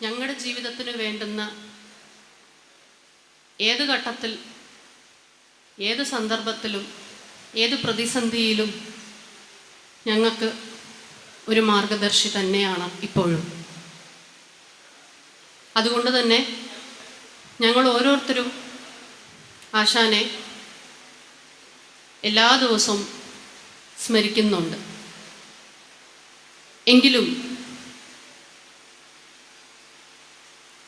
ഞങ്ങളുടെ ജീവിതത്തിന് വേണ്ടുന്ന ഏത് ഘട്ടത്തിൽ, ഏത് സന്ദർഭത്തിലും, ഏത് പ്രതിസന്ധിയിലും ഞങ്ങൾക്ക് ഒരു മാർഗദർശി തന്നെയാണ് ഇപ്പോഴും. അതുകൊണ്ട് തന്നെ ഞങ്ങൾ ഓരോരുത്തരും ആശാനെ എല്ലാ ദിവസവും സ്മരിക്കുന്നുണ്ട്. എങ്കിലും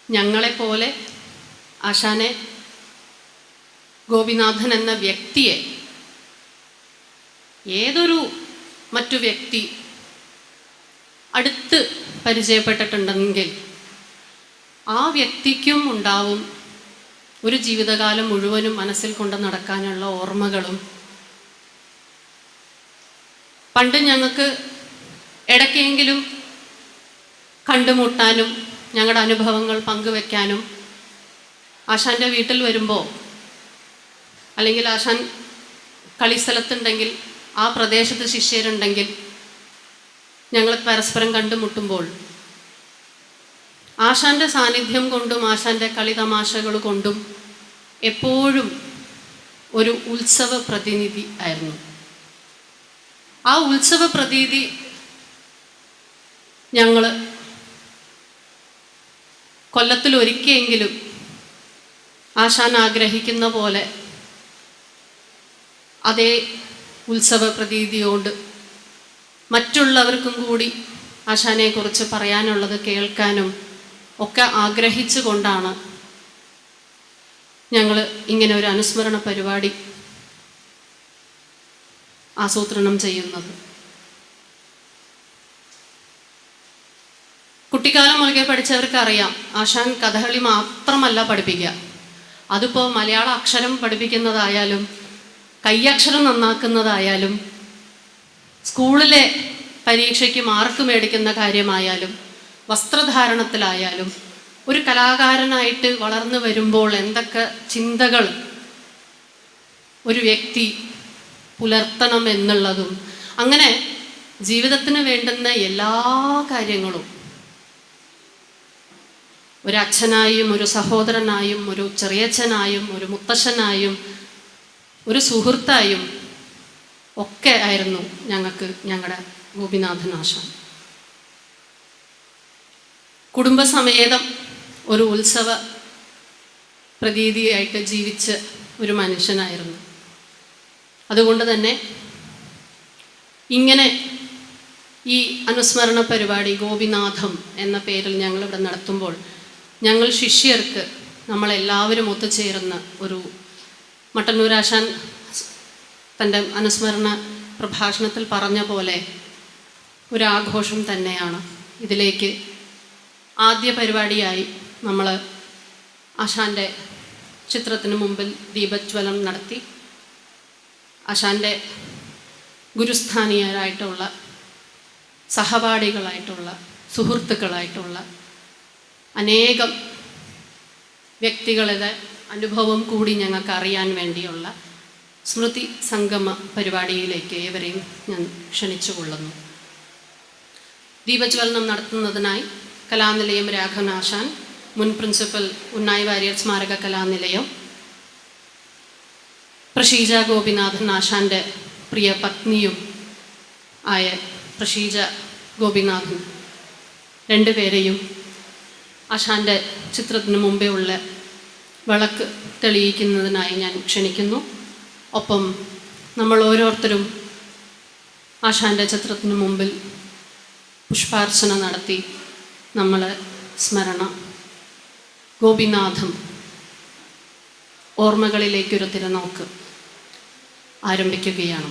ഞങ്ങളെപ്പോലെ ആശാനെ, ഗോപിനാഥൻ എന്ന വ്യക്തിയെ ഏതൊരു മറ്റു വ്യക്തി അടുത്ത് പരിചയപ്പെട്ടിട്ടുണ്ടെങ്കിൽ ആ വ്യക്തിക്കും ഉണ്ടാവും ഒരു ജീവിതകാലം മുഴുവനും മനസ്സിൽ കൊണ്ട് നടക്കാനുള്ള ഓർമ്മകളും. പണ്ട് ഞങ്ങൾക്ക് ഇടയ്ക്കെങ്കിലും കണ്ടുമുട്ടാനും ഞങ്ങളുടെ അനുഭവങ്ങൾ പങ്കുവെക്കാനും ആശാൻ്റെ വീട്ടിൽ വരുമ്പോൾ, അല്ലെങ്കിൽ ആശാൻ കളിസ്ഥലത്തുണ്ടെങ്കിൽ ആ പ്രദേശത്ത് ശിഷ്യരുണ്ടെങ്കിൽ ഞങ്ങൾ പരസ്പരം കണ്ടുമുട്ടുമ്പോൾ ആശാൻ്റെ സാന്നിധ്യം കൊണ്ടും ആശാൻ്റെ കളി തമാശകൾ കൊണ്ടും എപ്പോഴും ഒരു ഉത്സവ പ്രതിനിധി ആയിരുന്നു. ആ ഉത്സവ പ്രതീതി ഞങ്ങൾ കൊല്ലത്തിൽ ഒരിക്കലെങ്കിലും ആശാൻ ആഗ്രഹിക്കുന്ന പോലെ അതേ ഉത്സവ പ്രതീതിയോട് മറ്റുള്ളവർക്കും കൂടി ആശാനെക്കുറിച്ച് പറയാനുള്ളത് കേൾക്കാനും ഒക്കെ ആഗ്രഹിച്ചു കൊണ്ടാണ് ഞങ്ങൾ ഇങ്ങനെ ഒരു അനുസ്മരണ പരിപാടി ആസൂത്രണം ചെയ്യുന്നത്. കുട്ടിക്കാലം മുതലേ പഠിച്ചവർക്ക് അറിയാം, ആശാൻ കഥകളി മാത്രമല്ല പഠിപ്പിക്കുക. അതിപ്പോൾ മലയാള അക്ഷരം പഠിപ്പിക്കുന്നതായാലും കയ്യക്ഷരം നന്നാക്കുന്നതായാലും സ്കൂളിലെ പരീക്ഷയ്ക്ക് മാർക്ക് മേടിക്കുന്ന കാര്യമായാലും വസ്ത്രധാരണത്തിലായാലും ഒരു കലാകാരനായിട്ട് വളർന്നു വരുമ്പോൾ എന്തൊക്കെ ചിന്തകൾ ഒരു വ്യക്തി പുലർത്തണം എന്നുള്ളതും, അങ്ങനെ ജീവിതത്തിന് വേണ്ടുന്ന എല്ലാ കാര്യങ്ങളും ഒരു അച്ഛനായും ഒരു സഹോദരനായും ഒരു ചെറിയച്ഛനായും ഒരു മുത്തശ്ശനായും ഒരു സുഹൃത്തായും ഒക്കെ ആയിരുന്നു ഞങ്ങൾക്ക് ഞങ്ങളുടെ ഗോപിനാഥൻ ആശാൻ. കുടുംബസമേതം ഒരു ഉത്സവ പ്രതീതിയായിട്ട് ജീവിച്ച ഒരു മനുഷ്യനായിരുന്നു. അതുകൊണ്ട് തന്നെ ഇങ്ങനെ ഈ അനുസ്മരണ പരിപാടി ഗോപിനാഥം എന്ന പേരിൽ ഞങ്ങളിവിടെ നടത്തുമ്പോൾ ഞങ്ങൾ ശിഷ്യർക്ക് നമ്മളെല്ലാവരും ഒത്തുചേരുന്ന ഒരു, മട്ടന്നൂരാശാൻ തൻ്റെ അനുസ്മരണ പ്രഭാഷണത്തിൽ പറഞ്ഞ പോലെ ഒരാഘോഷം തന്നെയാണ്. ഇതിലേക്ക് ആദ്യ പരിപാടിയായി നമ്മൾ ആശാൻ്റെ ചിത്രത്തിന് മുമ്പിൽ ദീപജ്വലം നടത്തി ആശാൻ്റെ ഗുരുസ്ഥാനീയരായിട്ടുള്ള സഹപാഠികളായിട്ടുള്ള സുഹൃത്തുക്കളായിട്ടുള്ള അനേകം വ്യക്തികളുടെ അനുഭവം കൂടി ഞങ്ങൾക്ക് അറിയാൻ വേണ്ടിയുള്ള സ്മൃതി സംഗമ പരിപാടിയിലേക്ക് ഏവരെയും ഞാൻ ക്ഷണിച്ചുകൊള്ളുന്നു. ദീപജ്വലനം നടത്തുന്നതിനായി കലാനിലയം രാഘവനാശാൻ, മുൻ പ്രിൻസിപ്പൽ ഉണ്ണായി വാര്യർ സ്മാരക കലാനിലയം, പ്രഷീജ ഗോപിനാഥൻ ആശാൻ്റെ പ്രിയ പത്നിയും ആയ പ്രഷീജ ഗോപിനാഥൻ രണ്ടുപേരെയും ആശാൻ്റെ ചിത്രത്തിന് മുമ്പേ ഉള്ള വിളക്ക് തെളിയിക്കുന്നതിനായി ഞാൻ ക്ഷണിക്കുന്നു. ഒപ്പം നമ്മൾ ഓരോരുത്തരും ആശാൻ്റെ ചിത്രത്തിന് മുമ്പിൽ പുഷ്പാർച്ചന നടത്തി നമ്മൾ സ്മരണ ഗോപിനാഥം ഓർമ്മകളിലേക്കൊരു തിരനോക്ക് ആരംഭിക്കുകയാണ്.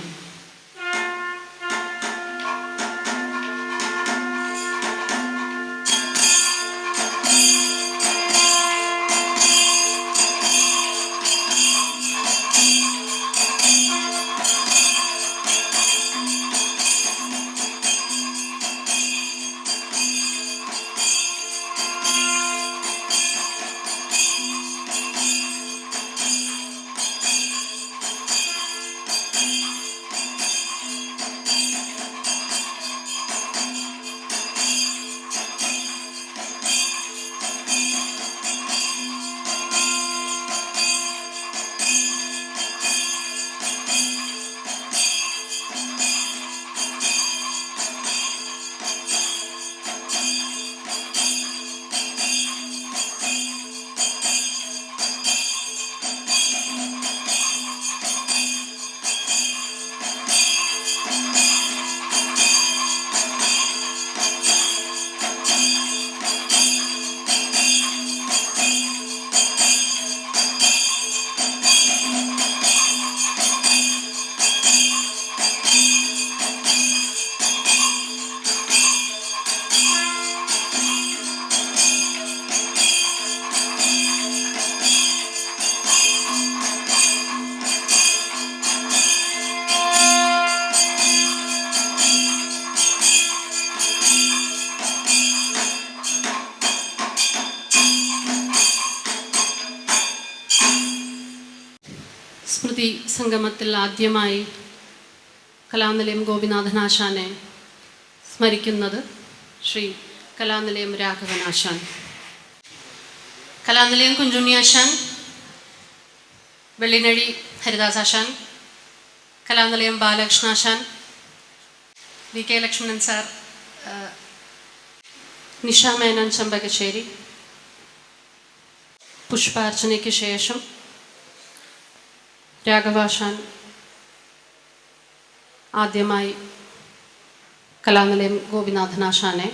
സ്മൃതി സംഗമത്തിൽ ആദ്യമായി കലാനിലയം ഗോപിനാഥനാശാനെ സ്മരിക്കുന്നത് ശ്രീ കലാനിലയം രാഘവനാശാൻ, കലാനിലയം കുഞ്ചുണ്ണിയാശാൻ, വെള്ളിനഴി ഹരിദാസാശാൻ, കലാനിലയം ബാലകൃഷ്ണാശാൻ, V K Lakshmanan sir, Nisha Menon Champakassery. പുഷ്പാർച്ചനയ്ക്ക് ശേഷം രാഘവാശാൻ ആദ്യമായി കലാനിലയം ഗോപിനാഥനാശാനെ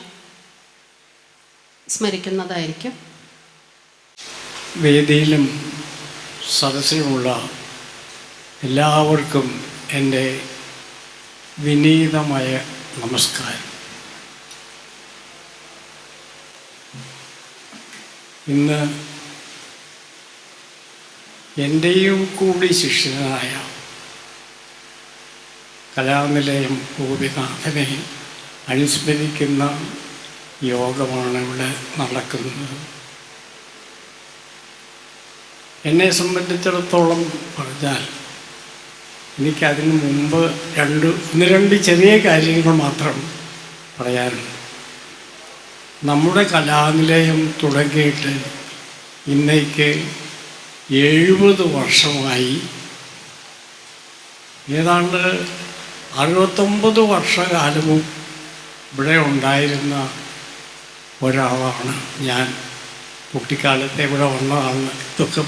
സ്മരിക്കുന്നതായിരിക്കും. വേദിയിലും സദസ്സിലുമുള്ള എല്ലാവർക്കും എൻ്റെ വിനീതമായ നമസ്കാരം. ഇന്ന് എൻ്റെയും കൂടി ശിഷ്യനായ കലാനിലയം ഗോപിനാഥനെ അനുസ്മരിക്കുന്ന യോഗമാണ് ഇവിടെ നടക്കുന്നത്. എന്നെ സംബന്ധിച്ചിടത്തോളം പറഞ്ഞാൽ എനിക്കതിന് മുമ്പ് ഒന്ന് രണ്ട് ചെറിയ കാര്യങ്ങൾ മാത്രം പറയാനുണ്ട്. നമ്മുടെ കലാനിലയം തുടങ്ങിയിട്ട് ഇന്നേക്ക് 70 വർഷമായി. ഏതാണ്ട് 69 വർഷകാലവും ഇവിടെ ഉണ്ടായിരുന്ന ഒരാളാണ് ഞാൻ. കുട്ടിക്കാലത്തെ ഇവിടെ വന്നതാണ്. ഇതൊക്കെ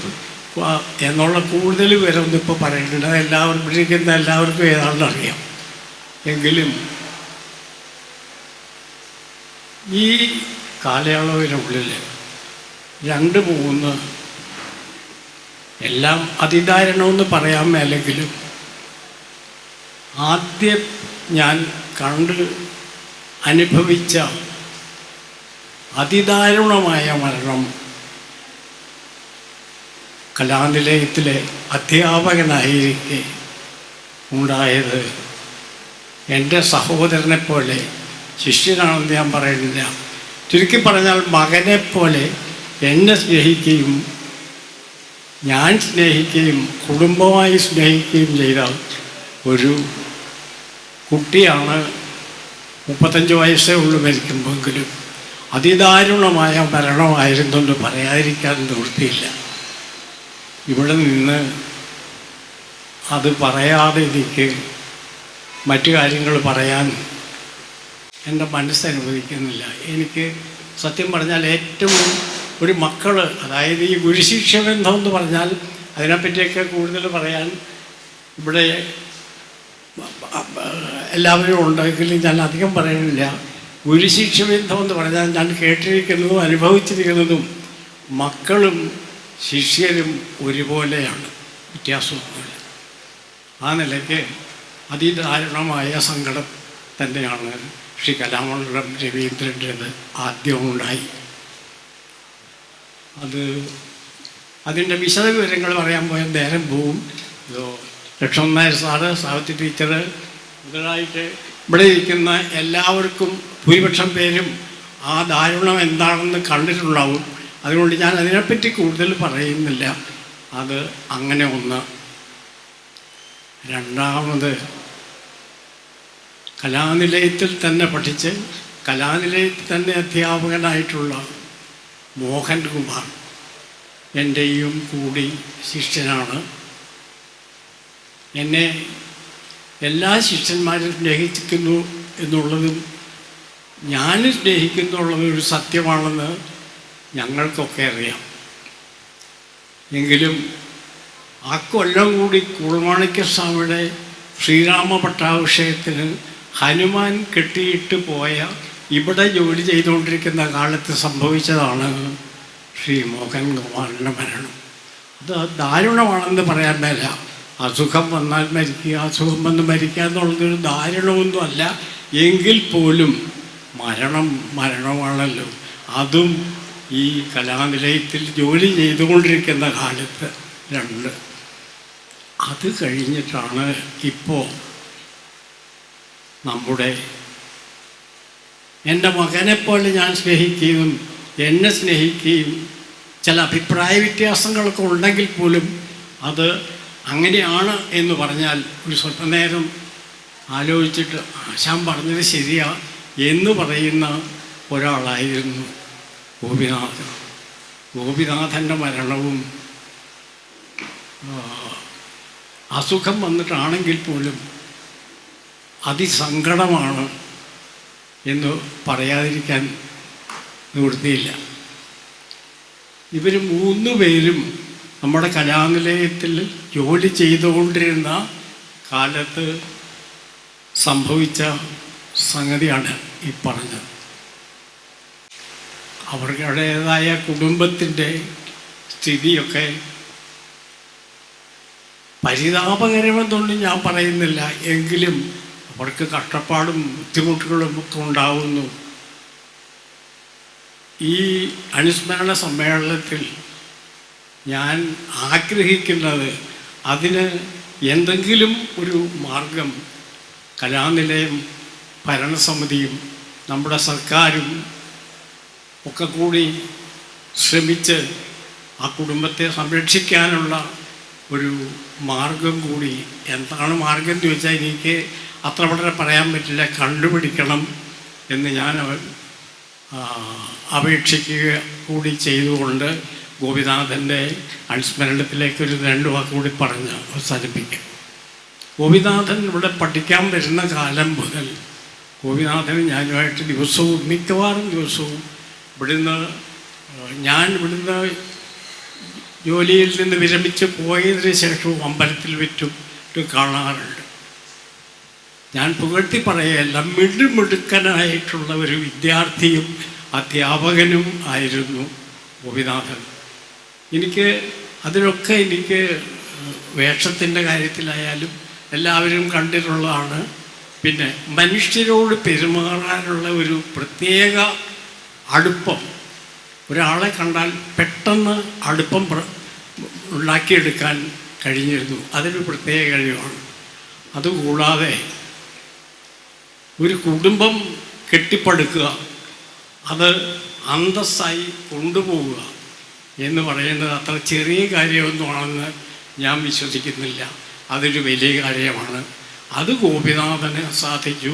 എന്നുള്ള കൂടുതൽ പേരൊന്നും ഇപ്പോൾ പറയുന്നുണ്ട്. എല്ലാവരും ഇരിക്കുന്ന എല്ലാവർക്കും ഏതാണ്ട് അറിയാം. എങ്കിലും ഈ കാലയളവിനുള്ളിൽ 2-3 എല്ലാം അതിദാരുണമെന്ന് പറയാൻ മേലെങ്കിലും ആദ്യം ഞാൻ കണ്ട് അനുഭവിച്ച അതിദാരുണമായ മരണം കലാനിലയത്തിലെ അധ്യാപകനായിരിക്കെ ഉണ്ടായത്. എൻ്റെ സഹോദരനെ പോലെ, ശിഷ്യനാണെന്ന് ഞാൻ പറയുന്നില്ല, ചുരുക്കി പറഞ്ഞാൽ മകനെപ്പോലെ എന്നെ സ്നേഹിക്കുകയും ഞാൻ സ്നേഹിക്കുകയും കുടുംബമായി സ്നേഹിക്കുകയും ചെയ്ത ഒരു കുട്ടിയാണ്. 35 വയസ്സേ ഉള്ളൂ മരിക്കുമ്പോഴെങ്കിലും. അതിദാരുണമായ മരണമായിരുന്നെന്ന് പറയാതിരിക്കാൻ നിവൃത്തിയില്ല. ഇവിടെ നിന്ന് അത് പറയാതെ എനിക്ക് മറ്റു കാര്യങ്ങൾ പറയാൻ എൻ്റെ മനസ്സനുവദിക്കുന്നില്ല. എനിക്ക് സത്യം പറഞ്ഞാൽ ഏറ്റവും ഒരു മക്കൾ, അതായത് ഈ ഗുരുശിക്ഷ ബന്ധം എന്ന് പറഞ്ഞാൽ അതിനെപ്പറ്റിയൊക്കെ കൂടുതൽ പറയാൻ ഇവിടെ എല്ലാവരും ഉണ്ടെങ്കിലും ഞാൻ അധികം പറയുന്നില്ല. ഗുരുശിക്ഷ ബന്ധം എന്ന് പറഞ്ഞാൽ ഞാൻ കേട്ടിരിക്കുന്നതും അനുഭവിച്ചിരിക്കുന്നതും മക്കളും ശിഷ്യരും ഒരുപോലെയാണ്, വ്യത്യാസമൊന്നുമില്ല. ആ നിലയ്ക്ക് അതിദാരുണമായ സങ്കടം തന്നെയാണ് ശ്രീ കലാമണ്ഡലം രവീന്ദ്രൻ്റേത് ആദ്യമുണ്ടായി. അതിൻ്റെ വിശദവിവരങ്ങൾ പറയാൻ പോയാൽ നേരം പോവും. ലക്ഷ്മണൻ നായർ സാറ്, സാവിത്രി ടീച്ചർ മുതലായിട്ട് ഇവിടെ ഇരിക്കുന്ന എല്ലാവർക്കും ഭൂരിപക്ഷം പേരും ആ ദാരുണം എന്താണെന്ന് കണ്ടിട്ടുണ്ടാവും. അതുകൊണ്ട് ഞാൻ അതിനെപ്പറ്റി കൂടുതൽ പറയുന്നില്ല. അത് അങ്ങനെ ഒന്ന്. രണ്ടാമത്, കലാനിലയത്തിൽ തന്നെ പഠിച്ച് കലാനിലയത്തിൽ തന്നെ അധ്യാപകനായിട്ടുള്ള മോഹൻകുമാർ എൻ്റെയും കൂടി ശിഷ്യനാണ്. എന്നെ എല്ലാ ശിഷ്യന്മാരും സ്നേഹിക്കുന്നു എന്നുള്ളതും ഞാൻ സ്നേഹിക്കുന്നുള്ളതും ഒരു സത്യമാണെന്ന് ഞങ്ങൾക്കൊക്കെ അറിയാം. എങ്കിലും ആ കൊല്ലം കൂടി കുളമാണിക്യസ്വാമിയുടെ ശ്രീരാമ പട്ടാഭിഷേകത്തിന് ഹനുമാൻ കെട്ടിയിട്ട് പോയ, ഇവിടെ ജോലി ചെയ്തുകൊണ്ടിരിക്കുന്ന കാലത്ത് സംഭവിച്ചതാണ് ശ്രീ മോഹൻകുമാറിൻ്റെ മരണം. അത് ദാരുണമാണെന്ന് പറയാൻ മേല. അസുഖം വന്നാൽ മരിക്കുക, അസുഖം വന്ന് മരിക്കുക എന്നുള്ളതൊരു ദാരുണമൊന്നും അല്ല. എങ്കിൽ പോലും മരണമാണല്ലോ. അതും ഈ കലാനിലയത്തിൽ ജോലി ചെയ്തുകൊണ്ടിരിക്കുന്ന കാലത്ത്. 2, അത് കഴിഞ്ഞിട്ടാണ് ഇപ്പോൾ എൻ്റെ മകനെപ്പോലെ ഞാൻ സ്നേഹിക്കുകയും എന്നെ സ്നേഹിക്കുകയും ചില അഭിപ്രായ വ്യത്യാസങ്ങളൊക്കെ ഉണ്ടെങ്കിൽ പോലും അത് അങ്ങനെയാണ് എന്ന് പറഞ്ഞാൽ ഒരു സ്വല്പനേരം ആലോചിച്ചിട്ട് ആശാൻ പറഞ്ഞത് ശരിയാ എന്ന് പറയുന്ന ഒരാളായിരുന്നു ഗോപിനാഥൻ. ഗോപിനാഥൻ്റെ മരണവും അസുഖം വന്നിട്ടാണെങ്കിൽ പോലും അതിസങ്കടമാണ് എന്ന് പറയാതിരിക്കാൻ നിവൃത്തിയില്ല. ഇവർ 3 പേരും നമ്മുടെ കലാനിലയത്തിൽ ജോലി ചെയ്തുകൊണ്ടിരുന്ന കാലത്ത് സംഭവിച്ച സംഗതിയാണ് ഈ പറഞ്ഞത്. അവരുടേതായ കുടുംബത്തിൻ്റെ സ്ഥിതിയൊക്കെ പരിതാപകരമെന്നൊന്നും ഞാൻ പറയുന്നില്ല, എങ്കിലും അവർക്ക് കഷ്ടപ്പാടും ബുദ്ധിമുട്ടുകളും ഒക്കെ ഉണ്ടാവുന്നു. ഈ അനുസ്മരണ സമ്മേളനത്തിൽ ഞാൻ ആഗ്രഹിക്കുന്നത് അതിന് എന്തെങ്കിലും ഒരു മാർഗം കലാനിലയം ഭരണസമിതിയും നമ്മുടെ സർക്കാരും ഒക്കെ കൂടി ശ്രമിച്ച് ആ കുടുംബത്തെ സംരക്ഷിക്കാനുള്ള ഒരു മാർഗം കൂടി, എന്താണ് മാർഗം എന്ന് ചോദിച്ചാൽ എനിക്ക് അത്ര വളരെ പറയാൻ പറ്റില്ല, കണ്ടുപിടിക്കണം എന്ന് ഞാൻ അപേക്ഷിക്കുക കൂടി ചെയ്തുകൊണ്ട് ഗോപിനാഥൻ്റെ അനുസ്മരണത്തിലേക്ക് ഒരു 2 വാക്ക് കൂടി പറഞ്ഞ് അവസാനിപ്പിക്കാം. ഗോപിനാഥൻ ഇവിടെ പഠിക്കാൻ വരുന്ന കാലം മുതൽ ഗോപിനാഥൻ ഞാനുമായിട്ട് ദിവസവും മിക്കവാറും ദിവസവും ഇവിടുന്ന് ജോലിയിൽ നിന്ന് വിരമിച്ച് പോയതിന് ശേഷവും അമ്പലത്തിൽ വെച്ചും കാണാറുണ്ട്. ഞാൻ പുകഴ്ത്തി പറയല്ല, മിടുമിടുക്കനായിട്ടുള്ള ഒരു വിദ്യാർത്ഥിയും അധ്യാപകനും ആയിരുന്നു ഗോപിനാഥൻ. അതിലൊക്കെ എനിക്ക് വേഷത്തിൻ്റെ കാര്യത്തിലായാലും എല്ലാവരും കണ്ടിട്ടുള്ളതാണ്. പിന്നെ മനുഷ്യരോട് പെരുമാറാനുള്ള ഒരു പ്രത്യേക അടുപ്പം, ഒരാളെ കണ്ടാൽ പെട്ടെന്ന് അടുപ്പം ഉണ്ടാക്കിയെടുക്കാൻ കഴിഞ്ഞിരുന്നു. അതൊരു പ്രത്യേക കഴിവാണ്. അതുകൂടാതെ ഒരു കുടുംബം കെട്ടിപ്പടുക്കുക, അത് അന്തസ്സായി കൊണ്ടുപോവുക എന്ന് പറയുന്നത് അത്ര ചെറിയ കാര്യമൊന്നുമാണെന്ന് ഞാൻ വിശ്വസിക്കുന്നില്ല. അതൊരു വലിയ കാര്യമാണ്. അത് ഗോപിനാഥന് സാധിച്ചു.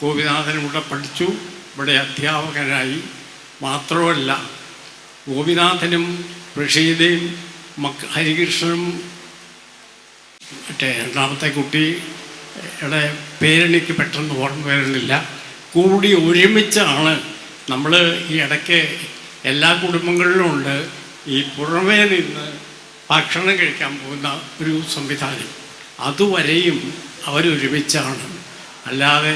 ഗോപിനാഥൻ ഇവിടെ പഠിച്ചു, ഇവിടെ അധ്യാപകനായി. മാത്രമല്ല, ഗോപിനാഥനും പ്രഷീദയും ഹരികൃഷ്ണനും രണ്ടാമത്തെ കുട്ടിയുടെ പേരെനിക്ക് പെട്ടെന്ന് ഓർമ്മ വരുന്നില്ല, കൂടി ഒരുമിച്ചാണ് നമ്മൾ ഈ ഇടയ്ക്ക് എല്ലാ കുടുംബങ്ങളിലും ഉണ്ട് ഈ പുറമേ നിന്ന് ഭക്ഷണം കഴിക്കാൻ പോകുന്ന ഒരു സംവിധാനം. അതുവരെയും അവരൊരുമിച്ചാണ്. അല്ലാതെ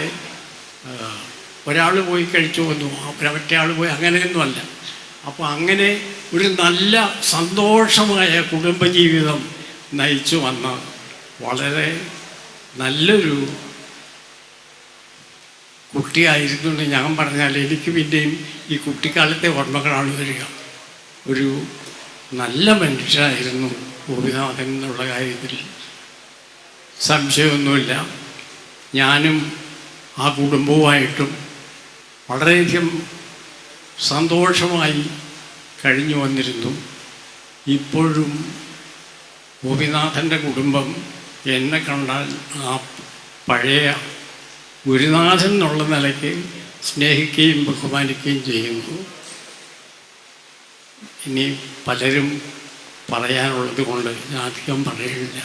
ഒരാൾ പോയി കഴിച്ചു വന്നു മറ്റേ ആൾ പോയി, അങ്ങനെയൊന്നുമല്ല. അപ്പോൾ അങ്ങനെ ഒരു നല്ല സന്തോഷമായ കുടുംബജീവിതം നയിച്ചു വന്ന വളരെ നല്ലൊരു കുട്ടിയായിരുന്നു എന്ന് ഞാൻ പറഞ്ഞാൽ എനിക്ക് പിന്നെയും ഈ കുട്ടിക്കാലത്തെ ഓർമ്മകളാണ് വരിക. ഒരു നല്ല മനുഷ്യനായിരുന്നു ഗോപിനാഥൻ എന്നുള്ള കാര്യത്തിൽ സംശയമൊന്നുമില്ല. ഞാനും ആ കുടുംബവുമായിട്ടും വളരെയധികം സന്തോഷമായി കഴിഞ്ഞു വന്നിരുന്നു. ഇപ്പോഴും ഗോപിനാഥൻ്റെ കുടുംബം എന്നെ കണ്ടാൽ ആ പഴയ ഗുരുനാഥൻ എന്നുള്ള നിലയ്ക്ക് സ്നേഹിക്കുകയും ബഹുമാനിക്കുകയും ചെയ്യുന്നു. ഇനി പലരും പറയാനുള്ളത് കൊണ്ട് ഞാൻ അധികം പറയുന്നില്ല.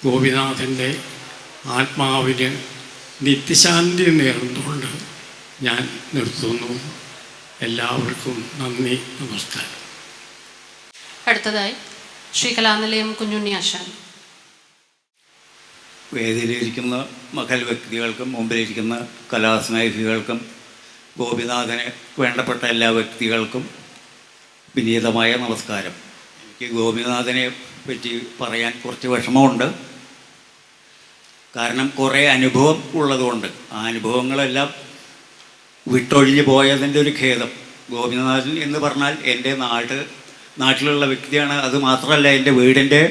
ഗോപിനാഥൻ്റെ ആത്മാവിന് നിത്യശാന്തി നേർന്നുകൊണ്ട് ഞാൻ നിർത്തുന്നു. എല്ലാവർക്കും നന്ദി, നമസ്കാരം. അടുത്തതായി ശ്രീ കലാനിലയം കുഞ്ഞുണ്ണി ആശാൻ. വേദിയിലിരിക്കുന്ന മഹൽ വ്യക്തികൾക്കും മുമ്പിലിരിക്കുന്ന കലാസ്നേഹികൾക്കും ഗോപിനാഥന് വേണ്ടപ്പെട്ട എല്ലാ വ്യക്തികൾക്കും വിനീതമായ നമസ്കാരം. എനിക്ക് ഗോപിനാഥനെ പറ്റി പറയാൻ കുറച്ച് വിഷമമുണ്ട്. കാരണം കുറേ അനുഭവം ഉള്ളതുകൊണ്ട് ആ അനുഭവങ്ങളെല്ലാം വിട്ടൊഴിഞ്ഞു പോയതിൻ്റെ ഒരു ഖേദം. ഗോപിനാഥൻ എന്ന് പറഞ്ഞാൽ എൻ്റെ നാട്ടിലുള്ള വ്യക്തിയാണ്. അത് മാത്രമല്ല, എൻ്റെ വീടിൻ്റെ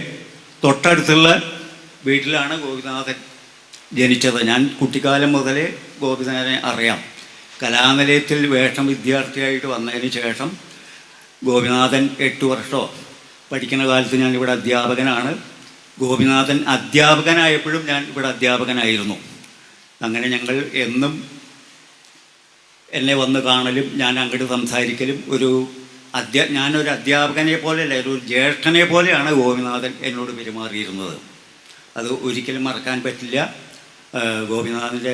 തൊട്ടടുത്തുള്ള വീട്ടിലാണ് ഗോപിനാഥൻ ജനിച്ചത്. ഞാൻ കുട്ടിക്കാലം മുതലേ ഗോപിനാഥനെ അറിയാം. കലാനിലയത്തിൽ വേഷം വിദ്യാർത്ഥിയായിട്ട് വന്നതിന് ശേഷം ഗോപിനാഥൻ 8 വർഷമോ പഠിക്കുന്ന കാലത്ത് ഞാനിവിടെ അധ്യാപകനാണ്. ഗോപിനാഥൻ അധ്യാപകനായപ്പോഴും ഞാൻ ഇവിടെ അധ്യാപകനായിരുന്നു. അങ്ങനെ ഞങ്ങൾ എന്നും എന്നെ വന്ന് കാണലും ഞാൻ അങ്ങോട്ട് സംസാരിക്കലും ഞാനൊരു അധ്യാപകനെ പോലെയല്ല, ഒരു ജ്യേഷ്ഠനെ പോലെയാണ് ഗോപിനാഥൻ എന്നോട് പെരുമാറിയിരുന്നത്. അത് ഒരിക്കലും മറക്കാൻ പറ്റില്ല. ഗോപിനാഥൻ്റെ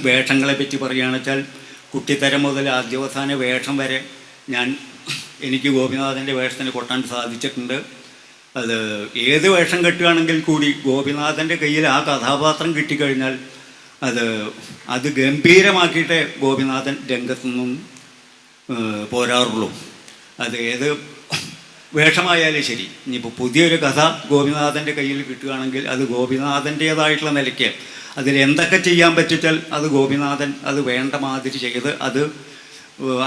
വേഷങ്ങളെ പറ്റി പറയുകയാണെന്ന് വെച്ചാൽ കുട്ടിത്തരം മുതൽ ആദ്യാവസാന വേഷം വരെ എനിക്ക് ഗോപിനാഥൻ്റെ വേഷത്തിന് കൊട്ടാൻ സാധിച്ചിട്ടുണ്ട്. അത് ഏത് വേഷം കെട്ടുകയാണെങ്കിൽ കൂടി ഗോപിനാഥൻ്റെ കയ്യിൽ ആ കഥാപാത്രം കിട്ടിക്കഴിഞ്ഞാൽ അത് ഗംഭീരമാക്കിയിട്ടേ ഗോപിനാഥൻ രംഗത്തുനിന്നും പോരാറുള്ളൂ. അത് ഏത് വേഷമായാലും ശരി. ഇനിയിപ്പോൾ പുതിയൊരു കഥ ഗോപിനാഥൻ്റെ കയ്യിൽ കിട്ടുകയാണെങ്കിൽ അത് ഗോപിനാഥൻ്റേതായിട്ടുള്ള നിലയ്ക്ക് അതിലെന്തൊക്കെ ചെയ്യാൻ പറ്റിച്ചാൽ അത് ഗോപിനാഥൻ അത് വേണ്ട മാതിരി ചെയ്ത് അത്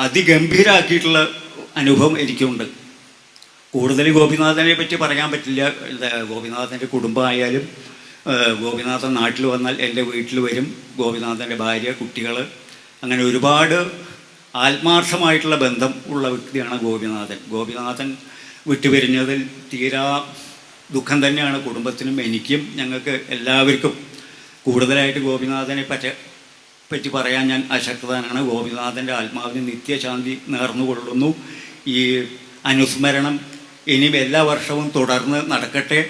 അതിഗംഭീരമാക്കിയിട്ടുള്ള അനുഭവം എനിക്കുണ്ട്. കൂടുതൽ ഗോപിനാഥനെ പറ്റി പറയാൻ പറ്റില്ല. ഗോപിനാഥൻ്റെ കുടുംബമായാലും ഗോപിനാഥൻ നാട്ടിൽ വന്നാൽ എൻ്റെ വീട്ടിൽ വരും. ഗോപിനാഥൻ്റെ ഭാര്യ, കുട്ടികൾ, അങ്ങനെ ഒരുപാട് ആത്മാർത്ഥമായിട്ടുള്ള ബന്ധം ഉള്ള വ്യക്തിയാണ് ഗോപിനാഥൻ. ഗോപിനാഥൻ വിട്ടുപിരിഞ്ഞതിൽ തീരാ ദുഃഖം തന്നെയാണ് കുടുംബത്തിനും എനിക്കും ഞങ്ങൾക്ക് എല്ലാവർക്കും. കൂടുതലായിട്ട് ഗോപിനാഥനെ പറ്റി പറയാൻ ഞാൻ അശക്തനാണ്. ഗോപിനാഥൻ്റെ ആത്മാവിന് നിത്യശാന്തി നേർന്നുകൊള്ളുന്നു. ഈ അനുസ്മരണം ഇനിയും എല്ലാ വർഷവും തുടർന്ന് നടക്കട്ടെ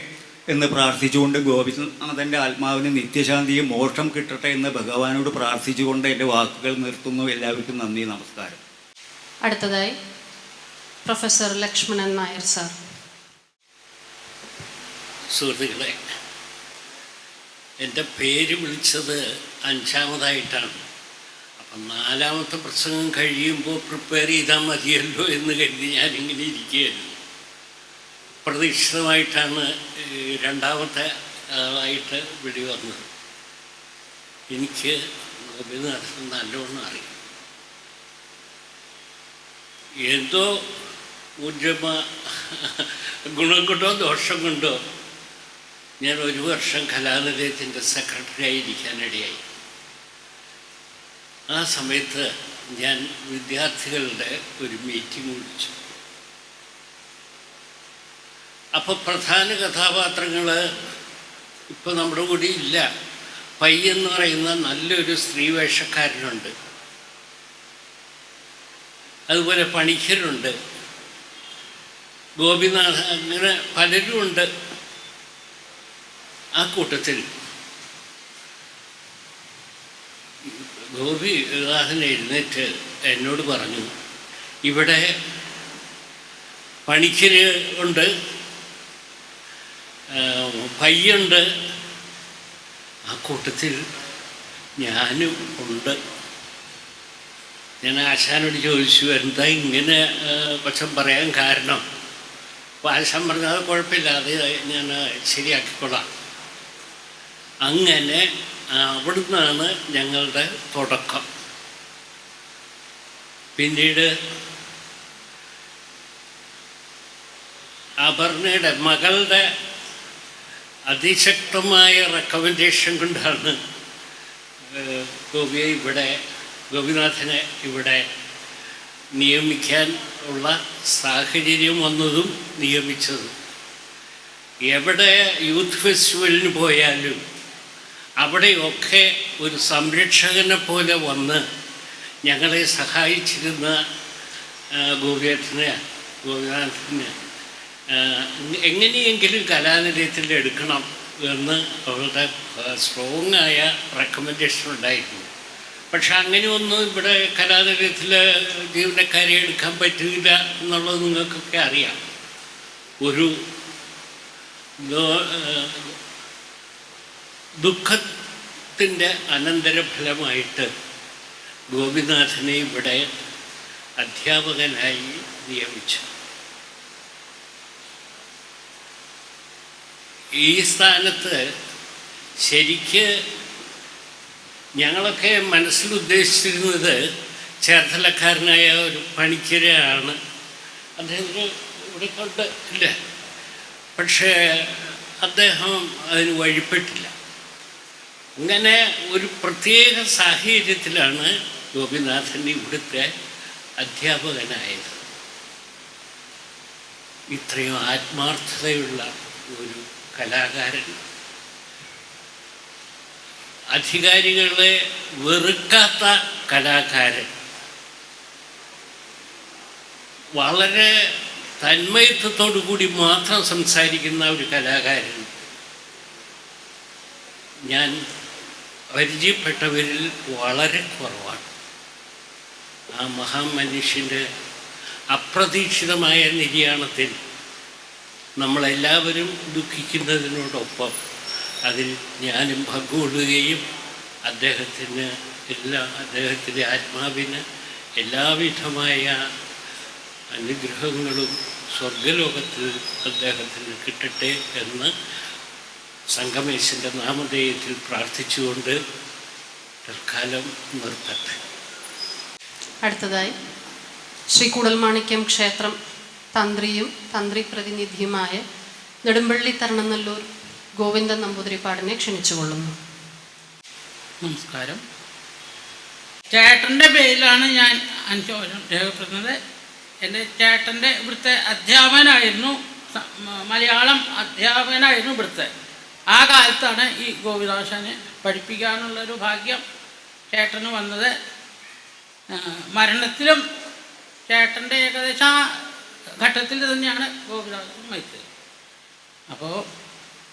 എന്ന് പ്രാർത്ഥിച്ചുകൊണ്ട്, ഗോപിനാഥൻ്റെ ആത്മാവിന് നിത്യശാന്തിയും മോക്ഷം കിട്ടട്ടെ എന്ന് ഭഗവാനോട് പ്രാർത്ഥിച്ചുകൊണ്ട് എൻ്റെ വാക്കുകൾ നിർത്തുന്നു. എല്ലാവർക്കും നന്ദി, നമസ്കാരം. അടുത്തതായി പ്രൊഫസർ ലക്ഷ്മണൻ നായർ സാർ. സുഹൃത്തുക്കളെ, എൻ്റെ പേര് വിളിച്ചത് 5ാമതായിട്ടാണ്. അപ്പം 4ാമത്തെ പ്രസംഗം കഴിയുമ്പോൾ പ്രിപ്പയർ ചെയ്താൽ മതിയല്ലോ എന്ന് കരുതി ഞാനിങ്ങനെ ഇരിക്കുകയായിരുന്നു. പ്രതീക്ഷിതമായിട്ടാണ് 2ാമത്തെ ആളായിട്ട് വിളി വന്നത്. എനിക്ക് ഗോപിനാഥൻ നല്ലോണം അറിയാം. എന്തോ ഗുണം കൊണ്ടോ ദോഷം കൊണ്ടോ ഞാൻ 1 വർഷം കലാനിലയത്തിൻ്റെ സെക്രട്ടറി ആയിരിക്കാനിടയായി. ആ സമയത്ത് ഞാൻ വിദ്യാർത്ഥികളുടെ ഒരു മീറ്റിംഗ് വിളിച്ചു. അപ്പോൾ പ്രധാന കഥാപാത്രങ്ങൾ ഇപ്പോൾ നമ്മുടെ കൂടെ ഇല്ല. പൈ എന്ന് പറയുന്ന നല്ലൊരു സ്ത്രീ വേഷക്കാരനുണ്ട്, അതുപോലെ പണിക്കരുണ്ട്, ഗോപിനാഥ, അങ്ങനെ പലരും ഉണ്ട്. ആ കൂട്ടത്തിൽ ഗോപിനാഥൻ എഴുന്നേറ്റ് എന്നോട് പറഞ്ഞു, ഇവിടെ പണിക്കര് ഉണ്ട്, പയ്യുണ്ട്, ആ കൂട്ടത്തിൽ ഞാനും ഉണ്ട്. ഞാൻ ആശാനോട് ചോദിച്ചു, എന്താ ഇങ്ങനെ പക്ഷം പറയാൻ കാരണം? അപ്പോൾ ആശാൻ പറഞ്ഞത് കുഴപ്പമില്ല, അത് ഞാൻ ശരിയാക്കിക്കൊള്ളാം. അങ്ങനെ അവിടുന്നാണ് ഞങ്ങളുടെ തുടക്കം. പിന്നീട് അപർണയുടെ മകളുടെ അതിശക്തമായ റെക്കമെൻഡേഷൻ കൊണ്ടാണ് ഗോപിനാഥനെ ഇവിടെ നിയമിക്കാൻ ഉള്ള സാഹചര്യം വന്നതും നിയമിച്ചതും. എവിടെ യൂത്ത് ഫെസ്റ്റിവലിന് പോയാലും അവിടെയൊക്കെ ഒരു സംരക്ഷകനെ പോലെ വന്ന് ഞങ്ങളെ സഹായിച്ചിരുന്ന ഗോപിനാഥനെ എങ്ങനെയെങ്കിലും കലാനിലയത്തിൽ എടുക്കണം എന്ന് അവരുടെ സ്ട്രോങ്ങായ റെക്കമെൻഡേഷൻ ഉണ്ടായിരുന്നു. പക്ഷെ അങ്ങനെയൊന്നും ഇവിടെ കലാനിലയത്തിൽ ജീവനക്കാരെ എടുക്കാൻ പറ്റില്ല എന്നുള്ളത് നിങ്ങൾക്കൊക്കെ അറിയാം. ഒരു ദുഃഖത്തിൻ്റെ അനന്തരഫലമായിട്ട് ഗോപിനാഥനെ ഇവിടെ അധ്യാപകനായി നിയമിച്ചു. ഈ സ്ഥാനത്ത് ശരിക്ക് ഞങ്ങളൊക്കെ മനസ്സിൽ ഉദ്ദേശിച്ചിരുന്നത് ചേർത്തലക്കാരനായ ഒരു പണിക്കരെയാണ്. അദ്ദേഹത്തിന് ഇവിടെ കൊണ്ട് ഇല്ല, പക്ഷേ അദ്ദേഹം അതിന് വഴിപ്പെട്ടില്ല. അങ്ങനെ ഒരു പ്രത്യേക സാഹചര്യത്തിലാണ് ഗോപിനാഥൻ ഇവിടുത്തെ അധ്യാപകനായത്. ഇത്രയും ആത്മാർത്ഥതയുള്ള ഒരു കലാകാരൻ, അധികാരികളെ വെറുക്കാത്ത കലാകാരൻ, വളരെ തന്മയത്വത്തോടു കൂടി മാത്രം സംസാരിക്കുന്ന ഒരു കലാകാരൻ ഞാൻ പരിചയപ്പെട്ടവരിൽ വളരെ കുറവാണ്. ആ മഹാമനുഷ്യൻ്റെ അപ്രതീക്ഷിതമായ നിര്യാണത്തിൽ നമ്മളെല്ലാവരും ദുഃഖിക്കുന്നതിനോടൊപ്പം അതിൽ ഞാനും പങ്കുകൊള്ളുകയും അദ്ദേഹത്തിൻ്റെ ആത്മാവിന് എല്ലാവിധമായ അനുഗ്രഹങ്ങളും സ്വർഗലോകത്തിൽ അദ്ദേഹത്തിന് കിട്ടട്ടെ എന്ന് സംഗമേശൻ്റെ നാമധേയത്തിൽ പ്രാർത്ഥിച്ചുകൊണ്ട് തൽക്കാലം നിർത്തട്ടെ. അടുത്തതായി ശ്രീ കൂടൽമാണിക്യം ക്ഷേത്രം തന്ത്രിയും തന്ത്രി പ്രതിനിധിയുമായ നെടുമ്പള്ളി തരണനല്ലൂർ ഗോവിന്ദൻ നമ്പൂതിരിപ്പാടിനെ ക്ഷണിച്ചുകൊള്ളുന്നു. നമസ്കാരം. ചേട്ടൻ്റെ പേരിലാണ് ഞാൻ അനുശോചനം രേഖപ്പെടുത്തുന്നത്. എൻ്റെ ചേട്ടൻ്റെ ഇവിടുത്തെ അധ്യാപകനായിരുന്നു, മലയാളം അധ്യാപകനായിരുന്നു ഇവിടുത്തെ. ആ കാലത്താണ് ഈ ഗോപിനാശാനെ പഠിപ്പിക്കാനുള്ളൊരു ഭാഗ്യം ചേട്ടന് വന്നത്. മരണത്തിലും ചേട്ടൻ്റെ ഏകദേശം ആ ഘട്ടത്തിൽ തന്നെയാണ് ഗോപിനാശൻ മരിച്ചത്. അപ്പോൾ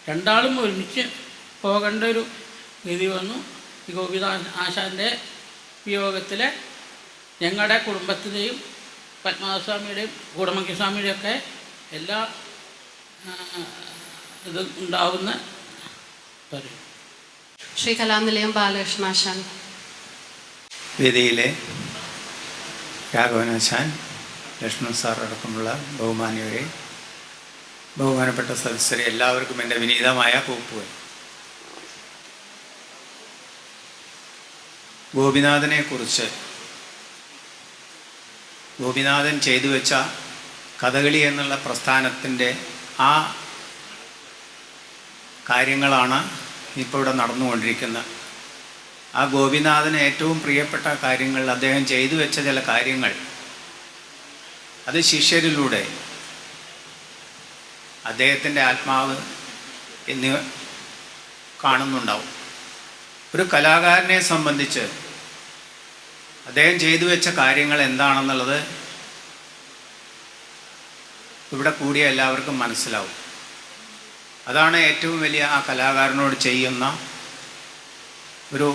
രണ്ടാളും ഒരുമിച്ച് പോകേണ്ട ഒരു ഗതി വന്നു. ഈ ഗോപിനാശാൻ്റെ വിയോഗത്തിൽ ഞങ്ങളുടെ കുടുംബത്തിൻ്റെയും പത്മനാഭസ്വാമിയുടെയും കൂടമംഗസ്വാമിയുടെയും ഒക്കെ എല്ലാ ഇത് ഉണ്ടാവുന്ന പറയും. ശ്രീ കലാനിലയം ബാലകൃഷ്ണാശാൻ. വേദിയിലെ രാഘവനാശാൻ, ലക്ഷ്മൺ സാർ അടക്കമുള്ള ബഹുമാന്യരെ, ബഹുമാനപ്പെട്ട സദസ്യരെ, എല്ലാവർക്കും എൻ്റെ വിനീതമായ കൂപ്പുകൾ. ഗോപിനാഥനെക്കുറിച്ച്, ഗോപിനാഥൻ ചെയ്തു വെച്ച കഥകളി എന്നുള്ള പ്രസ്ഥാനത്തിൻ്റെ ആ കാര്യങ്ങളാണ് ഇപ്പോൾ ഇവിടെ നടന്നുകൊണ്ടിരിക്കുന്നത്. ആ ഗോപിനാഥന് ഏറ്റവും പ്രിയപ്പെട്ട കാര്യങ്ങൾ, അദ്ദേഹം ചെയ്തു വെച്ച ചില കാര്യങ്ങൾ, അത് ശിഷ്യരിലൂടെ അദ്ദേഹത്തിൻ്റെ ആത്മാവ് എന്നിവ കാണുന്നുണ്ടാവും. ഒരു കലാകാരനെ സംബന്ധിച്ച് അദ്ദേഹം ചെയ്തു വെച്ച കാര്യങ്ങൾ എന്താണെന്നുള്ളത് ഇവിടെ കൂടിയ എല്ലാവർക്കും മനസ്സിലാവും. അതാണ് ഏറ്റവും വലിയ ആ കലാകാരനോട് ചെയ്യുന്ന ഒരു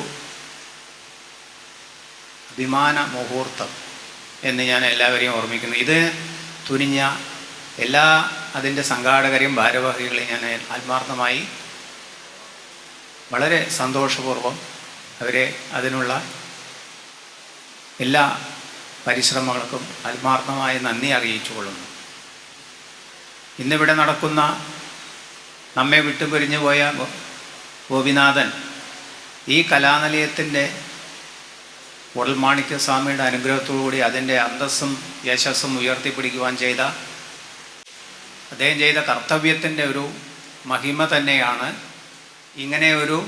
അഭിമാന മുഹൂർത്തം എന്ന് ഞാൻ എല്ലാവരെയും ഓർമ്മിക്കുന്നു. ഇത് തുനിഞ്ഞ എല്ലാ അതിൻ്റെ സംഘാടകരെയും ഭാരവാഹികളെയും ഞാൻ ആത്മാർത്ഥമായി വളരെ സന്തോഷപൂർവ്വം അവരെ അതിനുള്ള എല്ലാ പരിശ്രമങ്ങൾക്കും ആത്മാർത്ഥമായി നന്ദി അറിയിച്ചു കൊള്ളുന്നു. ഇന്നിവിടെ നടക്കുന്ന നമ്മെ വിട്ടുപിരിഞ്ഞു പോയ ഗോപിനാഥൻ ഈ കലാനിലയത്തിൻ്റെ കൂടൽമാണിക്യസ്വാമിയുടെ അനുഗ്രഹത്തോടുകൂടി അതിൻ്റെ അന്തസ്സും യശസ്സും ഉയർത്തിപ്പിടിക്കുവാൻ ചെയ്ത അദ്ദേഹം ചെയ്ത കർത്തവ്യത്തിൻ്റെ ഒരു മഹിമ തന്നെയാണ് ഇങ്ങനെ ഒരു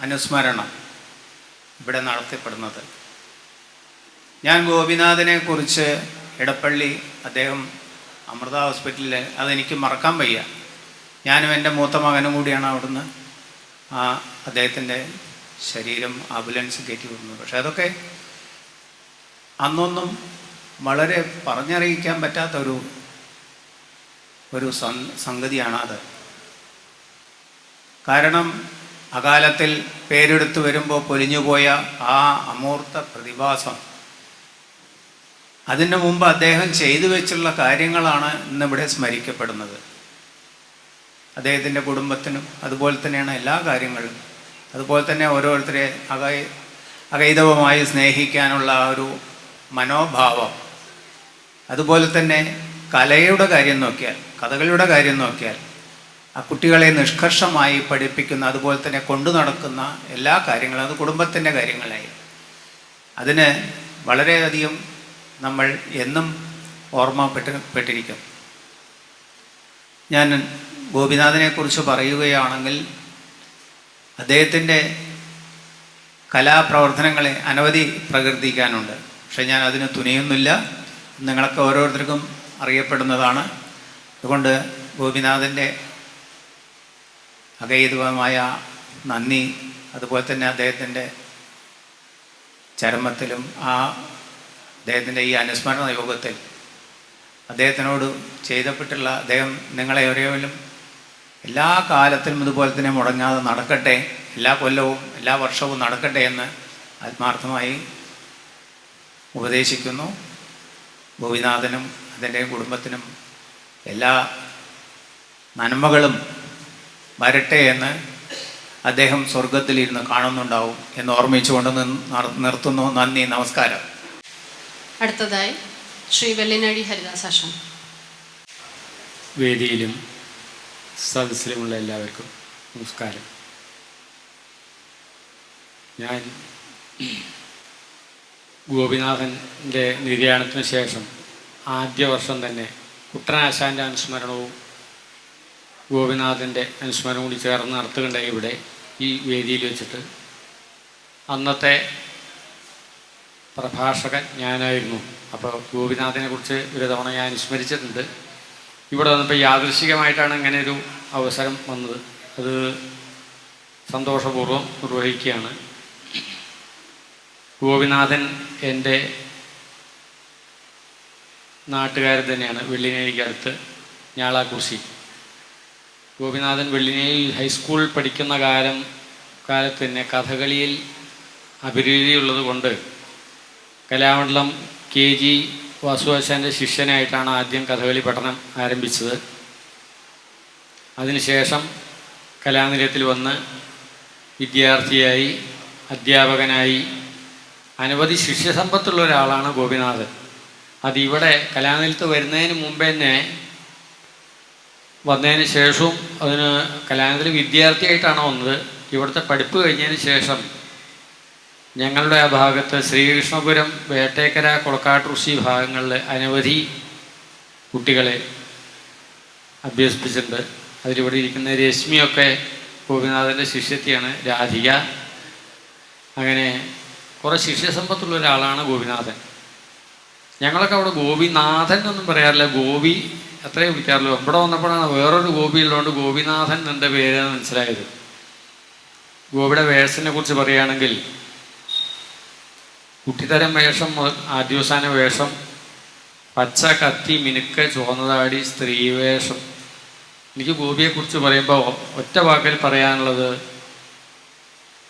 അനുസ്മരണം ഇവിടെ നടത്തപ്പെടുന്നത്. ഞാൻ ഗോപിനാഥനെക്കുറിച്ച് ഇടപ്പള്ളി അദ്ദേഹം അമൃത ഹോസ്പിറ്റലിൽ, അതെനിക്ക് മറക്കാൻ വയ്യ. ഞാനും എൻ്റെ മൂത്ത മകനും കൂടിയാണ് അവിടുന്ന് അദ്ദേഹത്തിൻ്റെ ശരീരം ആംബുലൻസ് കയറ്റി വിടുന്നത്. പക്ഷെ അതൊക്കെ അന്നൊന്നും വളരെ പറഞ്ഞറിയിക്കാൻ പറ്റാത്ത ഒരു സംഗതിയാണ് അത്. കാരണം അകാലത്തിൽ പേരെടുത്ത് വരുമ്പോൾ പൊലിഞ്ഞുപോയ ആ അമൂർത്ത പ്രതിഭാസം, അതിന് മുമ്പ് അദ്ദേഹം ചെയ്തു വെച്ചുള്ള കാര്യങ്ങളാണ് ഇന്നിവിടെ സ്മരിക്കപ്പെടുന്നത്. അദ്ദേഹത്തിൻ്റെ കുടുംബത്തിനും അതുപോലെ തന്നെയാണ് എല്ലാ കാര്യങ്ങളും. അതുപോലെ തന്നെ ഓരോരുത്തരെ അകൈതവമായി സ്നേഹിക്കാനുള്ള ഒരു മനോഭാവം, അതുപോലെ തന്നെ കലയുടെ കാര്യം നോക്കിയാൽ, കഥകളുടെ കാര്യം നോക്കിയാൽ, ആ കുട്ടികളെ നിഷ്കർഷമായി പഠിപ്പിക്കുന്ന, അതുപോലെ തന്നെ കൊണ്ടു നടക്കുന്ന എല്ലാ കാര്യങ്ങളും അത് കുടുംബത്തിൻ്റെ കാര്യങ്ങളായി. അതിന് വളരെയധികം നമ്മൾ എന്നും ഓർമ്മപ്പെട്ടിരിക്കും. ഞാൻ ഗോപിനാഥനെക്കുറിച്ച് പറയുകയാണെങ്കിൽ അദ്ദേഹത്തിൻ്റെ കലാപ്രവർത്തനങ്ങളെ അനവധി പ്രകീർത്തിക്കാനുണ്ട്. പക്ഷെ ഞാൻ അതിന് തുനിയുന്നില്ല. നിങ്ങളൊക്കെ ഓരോരുത്തർക്കും അറിയപ്പെടുന്നതാണ്. അതുകൊണ്ട് ഗോപിനാഥൻ്റെ അഗൈതുകമായ നന്ദി, അതുപോലെ തന്നെ അദ്ദേഹത്തിൻ്റെ ചരമത്തിലും അദ്ദേഹത്തിൻ്റെ ഈ അനുസ്മരണ യോഗത്തിൽ അദ്ദേഹത്തിനോട് ചെയ്തപ്പെട്ടുള്ള അദ്ദേഹം നിങ്ങളെ ഒരേവരും എല്ലാ കാലത്തിലും ഇതുപോലെ തന്നെ മുടങ്ങാതെ നടക്കട്ടെ, എല്ലാ കൊല്ലവും എല്ലാ വർഷവും നടക്കട്ടെ എന്ന് ആത്മാർത്ഥമായി ഉപദേശിക്കുന്നു. ഗോപിനാഥനും അതിൻ്റെ കുടുംബത്തിനും എല്ലാ നന്മകളും വരട്ടെ എന്ന് അദ്ദേഹം സ്വർഗത്തിലിരുന്ന് കാണുന്നുണ്ടാവും എന്ന് ഓർമ്മിച്ചുകൊണ്ട് നിർത്തുന്നു. നന്ദി, നമസ്കാരം. അടുത്തതായി ശ്രീ വെള്ളിനഴി ഹരിദാസാഷൻ. വേദിയിലും സദസ്സിലുമുള്ള എല്ലാവർക്കും നമസ്കാരം. ഞാൻ ഗോപിനാഥൻ്റെ നിര്യാണത്തിന് ശേഷം ആദ്യ വർഷം തന്നെ കുട്ടനാശാൻ്റെ അനുസ്മരണവും ഗോപിനാഥൻ്റെ അനുസ്മരണവും കൂടി ചേർന്ന് നടത്തുകയുണ്ടായി ഇവിടെ ഈ വേദിയിൽ വെച്ചിട്ട്. അന്നത്തെ പ്രഭാഷകൻ ഞാനായിരുന്നു. അപ്പോൾ ഗോപിനാഥനെ കുറിച്ച് ഒരു തവണ ഞാൻ അനുസ്മരിച്ചിട്ടുണ്ട്. ഇവിടെ വന്നപ്പോൾ യാദൃശ്ചികമായിട്ടാണ് ഇങ്ങനെ ഒരു അവസരം വന്നത്. അത് സന്തോഷപൂർവ്വം നിർവഹിക്കുകയാണ്. ഗോപിനാഥൻ എൻ്റെ നാട്ടുകാരൻ തന്നെയാണ്, വെള്ളിനേഴിക്കടുത്ത് ഞാളാക്കുറിശി. ഗോപിനാഥൻ വെള്ളിനേഴി ഹൈസ്കൂൾ പഠിക്കുന്ന കാലത്ത് തന്നെ കഥകളിയിൽ അഭിരുചിയുള്ളത് കൊണ്ട് കലാമണ്ഡലം KG വാസുവാശാൻ്റെ ശിഷ്യനായിട്ടാണ് ആദ്യം കഥകളി പഠനം ആരംഭിച്ചത്. അതിനുശേഷം കലാനിലയത്തിൽ വന്ന് വിദ്യാർത്ഥിയായി, അധ്യാപകനായി അനവധി ശിഷ്യസമ്പത്തുള്ള ഒരാളാണ് ഗോപിനാഥൻ. അതിവിടെ കലാനിലയത്ത് വരുന്നതിന് മുമ്പ് തന്നെ വന്നതിന് ശേഷവും അതിന് കലാനിലയത്തിൽ വിദ്യാർത്ഥിയായിട്ടാണ് വന്നത്. ഇവിടുത്തെ പഠിപ്പ് കഴിഞ്ഞതിന് ശേഷം ഞങ്ങളുടെ ആ ഭാഗത്ത് ശ്രീകൃഷ്ണപുരം, വേട്ടേക്കര, കൊളക്കാട്ടുറുശി ഭാഗങ്ങളിൽ അനവധി കുട്ടികളെ അഭ്യസിപ്പിച്ചിട്ടുണ്ട്. അതിലിവിടെ ഇരിക്കുന്ന രശ്മിയൊക്കെ ഗോപിനാഥൻ്റെ ശിഷ്യത്തിയാണ്, രാധിക. അങ്ങനെ കുറേ ശിഷ്യസമ്പത്തുള്ള ഒരാളാണ് ഗോപിനാഥൻ. ഞങ്ങളൊക്കെ അവിടെ ഗോപിനാഥൻ എന്നൊന്നും പറയാറില്ല, ഗോപി അത്രേ വിളിക്കാറുള്ളൂ. ഇവിടെ വന്നപ്പോഴാണ് വേറൊരു ഗോപി ഉള്ളതുകൊണ്ട് ഗോപിനാഥൻ എൻ്റെ പേരെന്ന് മനസ്സിലായത്. ഗോപിയുടെ വേഷത്തിനെ കുറിച്ച് പറയുകയാണെങ്കിൽ കുട്ടിത്തരം വേഷം, ആദ്യവസാന വേഷം, പച്ച കത്തി മിനുക്ക് ചുവന്നതാടി സ്ത്രീ വേഷം. എനിക്ക് ഗോപിയെക്കുറിച്ച് പറയുമ്പോൾ ഒറ്റ വാക്കിൽ പറയാനുള്ളത്,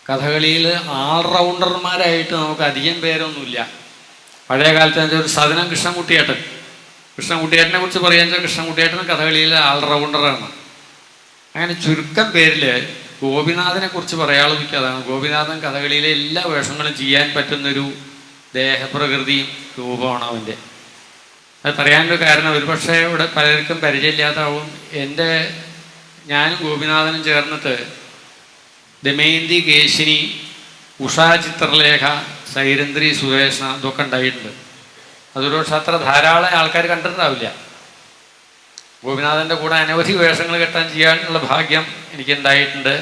കഥകളിയിൽ ഓൾറൗണ്ടർമാരായിട്ട് നമുക്ക് അധികം പേരൊന്നുമില്ല. പഴയ കാലത്ത് ഒരു സദനം കൃഷ്ണൻകുട്ടിയേട്ടനെ കുറിച്ച് പറയാന്ന് വെച്ചാൽ കൃഷ്ണൻകുട്ടിയേട്ടൻ കഥകളിയിലെ ഓൾറൗണ്ടറാണ്. അങ്ങനെ ചുരുക്കം പേരിൽ ഗോപിനാഥനെ കുറിച്ച് പറയാനുള്ളത് അതാണ്. ഗോപിനാഥൻ കഥകളിയിലെ എല്ലാ വേഷങ്ങളും ചെയ്യാൻ പറ്റുന്നൊരു ദേഹപ്രകൃതിയും രൂപമാണ് അവൻ്റെ. അത് പറയാനൊരു കാരണം ഒരുപക്ഷെ ഇവിടെ പലർക്കും പരിചയമില്ലാതാവും. ഞാനും ഗോപിനാഥനും ചേർന്നിട്ട് ദമയന്തി, കേശിനി, ഉഷാ ചിത്രലേഖ, സൈരന്ദ്രി, സുരേഷ ഇതൊക്കെ ഉണ്ടായിട്ടുണ്ട്. അതൊരു പക്ഷെ അത്ര ധാരാളം ആൾക്കാർ കണ്ടിട്ടുണ്ടാവില്ല. ഗോപിനാഥൻ്റെ കൂടെ അനവധി വേഷങ്ങൾ ചെയ്യാനുള്ള ഭാഗ്യം എനിക്കുണ്ടായിട്ടുണ്ട്.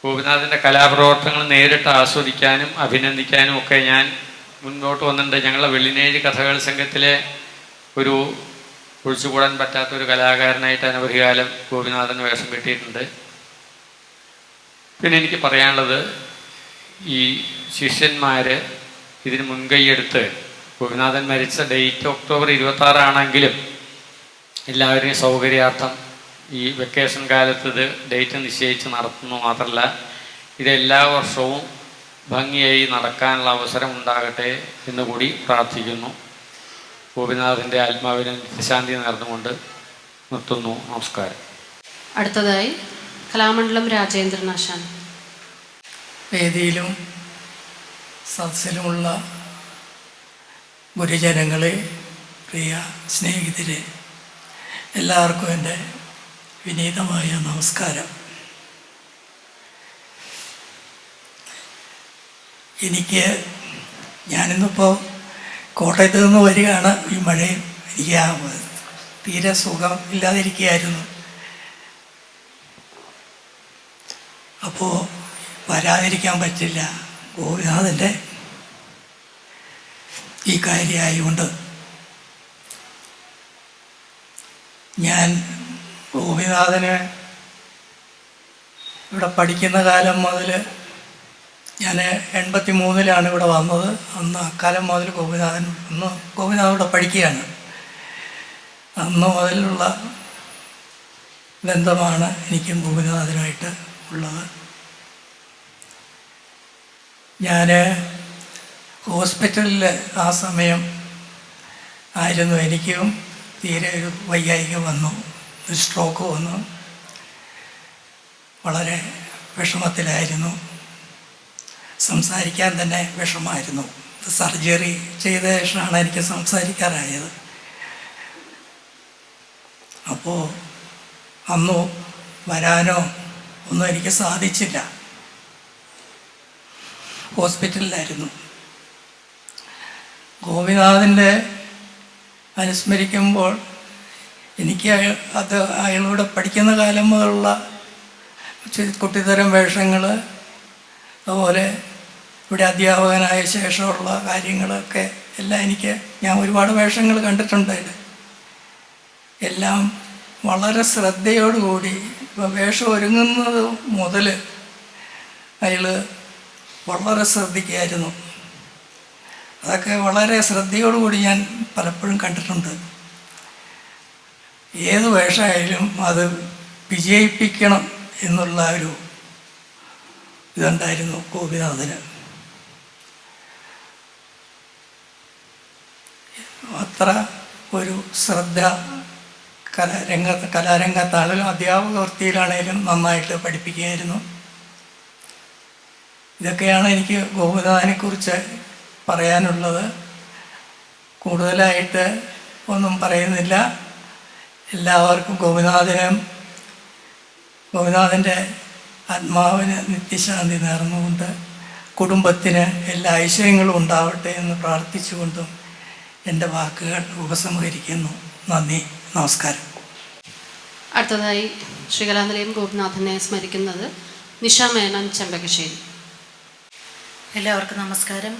ഗോപിനാഥൻ്റെ കലാപ്രവർത്തനങ്ങൾ നേരിട്ട് ആസ്വദിക്കാനും അഭിനന്ദിക്കാനും ഒക്കെ ഞാൻ മുന്നോട്ട് വന്നിട്ടുണ്ട്. ഞങ്ങളുടെ വെള്ളിനേഴി കഥകൾ സംഘത്തിലെ ഒരു ഒഴിച്ചുകൂടാൻ പറ്റാത്തൊരു കലാകാരനായിട്ട് അനവധി കാലം ഗോപിനാഥൻ വേഷം കിട്ടിയിട്ടുണ്ട്. പിന്നെ എനിക്ക് പറയാനുള്ളത്, ഈ ശിഷ്യന്മാർ ഇതിന് മുൻകൈയെടുത്ത് ഗോപിനാഥൻ മരിച്ച ഡേറ്റ് ഒക്ടോബർ 26 ആണെങ്കിലും എല്ലാവരെയും സൗകര്യാർത്ഥം ഈ വെക്കേഷൻ കാലത്ത് ഇത് ഡേറ്റ് നിശ്ചയിച്ച് നടത്തുന്നു മാത്രമല്ല, ഇതെല്ലാ വർഷവും ഭംഗിയായി നടക്കാനുള്ള അവസരം ഉണ്ടാകട്ടെ എന്ന് കൂടി പ്രാർത്ഥിക്കുന്നു. ഗോപിനാഥൻ്റെ ആത്മാവിന് നിത്യശാന്തി നേർന്നുകൊണ്ട് നിർത്തുന്നു. നമസ്കാരം. അടുത്തതായി കലാമണ്ഡലം രാജേന്ദ്രനാശാൻ. വേദിയിലും സദസ്സിലുമുള്ള ഗുരുജനങ്ങളെ, പ്രിയ സ്നേഹിതരെ, എല്ലാവർക്കും എൻ്റെ വിനീതമായ നമസ്കാരം. ഞാനിന്നിപ്പോൾ കോട്ടയത്ത് നിന്ന് വരികയാണ്. ഈ മഴയും എനിക്ക് തീരെ സുഖം ഇല്ലാതിരിക്കുകയായിരുന്നു. അപ്പോൾ വരാതിരിക്കാൻ പറ്റില്ല. ഗോപിനാഥൻ്റെ ഈ കാര്യമായതുകൊണ്ട് ഞാൻ ഗോപിനാഥന് ഇവിടെ പഠിക്കുന്ന കാലം മുതൽ ഞാൻ 83-ലാണ് ഇവിടെ വന്നത്. അന്ന് അക്കാലം മുതൽ ഗോപിനാഥൻ ഇവിടെ പഠിക്കുകയാണ്. അന്ന് മുതലുള്ള ബന്ധമാണ് എനിക്കും ഗോപിനാഥനുമായിട്ട് ഉള്ളത്. ഞാൻ ഹോസ്പിറ്റലിൽ ആ സമയം ആയിരുന്നു. എനിക്കും തീരെ ഒരു വയ്യായിക വന്നു, ഒരു സ്ട്രോക്ക് വന്നു. വളരെ വിഷമത്തിലായിരുന്നു, സംസാരിക്കാൻ തന്നെ വിഷമമായിരുന്നു. സർജറി ചെയ്ത ശേഷമാണ് എനിക്ക് സംസാരിക്കാറായത്. അപ്പോൾ അന്ന് വരാനോ ഒന്നും എനിക്ക് സാധിച്ചില്ല, ഹോസ്പിറ്റലിലായിരുന്നു. ഗോപിനാഥൻ്റെ അനുസ്മരിക്കുമ്പോൾ എനിക്ക് അയാളോട് പഠിക്കുന്ന കാലം മുതലുള്ള കുട്ടിത്തരം വേഷങ്ങൾ, അതുപോലെ ഇവിടെ അധ്യാപകനായ ശേഷമുള്ള കാര്യങ്ങളൊക്കെ എല്ലാം ഞാൻ ഒരുപാട് വേഷങ്ങൾ കണ്ടിട്ടുണ്ട്. എല്ലാം വളരെ ശ്രദ്ധയോടുകൂടി വേഷം ഒരുങ്ങുന്നത് മുതൽ അയാൾ വളരെ ശ്രദ്ധിക്കുമായിരുന്നു. അതൊക്കെ വളരെ ശ്രദ്ധയോടുകൂടി ഞാൻ പലപ്പോഴും കണ്ടിട്ടുണ്ട്. ഏത് വേഷമായാലും അത് വിജയിപ്പിക്കണം എന്നുള്ള ഒരു ഇതുണ്ടായിരുന്നു ഗോപിനാഥന്. അത്ര ഒരു ശ്രദ്ധ കലാരംഗത്താണെങ്കിലും അധ്യാപക വൃത്തിയിലാണെങ്കിലും നന്നായിട്ട് പഠിപ്പിക്കുകയായിരുന്നു. ഇതൊക്കെയാണ് എനിക്ക് ഗോപിനാഥനെക്കുറിച്ച് പറയാനുള്ളത്. കൂടുതലായിട്ട് ഒന്നും പറയുന്നില്ല. എല്ലാവർക്കും ഗോപിനാഥൻ്റെ ആത്മാവിന് നിത്യശാന്തി നേർന്നുകൊണ്ട് കുടുംബത്തിന് എല്ലാ ഐശ്വര്യങ്ങളും ഉണ്ടാവട്ടെ എന്ന് പ്രാർത്ഥിച്ചുകൊണ്ടും എൻ്റെ വാക്കുകൾ ഉപസംഹരിക്കുന്നു. നന്ദി, നമസ്കാരം. അടുത്തതായി ശ്രീകലാനിലയം ഗോപിനാഥനെ സ്മരിക്കുന്നത് നിഷ മേനോൻ ചെമ്പകശ്ശേരി. എല്ലാവർക്കും നമസ്കാരം.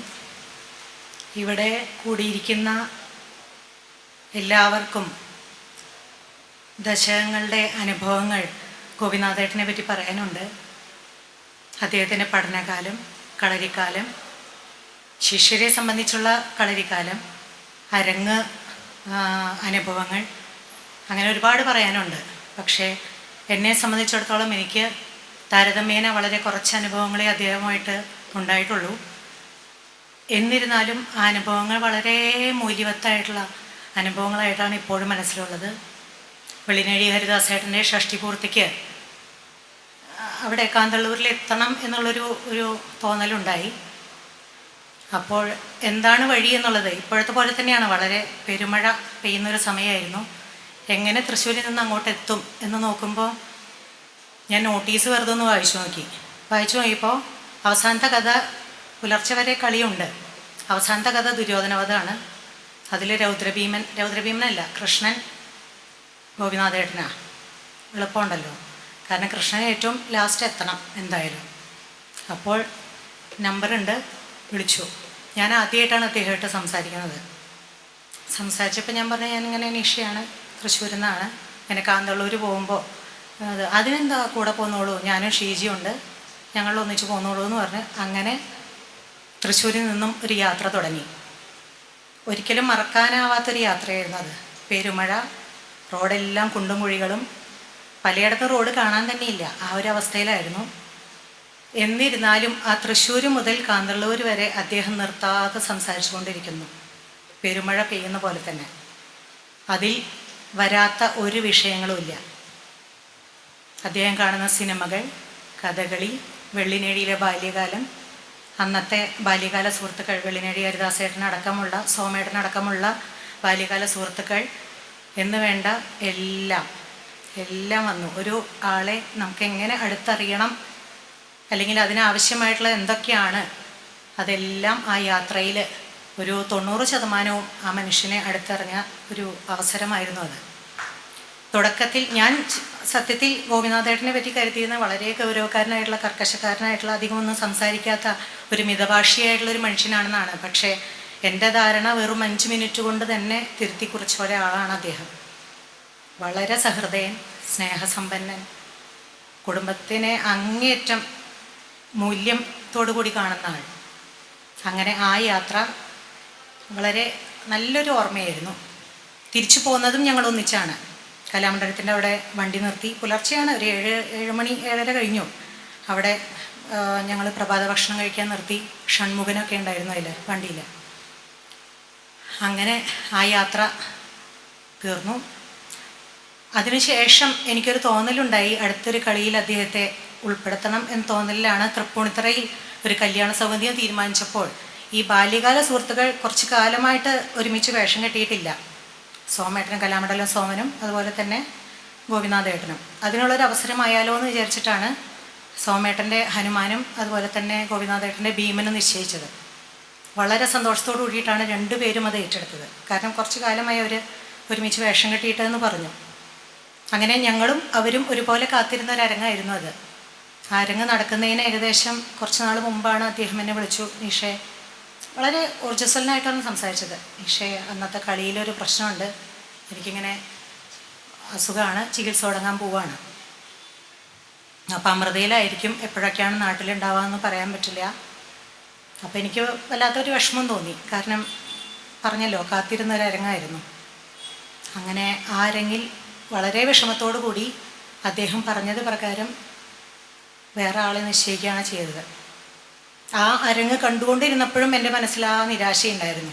ഇവിടെ കൂടിയിരിക്കുന്ന എല്ലാവർക്കും ദശകങ്ങളുടെ അനുഭവങ്ങൾ ഗോപിനാഥേട്ടനെ പറ്റി പറയാനുണ്ട്. അദ്ദേഹത്തിൻ്റെ പഠനകാലം, കളരിക്കാലം, ശിഷ്യരെ സംബന്ധിച്ചുള്ള കളരിക്കാലം, അരങ്ങ് അനുഭവങ്ങൾ, അങ്ങനെ ഒരുപാട് പറയാനുണ്ട്. പക്ഷേ എന്നെ സംബന്ധിച്ചിടത്തോളം എനിക്ക് താരതമ്യേന വളരെ കുറച്ച് അനുഭവങ്ങളെ അദ്ദേഹമായിട്ട് ഉണ്ടായിട്ടുള്ളൂ. എന്നിരുന്നാലും ആ അനുഭവങ്ങൾ വളരെ മൂല്യവത്തായിട്ടുള്ള അനുഭവങ്ങളായിട്ടാണ് ഇപ്പോഴും മനസ്സിലുള്ളത്. വെള്ളിനഴി ഹരിദാസേട്ടൻ്റെ ഷഷ്ടിപൂർത്തിക്ക് അവിടെ കാന്തള്ളൂരിൽ എത്തണം എന്നുള്ളൊരു തോന്നലുണ്ടായി. അപ്പോൾ എന്താണ് വഴി എന്നുള്ളത് ഇപ്പോഴത്തെ പോലെ തന്നെയാണ്. വളരെ പെരുമഴ പെയ്യുന്നൊരു സമയമായിരുന്നു. എങ്ങനെ തൃശ്ശൂരിൽ നിന്ന് അങ്ങോട്ട് എത്തും എന്ന് നോക്കുമ്പോൾ ഞാൻ നോട്ടീസ് വെറുതെ ഒന്ന് വായിച്ചു നോക്കിയപ്പോൾ അവസാനത്തെ കഥ പുലർച്ചെ വരെ കളിയുണ്ട്. അവസാനത്തെ കഥ ദുര്യോധനവധമാണ്. അതിൽ രൗദ്രഭീമനല്ല, കൃഷ്ണൻ ഗോപിനാഥേട്ടനാ. എളുപ്പമുണ്ടല്ലോ, കാരണം കൃഷ്ണൻ ഏറ്റവും ലാസ്റ്റ് എത്തണം എന്തായാലും. അപ്പോൾ നമ്പറുണ്ട്, വിളിച്ചു. ഞാൻ ആദ്യമായിട്ടാണ് അദ്ദേഹമായിട്ട് സംസാരിക്കുന്നത്. സംസാരിച്ചപ്പോൾ ഞാൻ പറഞ്ഞു, ഞാനിങ്ങനെ നിഷയാണ്, തൃശ്ശൂരിൽ നിന്നാണ്, ഇങ്ങനെ കാന്തള്ളൂർ പോകുമ്പോൾ അതിനെന്താ കൂടെ പോന്നോളൂ, ഞാനും ഷീജിയുണ്ട്, ഞങ്ങൾ ഒന്നിച്ച് പോന്നോളൂ എന്ന് പറഞ്ഞ് അങ്ങനെ തൃശ്ശൂരിൽ നിന്നും ഒരു യാത്ര തുടങ്ങി. ഒരിക്കലും മറക്കാനാവാത്തൊരു യാത്രയായിരുന്നു അത്. പെരുമഴ, റോഡെല്ലാം കുണ്ടും കുഴികളും, പലയിടത്തും റോഡ് കാണാൻ തന്നെയില്ല, ആ ഒരു അവസ്ഥയിലായിരുന്നു. എന്നിരുന്നാലും ആ തൃശ്ശൂർ മുതൽ കാന്തള്ളൂർ വരെ അദ്ദേഹം നിർത്താതെ സംസാരിച്ചു കൊണ്ടിരിക്കുന്നു, പെരുമഴ പെയ്യുന്ന പോലെ തന്നെ. അതിൽ വരാത്ത ഒരു വിഷയങ്ങളുമില്ല. അദ്ദേഹം കാണുന്ന സിനിമകൾ, കഥകളി, വെള്ളിനേഴിയിലെ ബാല്യകാലം, അന്നത്തെ ബാല്യകാല സുഹൃത്തുക്കൾ, വെള്ളിനേഴി ഹരിദാസേട്ടനടക്കമുള്ള, സോമേട്ടനടക്കമുള്ള ബാല്യകാല സുഹൃത്തുക്കൾ എന്ന് വേണ്ട എല്ലാം വന്നു. ഒരു ആളെ നമുക്ക് എങ്ങനെ അടുത്തറിയണം, അല്ലെങ്കിൽ അതിനാവശ്യമായിട്ടുള്ള എന്തൊക്കെയാണ്, അതെല്ലാം ആ യാത്രയിൽ ഒരു 90% ആ മനുഷ്യനെ അടുത്തറിഞ്ഞ ഒരു അവസരമായിരുന്നു അത്. തുടക്കത്തിൽ ഞാൻ സത്യത്തിൽ ഗോപിനാഥേട്ടനെ പറ്റി കരുതിയിരുന്ന വളരെ ഗൗരവക്കാരനായിട്ടുള്ള, കർക്കശക്കാരനായിട്ടുള്ള, അധികമൊന്നും സംസാരിക്കാത്ത ഒരു മിതഭാഷിയായിട്ടുള്ളൊരു മനുഷ്യനാണെന്നാണ്. പക്ഷേ എൻ്റെ ധാരണ വെറും 5 മിനിറ്റ് കൊണ്ട് തന്നെ തിരുത്തി കുറിച്ച ഒരാളാണ് അദ്ദേഹം. വളരെ സഹൃദയൻ, സ്നേഹസമ്പന്നൻ, കുടുംബത്തിനെ അങ്ങേയറ്റം മൂല്യത്തോടു കൂടി കാണുന്ന ആൾ. അങ്ങനെ ആ യാത്ര വളരെ നല്ലൊരു ഓർമ്മയായിരുന്നു. തിരിച്ചു പോകുന്നതും ഞങ്ങൾ ഒന്നിച്ചാണ്. കലാമണ്ഡലത്തിൻ്റെ അവിടെ വണ്ടി നിർത്തി, പുലർച്ചെയാണ്, ഒരു 7 മണി 7:30 കഴിഞ്ഞു. അവിടെ ഞങ്ങൾ പ്രഭാത ഭക്ഷണം കഴിക്കാൻ നിർത്തി. ഷൺമുഖനൊക്കെ ഉണ്ടായിരുന്നു അതിൽ വണ്ടിയിൽ. അങ്ങനെ ആ യാത്ര തീർന്നു. അതിനുശേഷം എനിക്കൊരു തോന്നലുണ്ടായി, അടുത്തൊരു കളിയിൽ അദ്ദേഹത്തെ ഉൾപ്പെടുത്തണം എന്ന തോന്നലിലാണ് തൃപ്പൂണിത്തറയിൽ ഒരു കല്യാണ സൗകര്യം തീരുമാനിച്ചപ്പോൾ ഈ ബാല്യകാല സുഹൃത്തുക്കൾ കുറച്ച് കാലമായിട്ട് ഒരുമിച്ച് വേഷം കെട്ടിയിട്ടില്ല. സോമേട്ടനും കലാമണ്ഡലം സോമനും അതുപോലെ തന്നെ ഗോപിനാഥേട്ടനും. അതിനുള്ളൊരു അവസരമായാലോ എന്ന് വിചാരിച്ചിട്ടാണ് സോമേട്ടൻ്റെ ഹനുമാനും അതുപോലെ തന്നെ ഗോപിനാഥേട്ടൻ്റെ ഭീമനും നിശ്ചയിച്ചത്. വളരെ സന്തോഷത്തോടു കൂടിയിട്ടാണ് രണ്ടുപേരും അത് ഏറ്റെടുത്തത്. കാരണം കുറച്ച് കാലമായി അവർ ഒരുമിച്ച് വേഷം കെട്ടിയിട്ടെന്ന് പറഞ്ഞു. അങ്ങനെ ഞങ്ങളും അവരും ഒരുപോലെ കാത്തിരുന്ന ഒരു അരങ്ങായിരുന്നു അത്. ആ അരങ്ങ് നടക്കുന്നതിന് ഏകദേശം കുറച്ച് നാൾ മുമ്പാണ് അദ്ദേഹം എന്നെ വിളിച്ചു. നിഷേ, വളരെ ഊർജ്ജസ്വലനായിട്ടാണ് സംസാരിച്ചത്. നിഷേ, അന്നത്തെ കളിയിലൊരു പ്രശ്നമുണ്ട്, എനിക്കിങ്ങനെ അസുഖമാണ്, ചികിത്സ തുടങ്ങാൻ പോവാണ്. അപ്പം അമൃതയിലായിരിക്കും, എപ്പോഴൊക്കെയാണ് നാട്ടിലുണ്ടാവുകയെന്ന് പറയാൻ പറ്റില്ല. അപ്പോൾ എനിക്ക് വല്ലാത്തൊരു വിഷമം തോന്നി. കാരണം പറഞ്ഞല്ലോ, കാത്തിരുന്നൊരു അരങ്ങായിരുന്നു. അങ്ങനെ ആ അരങ്ങിൽ വളരെ വിഷമത്തോടു കൂടി അദ്ദേഹം പറഞ്ഞത് പ്രകാരം വേറെ ആളെ നിശ്ചയിക്കുകയാണ് ചെയ്തത്. ആ അരങ്ങ് കണ്ടുകൊണ്ടിരുന്നപ്പോഴും എൻ്റെ മനസ്സിൽ ആ നിരാശയുണ്ടായിരുന്നു.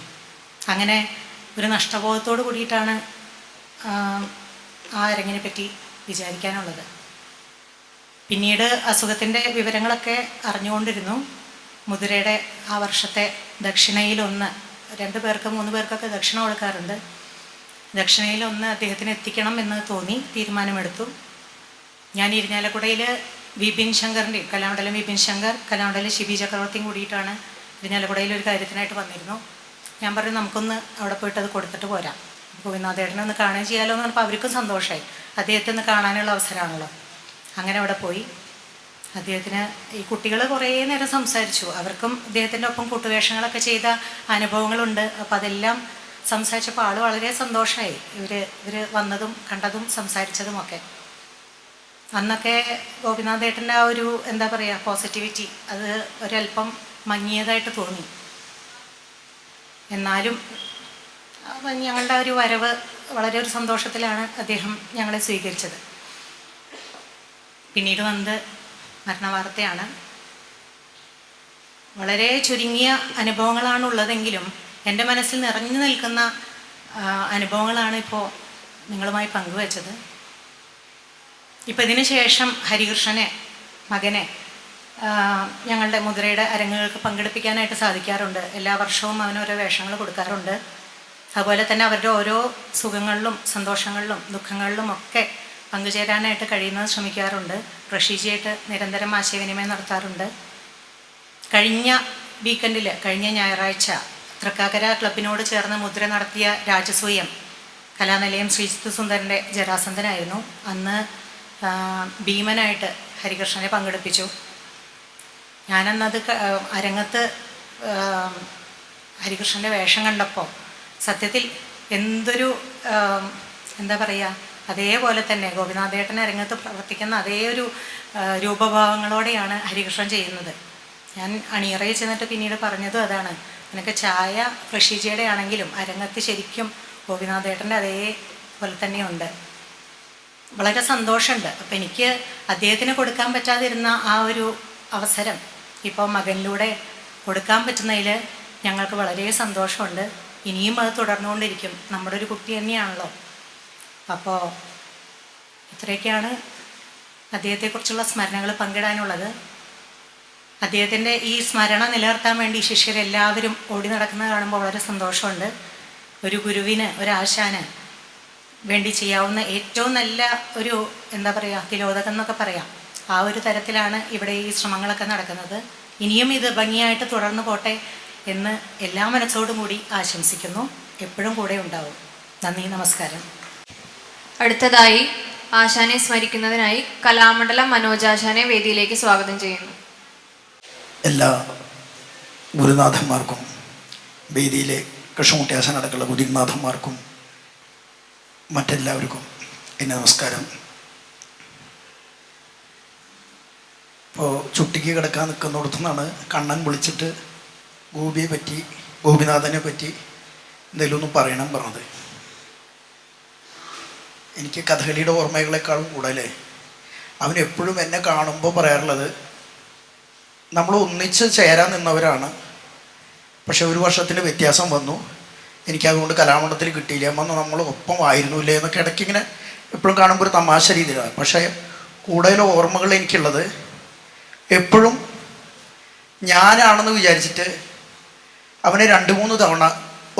അങ്ങനെ ഒരു നഷ്ടബോധത്തോട് കൂടിയിട്ടാണ് ആ അരങ്ങിനെ പറ്റി വിചാരിക്കാനുള്ളത്. പിന്നീട് അസുഖത്തിൻ്റെ വിവരങ്ങളൊക്കെ അറിഞ്ഞുകൊണ്ടിരുന്നു. മുതിരയുടെ ആ വർഷത്തെ ദക്ഷിണയിലൊന്ന്, 2 പേർക്ക് 3 പേർക്കൊക്കെ ദക്ഷിണ കൊടുക്കാറുണ്ട്. ദക്ഷിണയിലൊന്ന് അദ്ദേഹത്തിന് എത്തിക്കണം എന്ന് തോന്നി, തീരുമാനമെടുത്തു. ഞാൻ ഇരിഞ്ഞാലക്കുടയിൽ വിപിൻ ശങ്കറിൻ്റെയും, കലാമണ്ഡലം വിപിൻ ശങ്കർ, കലാമണ്ഡലം ശിബി ചക്രവർത്തിയും കൂടിയിട്ടാണ് ഇരിഞ്ഞാലക്കുടയിൽ ഒരു കാര്യത്തിനായിട്ട് വന്നിരുന്നു. ഞാൻ പറഞ്ഞു, നമുക്കൊന്ന് അവിടെ പോയിട്ട് അത് കൊടുത്തിട്ട് പോരാം, ഗോപിനാഥേട്ടനെ ഒന്ന് കാണുകയും ചെയ്യാലോ എന്ന് പറഞ്ഞപ്പോൾ അവർക്കും സന്തോഷമായി. അദ്ദേഹത്തെ ഒന്ന് കാണാനുള്ള അവസരമാണല്ലോ. അങ്ങനെ അവിടെ പോയി. അദ്ദേഹത്തിന് ഈ കുട്ടികൾ കുറേ നേരം സംസാരിച്ചു. അവർക്കും അദ്ദേഹത്തിൻ്റെ ഒപ്പം കൂട്ടുവേഷങ്ങളൊക്കെ ചെയ്ത അനുഭവങ്ങളുണ്ട്. അപ്പോൾ അതെല്ലാം സംസാരിച്ചപ്പോൾ ആൾ വളരെ സന്തോഷമായി. ഇവർ വന്നതും കണ്ടതും സംസാരിച്ചതുമൊക്കെ. അന്നൊക്കെ ഗോപിനാഥേട്ടൻ്റെ ആ ഒരു എന്താ പറയുക, പോസിറ്റിവിറ്റി അത് ഒരല്പം മങ്ങിയതായിട്ട് തോന്നി. എന്നാലും ഞങ്ങളുടെ ഒരു വരവ് വളരെ ഒരു സന്തോഷത്തിലാണ് അദ്ദേഹം ഞങ്ങളെ സ്വീകരിച്ചത്. പിന്നീട് വന്നത് മരണവാർത്തയാണ്. വളരെ ചുരുങ്ങിയ അനുഭവങ്ങളാണുള്ളതെങ്കിലും എൻ്റെ മനസ്സിൽ നിറഞ്ഞു നിൽക്കുന്ന അനുഭവങ്ങളാണ് ഇപ്പോൾ നിങ്ങളുമായി പങ്കുവച്ചത്. ഇപ്പം ഇതിന് ശേഷം ഹരികൃഷ്ണനെ, മകനെ, ഞങ്ങളുടെ മുദ്രയുടെ അരങ്ങുകൾക്ക് പങ്കെടുപ്പിക്കാനായിട്ട് സാധിക്കാറുണ്ട്. എല്ലാ വർഷവും അവനോരോ വേഷങ്ങൾ കൊടുക്കാറുണ്ട്. അതുപോലെ തന്നെ അവരുടെ ഓരോ സുഖങ്ങളിലും സന്തോഷങ്ങളിലും ദുഃഖങ്ങളിലും ഒക്കെ പങ്കുചേരാനായിട്ട് കഴിയുന്നത് ശ്രമിക്കാറുണ്ട്. റഷീജിയായിട്ട് നിരന്തരം ആശയവിനിമയം നടത്താറുണ്ട്. കഴിഞ്ഞ വീക്കെൻഡിൽ, കഴിഞ്ഞ ഞായറാഴ്ച തൃക്കാക്കര ക്ലബിനോട് ചേർന്ന് മുദ്ര നടത്തിയ രാജസൂയം കലാനിലയം ശ്രീജിത്ത് സുന്ദരൻ്റെ ജരാസന്ധനായിരുന്നു. അന്ന് ഭീമനായിട്ട് ഹരികൃഷ്ണനെ പങ്കെടുപ്പിച്ചു. ഞാനന്നത് അരങ്ങത്ത് ഹരികൃഷ്ണൻ്റെ വേഷം കണ്ടപ്പോൾ സത്യത്തിൽ എന്തൊരു എന്താ പറയുക, അതേപോലെ തന്നെ ഗോപിനാഥേട്ടൻ അരങ്ങത്ത് പ്രവർത്തിക്കുന്ന അതേ ഒരു രൂപഭാവങ്ങളോടെയാണ് ഹരികൃഷ്ണൻ ചെയ്യുന്നത്. ഞാൻ അണിയറയിൽ ചെന്നിട്ട് പിന്നീട് പറഞ്ഞതും അതാണ്. എനിക്ക് ചായ പ്രഷീജയുടെ ആണെങ്കിലും അരങ്ങത്ത് ശരിക്കും ഗോപിനാഥേട്ടൻ്റെ അതേപോലെ തന്നെയുണ്ട്. വളരെ സന്തോഷമുണ്ട്. അപ്പം എനിക്ക് അദ്ദേഹത്തിന് കൊടുക്കാൻ പറ്റാതിരുന്ന ആ ഒരു അവസരം ഇപ്പോൾ മകനിലൂടെ കൊടുക്കാൻ പറ്റുന്നതിൽ ഞങ്ങൾക്ക് വളരെ സന്തോഷമുണ്ട്. ഇനിയും അത് തുടർന്നുകൊണ്ടിരിക്കും. നമ്മുടെ ഒരു കുട്ടി തന്നെയാണല്ലോ. അപ്പോൾ ഇത്രയൊക്കെയാണ് അദ്ദേഹത്തെക്കുറിച്ചുള്ള സ്മരണകൾ പങ്കിടാനുള്ളത്. അദ്ദേഹത്തിൻ്റെ ഈ സ്മരണ നിലനിർത്താൻ വേണ്ടി ശിഷ്യരെല്ലാവരും ഓടി നടക്കുന്നത് കാണുമ്പോൾ വളരെ സന്തോഷമുണ്ട്. ഒരു ഗുരുവിന്, ഒരാശാന് വേണ്ടി ചെയ്യാവുന്ന ഏറ്റവും നല്ല ഒരു എന്താ പറയുക, തിലോദകം എന്നൊക്കെ പറയാം. ആ ഒരു തരത്തിലാണ് ഇവിടെ ഈ ശ്രമങ്ങളൊക്കെ നടക്കുന്നത്. ഇനിയും ഇത് ഭംഗിയായിട്ട് തുടർന്നു പോട്ടെ എന്ന് എല്ലാ മനസ്സോടും കൂടി ആശംസിക്കുന്നു. എപ്പോഴും കൂടെ ഉണ്ടാവും. നന്ദി, നമസ്കാരം. അടുത്തതായി ആശാനെ സ്മരിക്കുന്നതിനായി കലാമണ്ഡലം മനോജാശാനെ വേദിയിലേക്ക് സ്വാഗതം ചെയ്യുന്നു. എല്ലാ ഗുരുനാഥന്മാർക്കും, വേദിയിലെ കൃഷ്ണൻകുട്ടി ആശാൻ അടക്കമുള്ള ഗുരുനാഥന്മാർക്കും മറ്റെല്ലാവർക്കും എൻ്റെ നമസ്കാരം. അപ്പോൾ ചുട്ടിക്ക് കിടക്കാൻ നിൽക്കുന്നിടത്തു നിന്നാണ് കണ്ണൻ വിളിച്ചിട്ട് ഗോപിയെ പറ്റി, ഗോപിനാഥനെ പറ്റി എന്തെങ്കിലും ഒന്ന് പറയണം പറഞ്ഞത്. എനിക്ക് കഥകളിയുടെ ഓർമ്മകളെക്കാളും കൂടുതൽ അവൻ എപ്പോഴും എന്നെ കാണുമ്പോൾ പറയാറുള്ളത്, നമ്മൾ ഒന്നിച്ച് ചേരാൻ നിന്നവരാണ്, പക്ഷെ ഒരു വർഷത്തിന് വ്യത്യാസം വന്നു, എനിക്കതുകൊണ്ട് കലാമണ്ഡലത്തിൽ കിട്ടിയില്ല, അമ്മ നമ്മൾ ഒപ്പം ആയിരുന്നില്ലേ എന്നൊക്കെ ഇടയ്ക്കിങ്ങനെ എപ്പോഴും കാണുമ്പോൾ ഒരു തമാശ രീതിയിലാണ്. പക്ഷേ കൂടുതൽ ഓർമ്മകൾ എനിക്കുള്ളത് എപ്പോഴും ഞാനാണെന്ന് വിചാരിച്ചിട്ട് അവനെ 2-3 തവണ,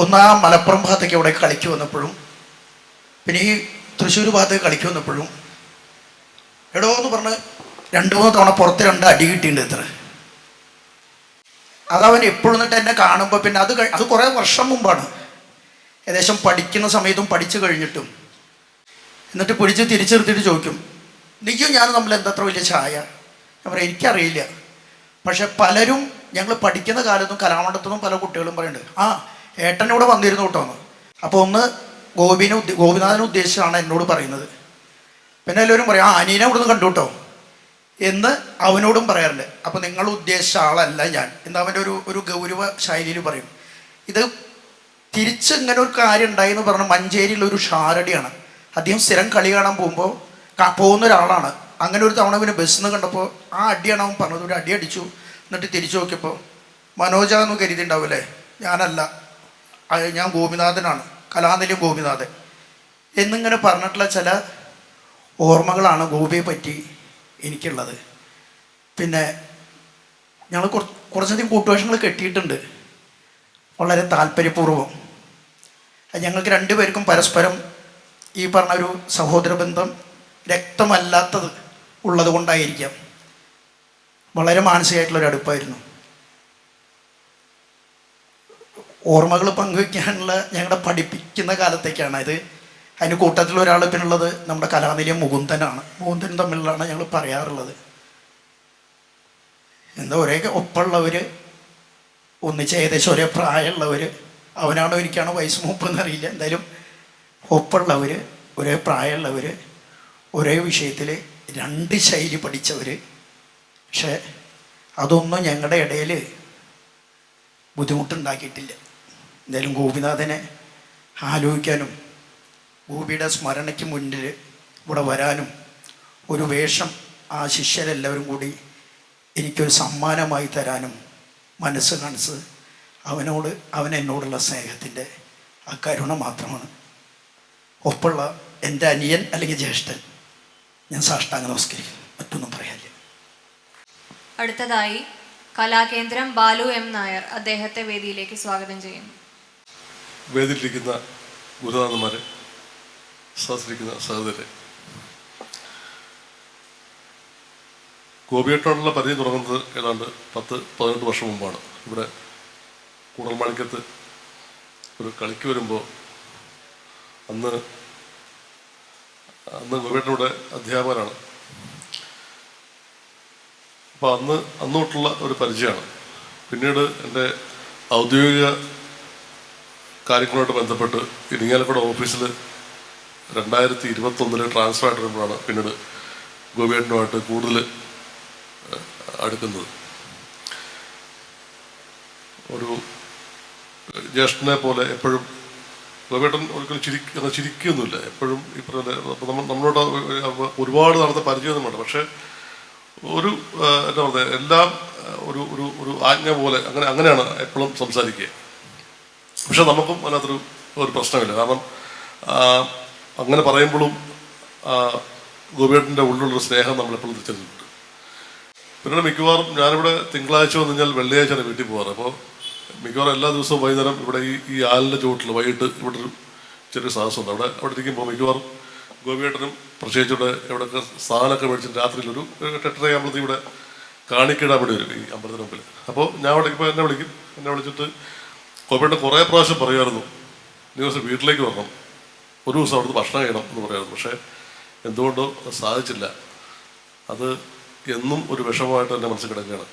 ഒന്ന് ആ മലപ്പുറം ഭാഗത്തേക്ക് അവിടെ കളിക്ക് വന്നപ്പോഴും, പിന്നെ ഈ തൃശ്ശൂർ ഭാഗത്തേക്ക് കളിക്ക് വന്നപ്പോഴും എടോ എന്ന് പറഞ്ഞ് 2-3 തവണ പുറത്ത് 2 അടി കിട്ടിയിട്ടുണ്ട് ഇത്ര. അതവൻ എപ്പോഴും എന്നിട്ട് എന്നെ കാണുമ്പോൾ, പിന്നെ അത് കുറേ വർഷം മുമ്പാണ്, ഏകദേശം പഠിക്കുന്ന സമയത്തും പഠിച്ചു കഴിഞ്ഞിട്ടും, എന്നിട്ട് പിടിച്ച് തിരിച്ചെടുത്തിട്ട് ചോദിക്കും, നീയും ഞാനും തമ്മിൽ എന്തത്ര വലിയ ചായ? ഞാൻ പറയാം എനിക്കറിയില്ല, പക്ഷെ പലരും ഞങ്ങൾ പഠിക്കുന്ന കാലത്തും കലാമണ്ഡലത്തുനിന്നും പല കുട്ടികളും പറയുന്നുണ്ട്, ആ ഏട്ടനോട് വന്നിരുന്നു കേട്ടോന്ന്. അപ്പോൾ ഒന്ന് ഗോപിനാഥനെ ഉദ്ദേശിച്ചാണ് എന്നോട് പറയുന്നത്. പിന്നെ എല്ലാവരും പറയും, ആ അനീനെ ഇവിടുന്ന് കണ്ടു കേട്ടോ എന്ന് അവനോടും പറയാറുണ്ട്. അപ്പോൾ നിങ്ങൾ ഉദ്ദേശിച്ച ആളല്ല ഞാൻ എന്ന് അവൻ്റെ ഒരു ഗൗരവ ശൈലിയിൽ പറയും. ഇത് തിരിച്ച് ഇങ്ങനെ ഒരു കാര്യം ഉണ്ടായി എന്ന് പറഞ്ഞാൽ മഞ്ചേരിയിലൊരു ഷാരടിയാണ്. അദ്ദേഹം സ്ഥിരം കളി കാണാൻ പോകുന്ന ഒരാളാണ്. അങ്ങനെ ഒരു തവണ പിന്നെ ബസ്സിൽ നിന്ന് കണ്ടപ്പോൾ ആ അടിയാണ് അവൻ പറഞ്ഞത്. ഒരു അടി അടിച്ചു, എന്നിട്ട് തിരിച്ചു നോക്കിയപ്പോൾ മനോജാന്ന് കരുതിണ്ടാവില്ലേ, ഞാനല്ല, ഞാൻ ഗോപിനാഥനാണ്, കലാനിലയം ഗോപിനാഥൻ എന്നിങ്ങനെ പറഞ്ഞിട്ടുള്ള ചില ഓർമ്മകളാണ് ഗോപിയെ പറ്റി എനിക്കുള്ളത്. പിന്നെ ഞങ്ങൾ കുറച്ചധികം കൂട്ടുവേഷങ്ങൾ കെട്ടിയിട്ടുണ്ട് വളരെ താല്പര്യപൂർവ്വം. ഞങ്ങൾക്ക് 2 പേർക്കും പരസ്പരം ഈ പറഞ്ഞ ഒരു സഹോദര ബന്ധം രക്തമല്ലാത്തത് ഉള്ളത് കൊണ്ടായിരിക്കാം വളരെ മാനസികമായിട്ടുള്ളൊരു അടുപ്പായിരുന്നു. ഓർമ്മകൾ പങ്കുവയ്ക്കാനുള്ള ഞങ്ങളുടെ പഠിപ്പിക്കുന്ന കാലത്തേക്കാണ് ഇത്. അതിന് കൂട്ടത്തിൽ ഒരാൾ പിന്നുള്ളത് നമ്മുടെ കലാനിലയം മുകുന്ദനാണ്. മുകുന്ദനും തമ്മിലാണ് ഞങ്ങൾ പറയാറുള്ളത്. എന്താ ഒരേ ഒപ്പമുള്ളവർ, ഒന്നിച്ച് ഏകദേശം ഒരേ പ്രായമുള്ളവർ, അവനാണോ എനിക്കാണോ വയസ്സ് മൂപ്പെന്നറിയില്ല, എന്തായാലും ഒപ്പമുള്ളവർ, ഒരേ പ്രായമുള്ളവർ, ഒരേ വിഷയത്തിൽ 2 ശൈലി പഠിച്ചവർ. പക്ഷേ അതൊന്നും ഞങ്ങളുടെ ഇടയിൽ ബുദ്ധിമുട്ടുണ്ടാക്കിയിട്ടില്ല. എന്തായാലും ഗോപിനാഥനെ ആലോചിക്കാനും ഗോപിയുടെ സ്മരണയ്ക്ക് മുന്നിൽ ഇവിടെ വരാനും ഒരു വേഷം ആ ശിഷ്യരെല്ലാവരും കൂടി എനിക്കൊരു സമ്മാനമായി തരാനും മനസ്സ് കാണിച്ച് അവനെന്നോടുള്ള സ്നേഹത്തിൻ്റെ ആ കരുണ മാത്രമാണ്. ഒപ്പുള്ള എൻ്റെ അനിയൻ അല്ലെങ്കിൽ ജ്യേഷ്ഠൻ ഞാൻ സാഷ്ടാംഗം നമസ്കരിക്കുന്നു, മറ്റൊന്നും പറയാനില്ല. അടുത്തതായി കലാകേന്ദ്രം ബാലു എം നായർ, അദ്ദേഹത്തെ വേദിയിലേക്ക് സ്വാഗതം ചെയ്യുന്നു. വേദിയിലിരിക്കുന്ന ഗുരുനാഥന്മാരെ, സഹസ്രിക്കുന്ന സഹോദരരെ, ഗോപിയേട്ടനോടുള്ള പരിചയം തുടങ്ങുന്നത് ഏതാണ്ട് 10-18 വർഷം മുമ്പാണ്. ഇവിടെ കൂടൽമാണിക്യത്ത് ഒരു കളിക്ക് വരുമ്പോൾ അന്ന് ഗോപിയേട്ടനിവിടെ അധ്യാപകനാണ്. അപ്പോൾ അന്ന് തൊട്ടുള്ള ഒരു പരിചയമാണ്. പിന്നീട് എൻ്റെ ഔദ്യോഗിക കാര്യങ്ങളുമായിട്ട് ബന്ധപ്പെട്ട് ഇരിങ്ങാലക്കുട ഓഫീസിൽ 2021 ട്രാൻസ്ഫർ ആയിട്ട് വരുമ്പോഴാണ് പിന്നീട് ഗോപിയേട്ടനുമായിട്ട് കൂടുതൽ അടുക്കുന്നത്. ഒരു ജ്യേഷ്ഠനെ പോലെ എപ്പോഴും ഗോപിയേട്ടൻ ഒരിക്കലും ചിരിക്കുകയൊന്നുമില്ല. എപ്പോഴും ഈ നമ്മളോട് ഒരുപാട് നടന്ന പരിചയമൊന്നും വേണ്ട, പക്ഷേ ഒരു എന്താ പറയുക, എല്ലാം ഒരു ആജ്ഞ പോലെ അങ്ങനെയാണ് എപ്പോഴും സംസാരിക്കുക. പക്ഷെ നമുക്കും അതിനകത്തൊരു പ്രശ്നമില്ല. കാരണം അങ്ങനെ പറയുമ്പോഴും ഗോപിയേട്ടൻ്റെ ഉള്ളിലുള്ളൊരു സ്നേഹം നമ്മളെപ്പോഴും തിരിച്ചറിഞ്ഞിട്ടുണ്ട്. പിന്നീട് മിക്കവാറും ഞാനിവിടെ തിങ്കളാഴ്ച വന്നു കഴിഞ്ഞാൽ വെള്ളിയാഴ്ചയാണ് വീട്ടിൽ പോകാറ്. അപ്പോൾ മിക്കവാറും എല്ലാ ദിവസവും വൈകുന്നേരം ഇവിടെ ഈ ആലിൻ്റെ ചുവട്ടിൽ വൈകിട്ട് ഇവിടെ ഒരു ചെറിയ സാഹസമുണ്ട്. അവിടെ ഇരിക്കുമ്പോൾ മിക്കവാറും ഗോപിയേട്ടനും പ്രത്യേകിച്ചിവിടെ എവിടെയൊക്കെ സാധനമൊക്കെ മേടിച്ചിട്ട് രാത്രിയിൽ ഒരു 8:30 ആകുമ്പോഴത്തേക്ക് ഇവിടെ കാണിക്കിടാൻ വേണ്ടി വരും ഈ അമ്പലത്തിന് മുമ്പിൽ. അപ്പോൾ ഞാൻ അവിടെ ഇപ്പോൾ എന്നെ വിളിച്ചിട്ട് ഗോപിയേട്ടൻ കുറേ പ്രാവശ്യം പറയുമായിരുന്നു, നീ ദിവസം വീട്ടിലേക്ക് വരണം, ഒരു ദിവസം അവിടുന്ന് ഭക്ഷണം കഴിയണം എന്ന് പറയുമായിരുന്നു. പക്ഷേ എന്തുകൊണ്ടോ അത് സാധിച്ചില്ല. അത് എന്നും ഒരു വിഷമമായിട്ട് എൻ്റെ മനസ്സിൽ കിടക്കുകയാണ്.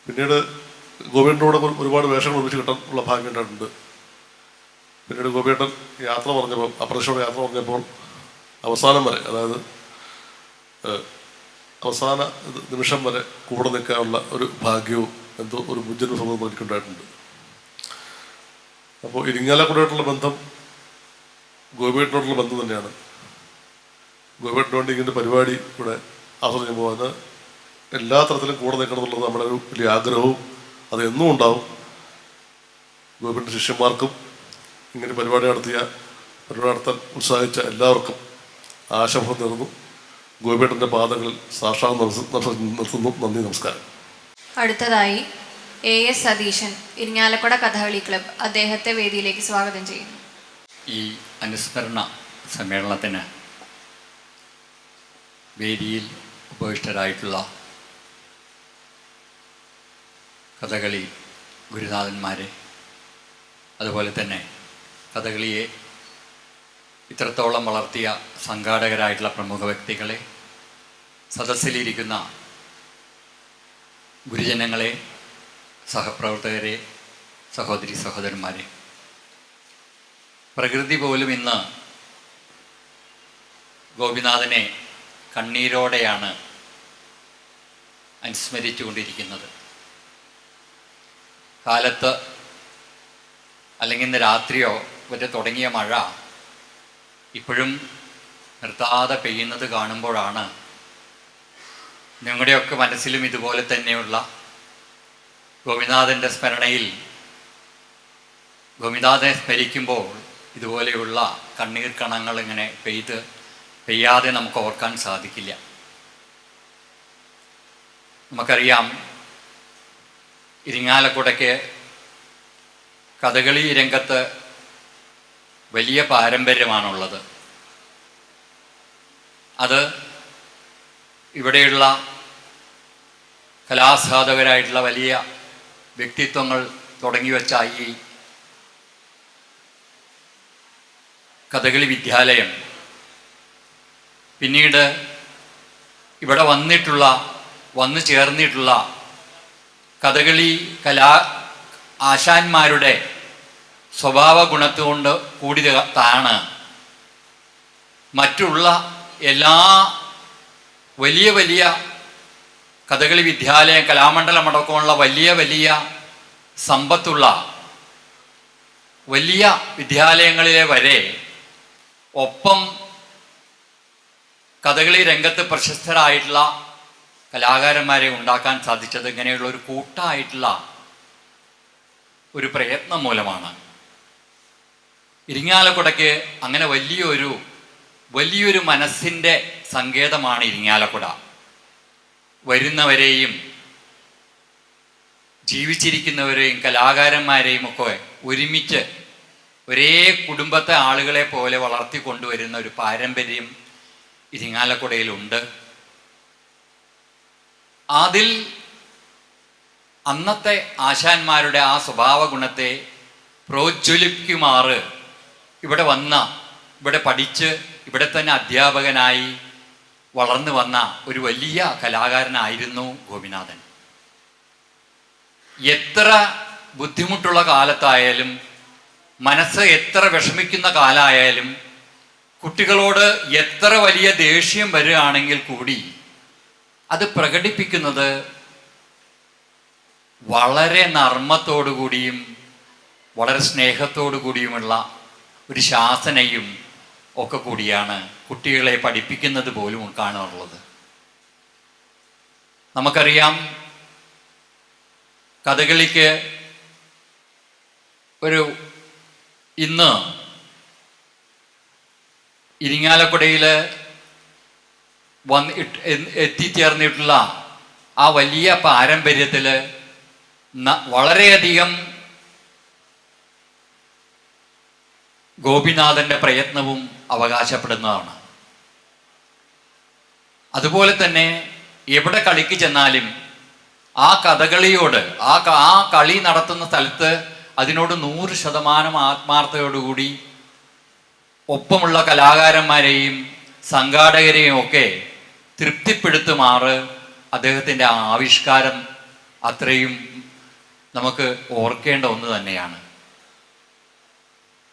പിന്നീട് ഗോപിയേട്ടനോട് ഒരുപാട് വേഷങ്ങൾ ഒരുമിച്ച് കിട്ടാനുള്ള ഭാഗ്യം ഉണ്ടായിട്ടുണ്ട്. പിന്നീട് ഗോപിയേട്ടൻ യാത്ര പറഞ്ഞപ്പോൾ, അപ്രതീക്ഷിതമായ യാത്ര പറഞ്ഞപ്പോൾ അവസാനം വരെ, അതായത് അവസാന നിമിഷം വരെ കൂടെ നിൽക്കാനുള്ള ഒരു ഭാഗ്യവും എന്തോ ഒരു മുജ്ജന സമൂഹം എനിക്കുണ്ടായിട്ടുണ്ട്. അപ്പോൾ ഇരിങ്ങാലക്കുടയായിട്ടുള്ള ബന്ധം ഗോപിയേട്ടനോടുള്ള ബന്ധം തന്നെയാണ്. ഗോപിയേട്ടന് വേണ്ടി ഇങ്ങനെ പരിപാടി ഇവിടെ ആസ്വദിക്കാൻ പോകാൻ എല്ലാ തരത്തിലും കൂടെ നിൽക്കണം എന്നുള്ളത് നമ്മുടെ ഒരു വലിയ ആഗ്രഹവും അത് എന്നും ഉണ്ടാവും. ഗോപിയേട്ടൻ്റെ ശിഷ്യന്മാർക്കും ഇങ്ങനെ പരിപാടി നടത്താൻ ഉത്സാഹിച്ച എല്ലാവർക്കും ആശംസ നേർന്നു. ഗോപിയേട്ടൻ്റെ പാദങ്ങളിൽ സാക്ഷാൽ നിർത്തുന്നു. നന്ദി, നമസ്കാരം. അടുത്തതായി AS സതീശൻ, ഇരിങ്ങാലക്കുട കഥകളി ക്ലബ്ബ്, അദ്ദേഹത്തെ വേദിയിലേക്ക് സ്വാഗതം ചെയ്യുന്നു. ഈ അനുസ്മരണ സമ്മേളനത്തിന് വേദിയിൽ ഉപവിഷ്ടരായിട്ടുള്ള കഥകളി ഗുരുനാഥന്മാരെ, അതുപോലെ തന്നെ കഥകളിയെ ഇത്രത്തോളം വളർത്തിയ സംഘാടകരായിട്ടുള്ള പ്രമുഖ വ്യക്തികളെ, സദസ്സിലിരിക്കുന്ന ഗുരുജനങ്ങളെ, സഹപ്രവർത്തകരെ, സഹോദരി സഹോദരന്മാരെ, പ്രകൃതി പോലും ഇന്ന് ഗോപിനാഥനെ കണ്ണീരോടെയാണ് അനുസ്മരിച്ചുകൊണ്ടിരിക്കുന്നത്. കാലത്ത് അല്ലെങ്കിൽ ഇന്ന് രാത്രിയോ വരെ തുടങ്ങിയ മഴ ഇപ്പോഴും നിർത്താതെ പെയ്യുന്നത് കാണുമ്പോഴാണ് നിങ്ങളുടെയൊക്കെ മനസ്സിലും ഇതുപോലെ തന്നെയുള്ള ഗോപിനാഥൻ്റെ സ്മരണയിൽ ഗോപിനാഥനെ സ്മരിക്കുമ്പോൾ ഇതുപോലെയുള്ള കണ്ണീർ കണങ്ങൾ ഇങ്ങനെ പെയ്യാതെ നമുക്ക് ഓർക്കാൻ സാധിക്കില്ല. നമുക്കറിയാം, ഇരിങ്ങാലക്കുടയ്ക്ക് കഥകളി രംഗത്ത് വലിയ പാരമ്പര്യമാണുള്ളത്. അത് ഇവിടെയുള്ള കലാസാധകരായിട്ടുള്ള വലിയ വ്യക്തിത്വങ്ങൾ തുടങ്ങി വെച്ച ഈ കഥകളി വിദ്യാലയം പിന്നീട് ഇവിടെ വന്നു ചേർന്നിട്ടുള്ള കഥകളി ആശാന്മാരുടെ സ്വഭാവ ഗുണത്തുകൊണ്ട് കൂടിയതാണ് മറ്റുള്ള എല്ലാ വലിയ വലിയ കഥകളി വിദ്യാലയം, കലാമണ്ഡലമടക്കമുള്ള വലിയ വലിയ സമ്പത്തുള്ള വലിയ വിദ്യാലയങ്ങളിലെ വരെ ഒപ്പം കഥകളി രംഗത്ത് പ്രശസ്തരായിട്ടുള്ള കലാകാരന്മാരെ ഉണ്ടാക്കാൻ സാധിച്ചത് ഇങ്ങനെയുള്ള ഒരു കൂട്ടായിട്ടുള്ള ഒരു പ്രയത്നം മൂലമാണ്. ഇരിങ്ങാലക്കുടയ്ക്ക് അങ്ങനെ വലിയൊരു മനസ്സിൻ്റെ സങ്കേതമാണ് ഇരിങ്ങാലക്കുട. വരുന്നവരെയും ജീവിച്ചിരിക്കുന്നവരെയും കലാകാരന്മാരെയും ഒക്കെ ഒരുമിച്ച് ഒരേ കുടുംബത്തെ ആളുകളെ പോലെ വളർത്തിക്കൊണ്ടുവരുന്ന ഒരു പാരമ്പര്യം ഇരിങ്ങാലക്കുടയിലുണ്ട്. അതിൽ അന്നത്തെ ആശാന്മാരുടെ ആ സ്വഭാവ ഗുണത്തെ പ്രോജ്വലിക്കുമാറ് ഇവിടെ പഠിച്ച് ഇവിടെ തന്നെ അധ്യാപകനായി വളർന്നു വന്ന ഒരു വലിയ കലാകാരനായിരുന്നു ഗോപിനാഥൻ. എത്ര ബുദ്ധിമുട്ടുള്ള കാലത്തായാലും, മനസ്സ് എത്ര വിഷമിക്കുന്ന കാലമായാലും, കുട്ടികളോട് എത്ര വലിയ ദേഷ്യം വരികയാണെങ്കിൽ കൂടി അത് പ്രകടിപ്പിക്കുന്നത് വളരെ നർമ്മത്തോടു കൂടിയും വളരെ സ്നേഹത്തോടു കൂടിയുമുള്ള ഒരു ശാസനയും ഒക്കെ കൂടിയാണ് കുട്ടികളെ പഠിപ്പിക്കുന്നത് പോലും കാണാറുള്ളത്. നമുക്കറിയാം, കഥകളിക്ക് ഇന്ന് ഇരിങ്ങാലക്കുടയിൽ എത്തിച്ചേർന്നിട്ടുള്ള ആ വലിയ പാരമ്പര്യത്തിൽ വളരെയധികം ഗോപിനാഥൻ്റെ പ്രയത്നവും അവകാശപ്പെടുന്നതാണ്. അതുപോലെ തന്നെ എവിടെ കളിക്ക് ചെന്നാലും ആ കഥകളിയോട് ആ കളി നടത്തുന്ന സ്ഥലത്ത് അതിനോട് 100% ആത്മാർത്ഥതയോടുകൂടി ഒപ്പമുള്ള കലാകാരന്മാരെയും സംഘാടകരെയും ഒക്കെ തൃപ്തിപ്പെടുത്തുമാറ് അദ്ദേഹത്തിൻ്റെ ആവിഷ്കാരം അത്രയും നമുക്ക് ഓർക്കേണ്ട ഒന്ന് തന്നെയാണ്.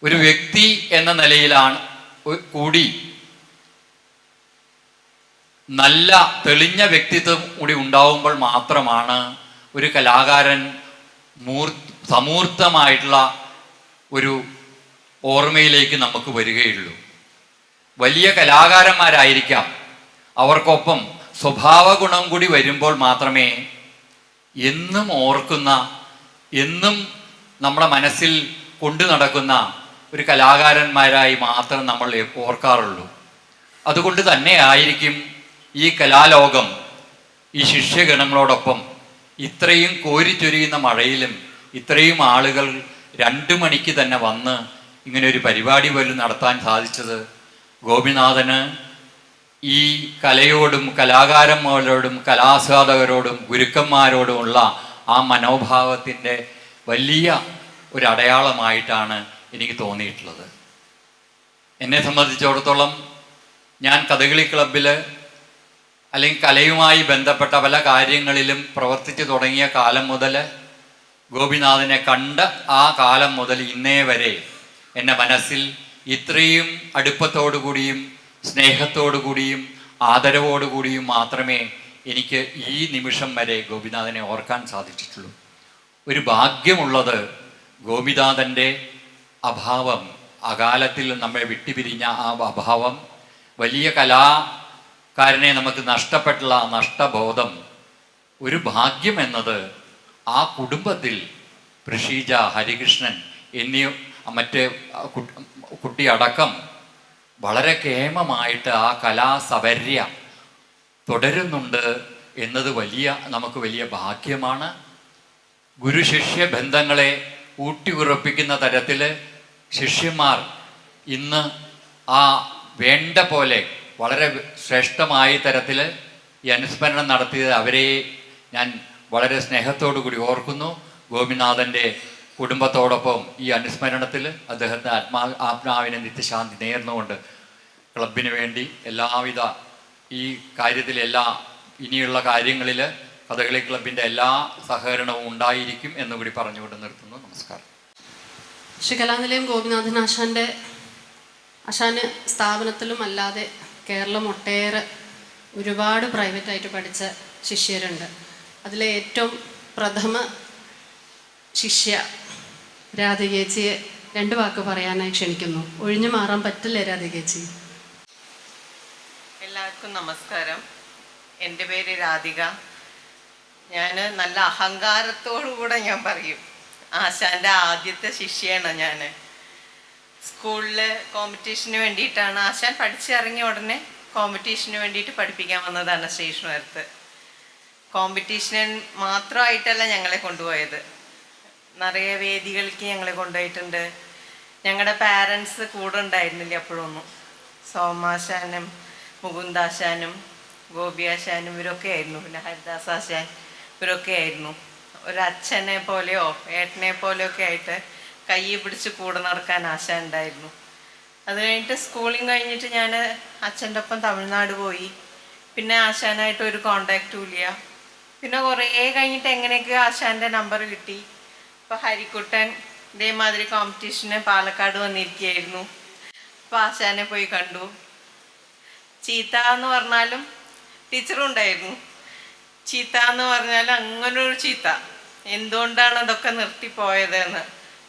ഒരു വ്യക്തി എന്ന നിലയിലാണ് കൂടി നല്ല തെളിഞ്ഞ വ്യക്തിത്വം കൂടി ഉണ്ടാവുമ്പോൾ മാത്രമാണ് ഒരു കലാകാരൻ സമൂർത്തമായിട്ടുള്ള ഒരു ഓർമ്മയിലേക്ക് നമുക്ക് വരികയുള്ളൂ. വലിയ കലാകാരന്മാരായിരിക്കാം, അവർക്കൊപ്പം സ്വഭാവ ഗുണം കൂടി വരുമ്പോൾ മാത്രമേ എന്നും ഓർക്കുന്ന, എന്നും നമ്മുടെ മനസ്സിൽ കൊണ്ടു നടക്കുന്ന ഒരു കലാകാരന്മാരായി മാത്രം നമ്മൾ ഓർക്കാറുള്ളൂ. അതുകൊണ്ട് തന്നെ ആയിരിക്കും ഈ കലാലോകം ഈ ശിഷ്യഗണങ്ങളോടൊപ്പം ഇത്രയും കോരിച്ചൊരിയുന്ന മഴയിലും ഇത്രയും ആളുകൾ 2 മണിക്ക് തന്നെ വന്ന് ഇങ്ങനെ ഒരു പരിപാടി പോലും നടത്താൻ സാധിച്ചത് ഗോപിനാഥന് ഈ കലയോടും കലാകാരന്മാരോടും കലാസ്വാദകരോടും ഗുരുക്കന്മാരോടുമുള്ള ആ മനോഭാവത്തിൻ്റെ വലിയ ഒരു അടയാളമായിട്ടാണ് എനിക്ക് തോന്നിയിട്ടുള്ളത്. എന്നെ സംബന്ധിച്ചിടത്തോളം ഞാൻ കഥകളി ക്ലബ്ബിൽ അല്ലെങ്കിൽ കലയുമായി ബന്ധപ്പെട്ട പല കാര്യങ്ങളിലും പ്രവർത്തിച്ചു തുടങ്ങിയ കാലം മുതൽ, ഗോപിനാഥനെ കണ്ട ആ കാലം മുതൽ ഇന്നേ വരെ എൻ്റെ മനസ്സിൽ ഇത്രയും അടുപ്പത്തോടു കൂടിയും സ്നേഹത്തോടു കൂടിയും ആദരവോടു കൂടിയും മാത്രമേ എനിക്ക് ഈ നിമിഷം വരെ ഗോപിനാഥനെ ഓർക്കാൻ സാധിച്ചിട്ടുള്ളൂ. ഒരു ഭാഗ്യമുള്ളത് ഗോപിനാഥൻ്റെ അഭാവം, അകാലത്തിൽ നമ്മെ വിട്ടുപിരിഞ്ഞ ആ അഭാവം, വലിയ കലാകാരനെ നമുക്ക് നഷ്ടപ്പെട്ടുള്ള ആ നഷ്ടബോധം ഒരു ഭാഗ്യം എന്നത് ആ കുടുംബത്തിൽ പ്രഷീജ, ഹരികൃഷ്ണൻ എന്നീ മറ്റ് കുട്ടിയടക്കം വളരെ കേമമായിട്ട് ആ കലാസപര്യ തുടരുന്നുണ്ട് എന്നത് നമുക്ക് വലിയ ഭാഗ്യമാണ്. ഗുരുശിഷ്യ ബന്ധങ്ങളെ ഊട്ടിയുറപ്പിക്കുന്ന തരത്തിൽ ശിഷ്യന്മാർ ഇന്ന് ആ വേണ്ട പോലെ വളരെ ശ്രേഷ്ഠമായ തരത്തിൽ ഈ അനുസ്മരണം നടത്തിയത് അവരെ ഞാൻ വളരെ സ്നേഹത്തോടു കൂടി ഓർക്കുന്നു. ഗോപിനാഥൻ്റെ കുടുംബത്തോടൊപ്പം ഈ അനുസ്മരണത്തിൽ അദ്ദേഹത്തെ ആത്മാവിനെ നിത്യശാന്തി നേർന്നുകൊണ്ട് ക്ലബിന് വേണ്ടി എല്ലാവിധ ഈ കാര്യത്തിൽ ഇനിയുള്ള കാര്യങ്ങളിൽ കഥകളി ക്ലബിൻ്റെ എല്ലാ സഹകരണവും ഉണ്ടായിരിക്കും എന്നുകൂടി പറഞ്ഞുകൊണ്ട് നിർത്തുന്നു. നമസ്കാരം. ശ്രീ കലാനിലയം ഗോപിനാഥൻ ആശാന് സ്ഥാപനത്തിലും അല്ലാതെ കേരളം ഒട്ടേറെ ഒരുപാട് പ്രൈവറ്റായിട്ട് പഠിച്ച ശിഷ്യരുണ്ട്. അതിലെ ഏറ്റവും പ്രഥമ ശിഷ്യ രാധികേച്ചിയെ 2 വാക്ക് പറയാനായി ക്ഷണിക്കുന്നു. ഒഴിഞ്ഞു മാറാൻ പറ്റില്ല രാധികേച്ചി. എല്ലാവർക്കും നമസ്കാരം. എൻ്റെ പേര് രാധിക. ഞാൻ നല്ല അഹങ്കാരത്തോടുകൂടെ ഞാൻ പറയും, ആശാൻ്റെ ആദ്യത്തെ ശിഷ്യയാണ് ഞാൻ. സ്കൂളിൽ കോമ്പറ്റീഷന് വേണ്ടിയിട്ടാണ് ആശാൻ പഠിച്ചിറങ്ങിയ ഉടനെ കോമ്പറ്റീഷന് വേണ്ടിയിട്ട് പഠിപ്പിക്കാൻ വന്നതാണ് സ്റ്റേഷനുകാരത്ത്. കോമ്പറ്റീഷൻ മാത്രമായിട്ടല്ല ഞങ്ങളെ കൊണ്ടുപോയത്, നിറയെ വേദികൾക്ക് ഞങ്ങളെ കൊണ്ടുപോയിട്ടുണ്ട്. ഞങ്ങളുടെ പാരൻസ് കൂടെ ഉണ്ടായിരുന്നില്ല അപ്പോഴൊന്നും. സോമാശാനും മുകുന്ദാശാനും ഗോപിയാശാനും ഇവരൊക്കെ ആയിരുന്നു, പിന്നെ ഹരിദാസ് ആശാൻ ഇവരൊക്കെ ആയിരുന്നു. ഒരച്ഛനെ പോലെയോ ഏട്ടനെ പോലെയോ ഒക്കെ ആയിട്ട് കൈ പിടിച്ച് കൂടെ നടക്കാൻ ആശാൻ ഉണ്ടായിരുന്നു. അത് കഴിഞ്ഞിട്ട് സ്കൂളിങ് കഴിഞ്ഞിട്ട് ഞാൻ അച്ഛൻ്റെ ഒപ്പം തമിഴ്നാട് പോയി. പിന്നെ ആശാനായിട്ട് ഒരു കോണ്ടാക്റ്റും ഇല്ല. പിന്നെ കുറേ കഴിഞ്ഞിട്ട് എങ്ങനെയൊക്കെ ആശാൻ്റെ നമ്പർ കിട്ടി. ഇപ്പോൾ ഹരിക്കുട്ടൻ ഇതേമാതിരി കോമ്പറ്റീഷന് പാലക്കാട് വന്നിരിക്കുകയായിരുന്നു. അപ്പോൾ ആശാനെ പോയി കണ്ടു. ചീത്ത എന്ന് പറഞ്ഞാലും ടീച്ചറും ഉണ്ടായിരുന്നു. ചീത്ത എന്ന് പറഞ്ഞാൽ അങ്ങനൊരു ചീത്ത. എന്തുകൊണ്ടാണ് അതൊക്കെ നിർത്തിപ്പോയതെന്ന്.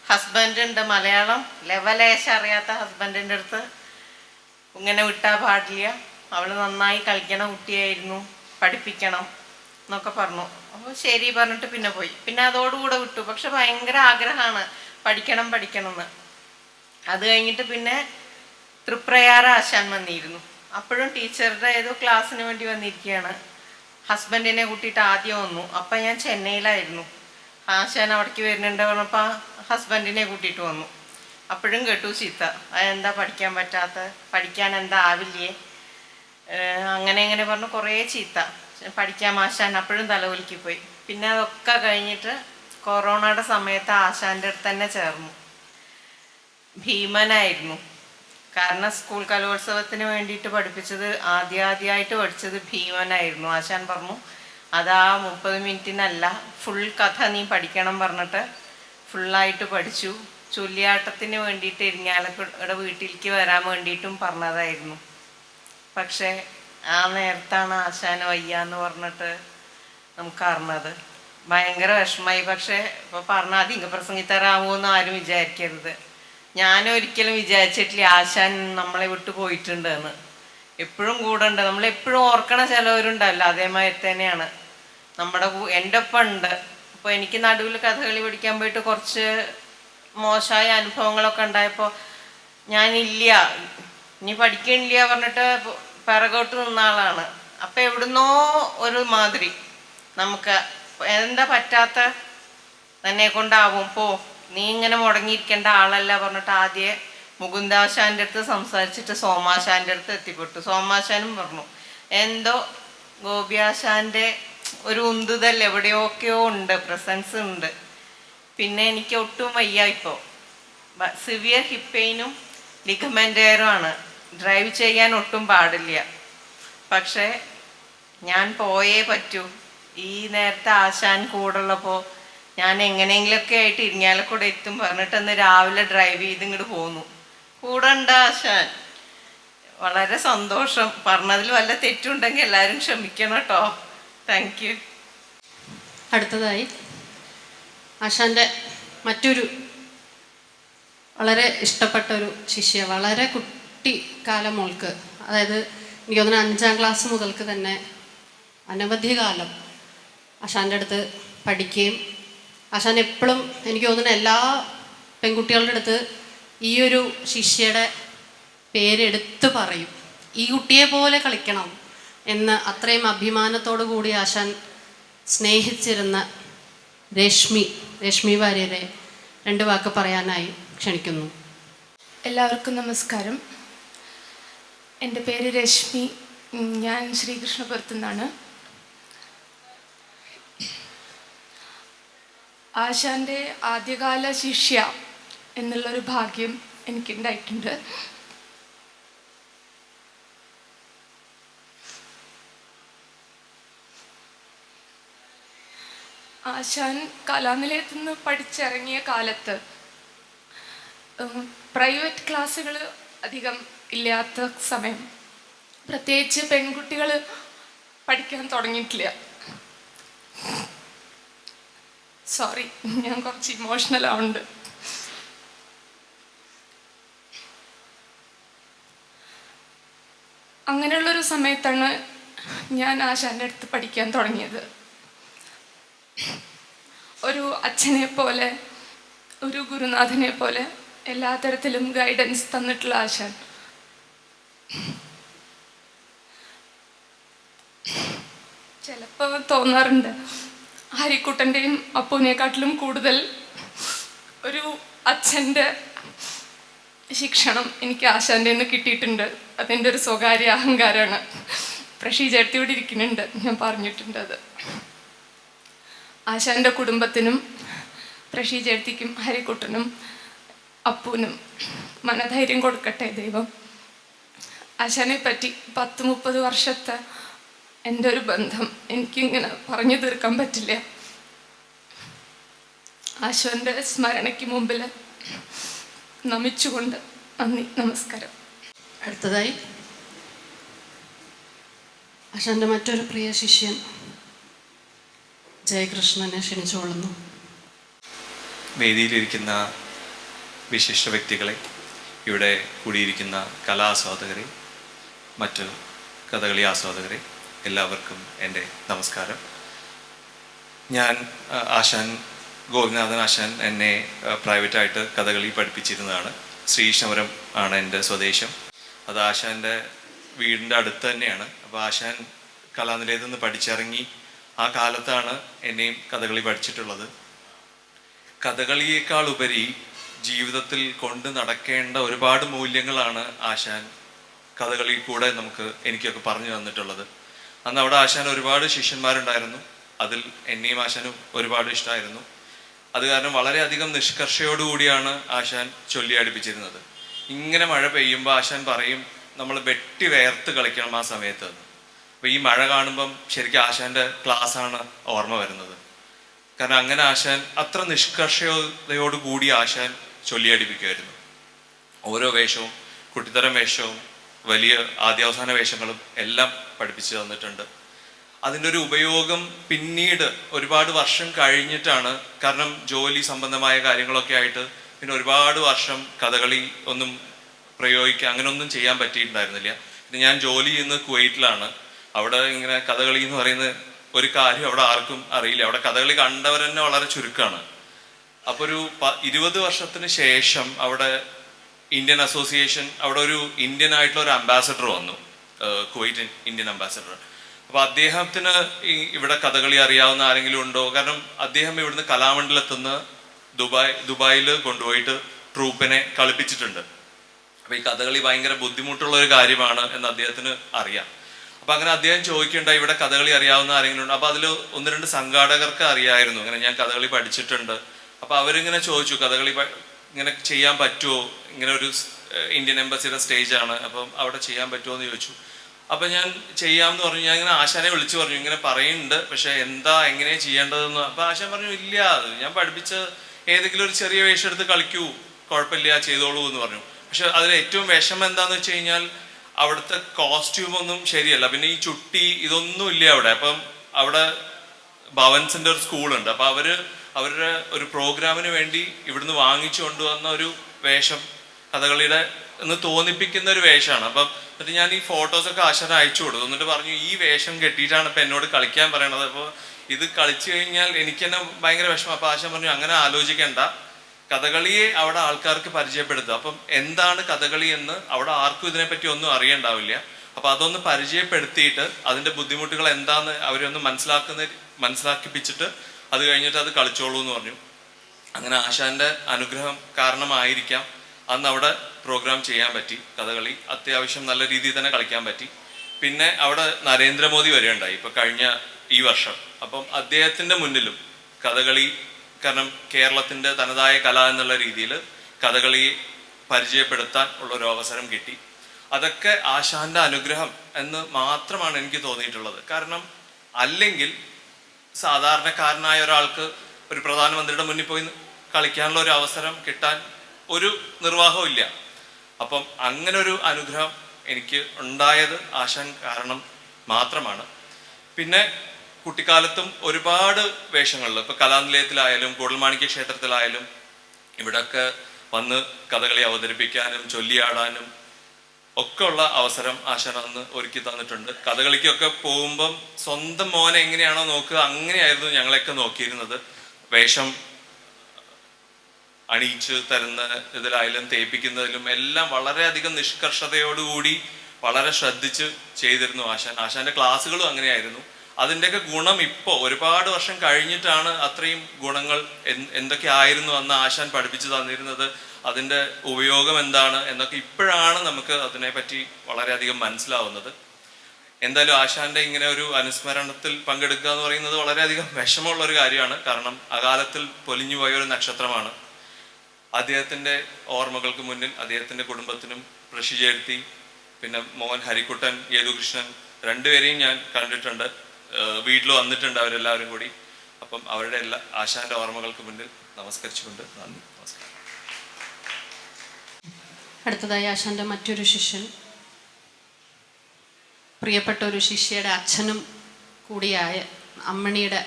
ഹസ്ബൻഡുണ്ട്, മലയാളം ലെവലേശം അറിയാത്ത ഹസ്ബൻഡിൻ്റെ അടുത്ത് ഇങ്ങനെ വിട്ടാൽ പാടില്ല, അവൾ നന്നായി കളിക്കണ കുട്ടിയായിരുന്നു, പഠിപ്പിക്കണം എന്നൊക്കെ പറഞ്ഞു. അപ്പോൾ ശരി പറഞ്ഞിട്ട് പിന്നെ പോയി. പിന്നെ അതോടുകൂടെ വിട്ടു. പക്ഷെ ഭയങ്കര ആഗ്രഹമാണ് പഠിക്കണം എന്ന്. അത് കഴിഞ്ഞിട്ട് പിന്നെ തൃപ്രയാർ ആശാൻ വന്നിരുന്നു. അപ്പോഴും ടീച്ചറുടെ ഏതോ ക്ലാസ്സിന് വേണ്ടി വന്നിരിക്കുകയാണ്. ഹസ്ബൻഡിനെ കൂട്ടിയിട്ട് ആദ്യം വന്നു. അപ്പം ഞാൻ ചെന്നൈയിലായിരുന്നു. ആശാൻ അവിടേക്ക് വരുന്നുണ്ട് പറഞ്ഞപ്പോൾ ഹസ്ബൻഡിനെ കൂട്ടിയിട്ട് വന്നു. അപ്പോഴും കേട്ടു ചീത്ത, അതെന്താ പഠിക്കാൻ പറ്റാത്ത, പഠിക്കാൻ എന്താ ആവില്ലേ, അങ്ങനെ പറഞ്ഞു കുറേ ചീത്ത. പഠിക്കാൻ ആശാൻ അപ്പോഴും തലകുലുക്കി പോയി. പിന്നെ അതൊക്കെ കഴിഞ്ഞിട്ട് കൊറോണയുടെ സമയത്ത് ആശാൻ്റെ അടുത്ത് തന്നെ ചേർന്നു. ഭീമനായിരുന്നു. കാരണം സ്കൂൾ കലോത്സവത്തിന് വേണ്ടിയിട്ട് പഠിപ്പിച്ചത് ആദ്യമായിട്ട് പഠിച്ചത് ഭീമനായിരുന്നു. ആശാൻ പറഞ്ഞു അതാ 30 മിനിറ്റിനല്ല, ഫുൾ കഥ നീ പഠിക്കണം പറഞ്ഞിട്ട് ഫുള്ളായിട്ട് പഠിച്ചു. ചൊല്ലിയാട്ടത്തിന് വേണ്ടിയിട്ട് ഇരിങ്ങാലക്കുട വീട്ടിലേക്ക് വരാൻ വേണ്ടിയിട്ടും പറഞ്ഞതായിരുന്നു. പക്ഷേ ആ നേരത്താണ് ആശാന് വയ്യാന്ന് പറഞ്ഞിട്ട് നമുക്ക് അറിഞ്ഞത്. ഭയങ്കര വിഷമമായി. പക്ഷേ ഇപ്പോൾ പറഞ്ഞാൽ അധികം പ്രസംഗിത്തരാമോന്ന് ആരും വിചാരിക്കരുത്. ഞാനൊരിക്കലും വിചാരിച്ചിട്ടില്ല ആശാൻ നമ്മളെ വിട്ടു പോയിട്ടുണ്ട് എന്ന്. എപ്പോഴും കൂടെ ഉണ്ട്. നമ്മളെപ്പോഴും ഓർക്കണ ചിലവരുണ്ടല്ലോ, അതേമാതിരി തന്നെയാണ് നമ്മുടെ എൻ്റെ ഒപ്പം ഉണ്ട്. ഇപ്പോൾ എനിക്ക് നടുവിൽ കഥകളി പഠിക്കാൻ പോയിട്ട് കുറച്ച് മോശമായ അനുഭവങ്ങളൊക്കെ ഉണ്ടായപ്പോൾ ഞാനില്ല, ഇനി പഠിക്കണില്ല പറഞ്ഞിട്ട് പിറകോട്ട് നിന്ന ആളാണ്. അപ്പം എവിടുന്നോ ഒരു മാതിരി നമുക്ക് എന്താ പറ്റാത്ത തന്നെ കൊണ്ടാവും, പോ നീ ഇങ്ങനെ മുടങ്ങിയിരിക്കേണ്ട ആളല്ല പറഞ്ഞിട്ട് ആദ്യം മുകുന്ദാശാൻ്റെ അടുത്ത് സംസാരിച്ചിട്ട് സോമാശാൻ്റെ അടുത്ത് എത്തിപ്പെട്ടു. സോമാശാനും പറഞ്ഞു എന്തോ ഗോപിയാശാൻ്റെ ഒരു ഉന്തുതൽ എവിടെയൊക്കെയോ ഉണ്ട്, പ്രസൻസ് ഉണ്ട്. പിന്നെ എനിക്ക് ഒട്ടും വയ്യ. ഇപ്പോൾ സിവിയർ ഹിപ്പ് പെയിനും ലിഗമെൻറ്റേറും ആണ്. ഡ്രൈവ് ചെയ്യാൻ ഒട്ടും പാടില്ല. പക്ഷേ ഞാൻ പോയേ പറ്റൂ. ഈ നേരത്തെ ആശാൻ കൂടുള്ളപ്പോൾ ഞാൻ എങ്ങനെയെങ്കിലുമൊക്കെ ആയിട്ട് ഇരിങ്ങാലക്കുട എത്തും പറഞ്ഞിട്ട് അന്ന് രാവിലെ ഡ്രൈവ് ചെയ്ത് ഇങ്ങോട്ട് പോന്നു. കൂടെ ഉണ്ട് ആശാൻ. വളരെ സന്തോഷം. പറഞ്ഞതിൽ വല്ല തെറ്റുണ്ടെങ്കിൽ എല്ലാവരും ക്ഷമിക്കണം കേട്ടോ. Thank you. അടുത്തതായി ആശാൻ്റെ മറ്റൊരു വളരെ ഇഷ്ടപ്പെട്ട ഒരു ശിഷ്യ, വളരെ കുട്ടിക്കാലം മോൾക്ക്, അതായത് എനിക്ക് തോന്നുന്നു 5ാം ക്ലാസ് മുതൽക്ക് തന്നെ അനവധി കാലം ആശാൻ്റെ അടുത്ത് പഠിക്കുകയും ആശാൻ എപ്പോഴും എനിക്ക് തോന്നുന്നു എല്ലാ പെൺകുട്ടികളുടെ അടുത്ത് ഈ ഒരു ശിഷ്യയുടെ പേരെടുത്ത് പറയും. ഈ കുട്ടിയെ പോലെ കളിക്കണം എന്ന് അത്രയും അഭിമാനത്തോടു കൂടി ആശാൻ സ്നേഹിച്ചിരുന്ന രശ്മി വാര്യരെ 2 വാക്ക് പറയാനായി ക്ഷണിക്കുന്നു. എല്ലാവർക്കും നമസ്കാരം. എൻ്റെ പേര് രശ്മി. ഞാൻ ശ്രീകൃഷ്ണപുരത്തു നിന്നാണ്. ആശാൻ്റെ ആദ്യകാല ശിഷ്യ എന്നുള്ളൊരു ഭാഗ്യം എനിക്കുണ്ടായിട്ടുണ്ട്. ആശാൻ കലാനിലയത്തിൽ നിന്ന് പഠിച്ചിറങ്ങിയ കാലത്ത് പ്രൈവറ്റ് ക്ലാസ്സുകൾ അധികം ഇല്ലാത്ത സമയം, പ്രത്യേകിച്ച് പെൺകുട്ടികൾ പഠിക്കാൻ തുടങ്ങിയിട്ടില്ല. സോറി, ഞാൻ കുറച്ച് ഇമോഷണൽ ആവുന്നുണ്ട്. അങ്ങനെയുള്ളൊരു സമയത്താണ് ഞാൻ ആശാൻ്റെ അടുത്ത് പഠിക്കാൻ തുടങ്ങിയത്. ഒരു അച്ഛനെ പോലെ, ഒരു ഗുരുനാഥനെ പോലെ എല്ലാ തരത്തിലും ഗൈഡൻസ് തന്നിട്ടുള്ള ആശാൻ. ചിലപ്പോൾ തോന്നാറുണ്ട് ഹരിക്കുട്ടൻ്റെയും അപ്പൂനെക്കാട്ടിലും കൂടുതൽ ഒരു അച്ഛൻ്റെ ശിക്ഷണം എനിക്ക് ആശാൻ്റെ നിന്ന് കിട്ടിയിട്ടുണ്ട്. അതെൻ്റെ ഒരു സ്വകാര്യ അഹങ്കാരമാണ്. പ്രഷി ചേർത്തി ഇവിടെ ഇരിക്കുന്നുണ്ട്, ഞാൻ പറഞ്ഞിട്ടുണ്ട് അത്. ആശാൻ്റെ കുടുംബത്തിനും പ്രഷി ചേർത്തിക്കും ഹരിക്കുട്ടനും അപ്പൂനും മനധൈര്യം കൊടുക്കട്ടെ ദൈവം. ആശാനെ പറ്റി 10-30 വർഷത്തെ എൻ്റെ ഒരു ബന്ധം എനിക്കിങ്ങനെ പറഞ്ഞു തീർക്കാൻ പറ്റില്ല. ആശാൻ്റെ സ്മരണയ്ക്ക് മുമ്പിൽ നമിച്ചുകൊണ്ട് നന്ദി, നമസ്കാരം. അടുത്തതായി ആശാൻ്റെ മറ്റൊരു പ്രിയ ശിഷ്യൻ ജയകൃഷ്ണനെ ക്ഷണിച്ചുകൊള്ളുന്നു. വേദിയിലിരിക്കുന്ന വിശിഷ്ട വ്യക്തികളെ, ഇവിടെ കൂടിയിരിക്കുന്ന കലാസ്വാദകരെ, മറ്റ് കഥകളി ആസ്വാദകരെ, എല്ലാവർക്കും എൻ്റെ നമസ്കാരം. ഞാൻ ആശാൻ ഗോപിനാഥൻ ആശാൻ എന്നെ പ്രൈവറ്റായിട്ട് കഥകളി പഠിപ്പിച്ചിരുന്നതാണ്. ശ്രീകൃഷ്ണപുരം ആണ് എൻ്റെ സ്വദേശം. അത് ആശാൻ്റെ വീടിൻ്റെ അടുത്ത് തന്നെയാണ്. അപ്പോൾ ആശാൻ കലാനിലയത്തിൽ നിന്ന് പഠിച്ചിറങ്ങി ആ കാലത്താണ് എന്നെയും കഥകളി പഠിച്ചിട്ടുള്ളത്. കഥകളിയേക്കാൾ ഉപരി ജീവിതത്തിൽ കൊണ്ട് നടക്കേണ്ട ഒരുപാട് മൂല്യങ്ങളാണ് ആശാൻ കഥകളി കൂടെ എനിക്കൊക്കെ പറഞ്ഞു തന്നിട്ടുള്ളത്. അന്ന് അവിടെ ആശാൻ ഒരുപാട് ശിഷ്യന്മാരുണ്ടായിരുന്നു. അതിൽ എന്നെയും ആശാനും ഒരുപാട് ഇഷ്ടമായിരുന്നു. അത് കാരണം വളരെയധികം നിഷ്കർഷയോടുകൂടിയാണ് ആശാൻ ചൊല്ലി അടുപ്പിച്ചിരുന്നത്. ഇങ്ങനെ മഴ പെയ്യുമ്പോൾ ആശാൻ പറയും, നമ്മൾ വെട്ടി വേർത്ത് കളിക്കണം ആ സമയത്ത്. അപ്പോൾ ഈ മഴ കാണുമ്പം ശരിക്കും ആശാൻ്റെ ക്ലാസ്സാണ് ഓർമ്മ വരുന്നത്. കാരണം അങ്ങനെ ആശാൻ അത്ര നിഷ്കർഷയോടുകൂടി ആശാൻ ചൊല്ലിയടിപ്പിക്കുമായിരുന്നു. ഓരോ വേഷവും, കുട്ടിത്തരം വേഷവും, വലിയ ആദ്യാവസാന വേഷങ്ങളും എല്ലാം പഠിപ്പിച്ചു തന്നിട്ടുണ്ട്. അതിൻ്റെ ഒരു ഉപയോഗം പിന്നീട് ഒരുപാട് വർഷം കഴിഞ്ഞിട്ടാണ്, കാരണം ജോലി സംബന്ധമായ കാര്യങ്ങളൊക്കെ ആയിട്ട് പിന്നെ ഒരുപാട് വർഷം കഥകളി ഒന്നും പ്രയോഗിക്കുക അങ്ങനെയൊന്നും ചെയ്യാൻ പറ്റിയിട്ടുണ്ടായിരുന്നില്ല. പിന്നെ ഞാൻ ജോലി ചെയ്യുന്നത് കുവൈറ്റിലാണ്. അവിടെ ഇങ്ങനെ കഥകളി എന്ന് പറയുന്ന ഒരു കാര്യം അവിടെ ആർക്കും അറിയില്ല. അവിടെ കഥകളി കണ്ടവർ തന്നെ വളരെ ചുരുക്കമാണ്. അപ്പോൾ ഒരു 20 വർഷത്തിന് ശേഷം അവിടെ ഇന്ത്യൻ അസോസിയേഷൻ, അവിടെ ഒരു ഇന്ത്യൻ ആയിട്ടുള്ള ഒരു അംബാസഡർ വന്നു, കുവൈറ്റ് ഇന്ത്യൻ അംബാസഡർ. അപ്പോൾ അദ്ദേഹത്തിന് ഇവിടെ കഥകളി അറിയാവുന്ന ആരെങ്കിലും ഉണ്ടോ? കാരണം അദ്ദേഹം ഇവിടുന്ന് കലാമണ്ഡലത്തുനിന്ന് ദുബായിൽ കൊണ്ടുപോയിട്ട് ട്രൂപ്പിനെ കളിപ്പിച്ചിട്ടുണ്ട്. അപ്പോൾ ഈ കഥകളി ഭയങ്കര ബുദ്ധിമുട്ടുള്ള ഒരു കാര്യമാണ് എന്ന് അദ്ദേഹത്തിന് അറിയാം. അപ്പം അങ്ങനെ അദ്ദേഹം ചോദിക്കേണ്ടായി ഇവിടെ കഥകളി അറിയാവുന്ന ആരെങ്കിലും ഉണ്ട്. അപ്പോൾ അതിൽ 1-2 സംഘാടകർക്ക് അറിയായിരുന്നു, അങ്ങനെ ഞാൻ കഥകളി പഠിച്ചിട്ടുണ്ട്. അപ്പോൾ അവരിങ്ങനെ ചോദിച്ചു കഥകളി ഇങ്ങനെ ചെയ്യാൻ പറ്റുമോ, ഇങ്ങനെ ഒരു ഇന്ത്യൻ എംബസിയുടെ സ്റ്റേജാണ്, അപ്പം അവിടെ ചെയ്യാൻ പറ്റുമോ എന്ന് ചോദിച്ചു. അപ്പം ഞാൻ ചെയ്യാമെന്ന് പറഞ്ഞു. ഞാൻ ഇങ്ങനെ ആശാനെ വിളിച്ചു പറഞ്ഞു, ഇങ്ങനെ പറയുന്നുണ്ട്, പക്ഷെ എങ്ങനെയാണ് ചെയ്യേണ്ടതെന്ന്. അപ്പം ആശാൻ പറഞ്ഞു, ഇല്ല, ഞാൻ പഠിപ്പിച്ച ഏതെങ്കിലും ഒരു ചെറിയ വേഷം എടുത്ത് കളിക്കൂ, കുഴപ്പമില്ല, ചെയ്തോളൂ എന്ന് പറഞ്ഞു. പക്ഷെ അതിൽ ഏറ്റവും വിഷമം എന്താണെന്ന് വെച്ച് കഴിഞ്ഞാൽ അവിടുത്തെ കോസ്റ്റ്യൂമൊന്നും ശരിയല്ല. പിന്നെ ഈ ചുട്ടി ഇതൊന്നും ഇല്ല അവിടെ. അപ്പം അവിടെ ഭവൻസിൻ്റെ ഒരു സ്കൂളുണ്ട്. അപ്പം അവരുടെ ഒരു പ്രോഗ്രാമിന് വേണ്ടി ഇവിടുന്ന് വാങ്ങിച്ചു കൊണ്ടുവന്ന ഒരു വേഷം കഥകളിയുടെ എന്ന് തോന്നിപ്പിക്കുന്ന ഒരു വേഷമാണ്. അപ്പം എന്നിട്ട് ഞാൻ ഈ ഫോട്ടോസൊക്കെ ആശാനെ അയച്ചു കൊടുത്തു. എന്നിട്ട് പറഞ്ഞു, ഈ വേഷം കെട്ടിയിട്ടാണ് ഇപ്പം എന്നോട് കളിക്കാൻ പറയണത്. അപ്പോൾ ഇത് കളിച്ചു കഴിഞ്ഞാൽ എനിക്ക് തന്നെ ഭയങ്കര വിഷമം. അപ്പോൾ ആശാൻ പറഞ്ഞു, അങ്ങനെ ആലോചിക്കേണ്ട, കഥകളിയെ അവിടെ ആൾക്കാർക്ക് പരിചയപ്പെടുത്തുക. അപ്പം എന്താണ് കഥകളി എന്ന് അവിടെ ആർക്കും ഇതിനെപ്പറ്റി ഒന്നും അറിയണ്ടാവില്ല. അപ്പം അതൊന്ന് പരിചയപ്പെടുത്തിയിട്ട് അതിൻ്റെ ബുദ്ധിമുട്ടുകൾ എന്താന്ന് അവരൊന്ന് മനസ്സിലാക്കിപ്പിച്ചിട്ട് അത് കഴിഞ്ഞിട്ട് അത് കളിച്ചോളൂ എന്ന് പറഞ്ഞു. അങ്ങനെ ആശാന്റെ അനുഗ്രഹം കാരണമായിരിക്കാം അന്ന് അവിടെ പ്രോഗ്രാം ചെയ്യാൻ പറ്റി. കഥകളി അത്യാവശ്യം നല്ല രീതിയിൽ തന്നെ കളിക്കാൻ പറ്റി. പിന്നെ അവിടെ നരേന്ദ്രമോദി വരെയുണ്ടായി ഇപ്പൊ കഴിഞ്ഞ ഈ വർഷം. അപ്പം അദ്ദേഹത്തിന്റെ മുന്നിലും കഥകളി, കാരണം കേരളത്തിന്റെ തനതായ കല എന്നുള്ള രീതിയിൽ കഥകളി പരിചയപ്പെടുത്താൻ ഉള്ളൊരു അവസരം കിട്ടി. അതൊക്കെ ആശാന്റെ അനുഗ്രഹം എന്ന് മാത്രമാണ് എനിക്ക് തോന്നിയിട്ടുള്ളത്. കാരണം അല്ലെങ്കിൽ സാധാരണക്കാരനായ ഒരാൾക്ക് ഒരു പ്രധാനമന്ത്രിയുടെ മുന്നിൽ പോയി കളിക്കാനുള്ള ഒരു അവസരം കിട്ടാൻ ഒരു നിർവാഹവും ഇല്ല. അപ്പം അങ്ങനെ ഒരു അനുഗ്രഹം എനിക്ക് ഉണ്ടായത് ആശാൻ കാരണം മാത്രമാണ്. പിന്നെ കുട്ടിക്കാലത്തും ഒരുപാട് വേഷങ്ങളിൽ, ഇപ്പൊ കലാനിലയത്തിലായാലും കൂടൽമാണിക്യ ക്ഷേത്രത്തിലായാലും ഇവിടെയൊക്കെ വന്ന് കഥകളി അവതരിപ്പിക്കാനും ചൊല്ലിയാടാനും ഒക്കെ ഉള്ള അവസരം ആശാൻ അന്ന് ഒരുക്കി തന്നിട്ടുണ്ട്. കഥകളിക്കൊക്കെ പോകുമ്പം സ്വന്തം മോനെ എങ്ങനെയാണോ നോക്കുക അങ്ങനെയായിരുന്നു ഞങ്ങളെയൊക്കെ നോക്കിയിരുന്നത്. വേഷം അണിയിച്ച് തരുന്ന ഇതിലായാലും തേപ്പിക്കുന്നതിലും എല്ലാം വളരെയധികം നിഷ്കർഷതയോടുകൂടി വളരെ ശ്രദ്ധിച്ച് ചെയ്തിരുന്നു ആശാൻ. ആശാന്റെ ക്ലാസ്സുകളും അങ്ങനെയായിരുന്നു. അതിൻ്റെയൊക്കെ ഗുണം ഇപ്പോൾ ഒരുപാട് വർഷം കഴിഞ്ഞിട്ടാണ് അത്രയും ഗുണങ്ങൾ എന്തൊക്കെ ആയിരുന്നു അന്ന് ആശാൻ പഠിപ്പിച്ചു തന്നിരുന്നത്, അതിൻ്റെ ഉപയോഗം എന്താണ് എന്നൊക്കെ ഇപ്പോഴാണ് നമുക്ക് അതിനെപ്പറ്റി വളരെയധികം മനസ്സിലാവുന്നത്. എന്തായാലും ആശാന്റെ ഇങ്ങനെ ഒരു അനുസ്മരണത്തിൽ പങ്കെടുക്കുക എന്ന് പറയുന്നത് വളരെയധികം വിഷമമുള്ള ഒരു കാര്യമാണ്. കാരണം അകാലത്തിൽ പൊലിഞ്ഞു പോയ ഒരു നക്ഷത്രമാണ്. അദ്ദേഹത്തിൻ്റെ ഓർമ്മകൾക്ക് മുന്നിൽ അദ്ദേഹത്തിൻ്റെ കുടുംബത്തിനും പ്രഷി ചേർത്തി, പിന്നെ മോഹൻ ഹരിക്കുട്ടൻ, യേതുകൃഷ്ണൻ രണ്ടുപേരെയും ഞാൻ കണ്ടിട്ടുണ്ട്, വീട്ടിൽ വന്നിട്ടുണ്ട് അവരെല്ലാവരും കൂടി. അപ്പം അവരുടെ എല്ലാ ആശാന്റെ ഓർമ്മകൾക്ക് മുന്നിൽ നമസ്കരിച്ചുകൊണ്ട് നന്ദി, നമസ്കാരം. അടുത്തതായി ആശാന്റെ മറ്റൊരു ശിഷ്യൻ, പ്രിയപ്പെട്ട ഒരു ശിഷ്യയുടെ അച്ഛനും കൂടിയായ, അമ്മണിയുടെ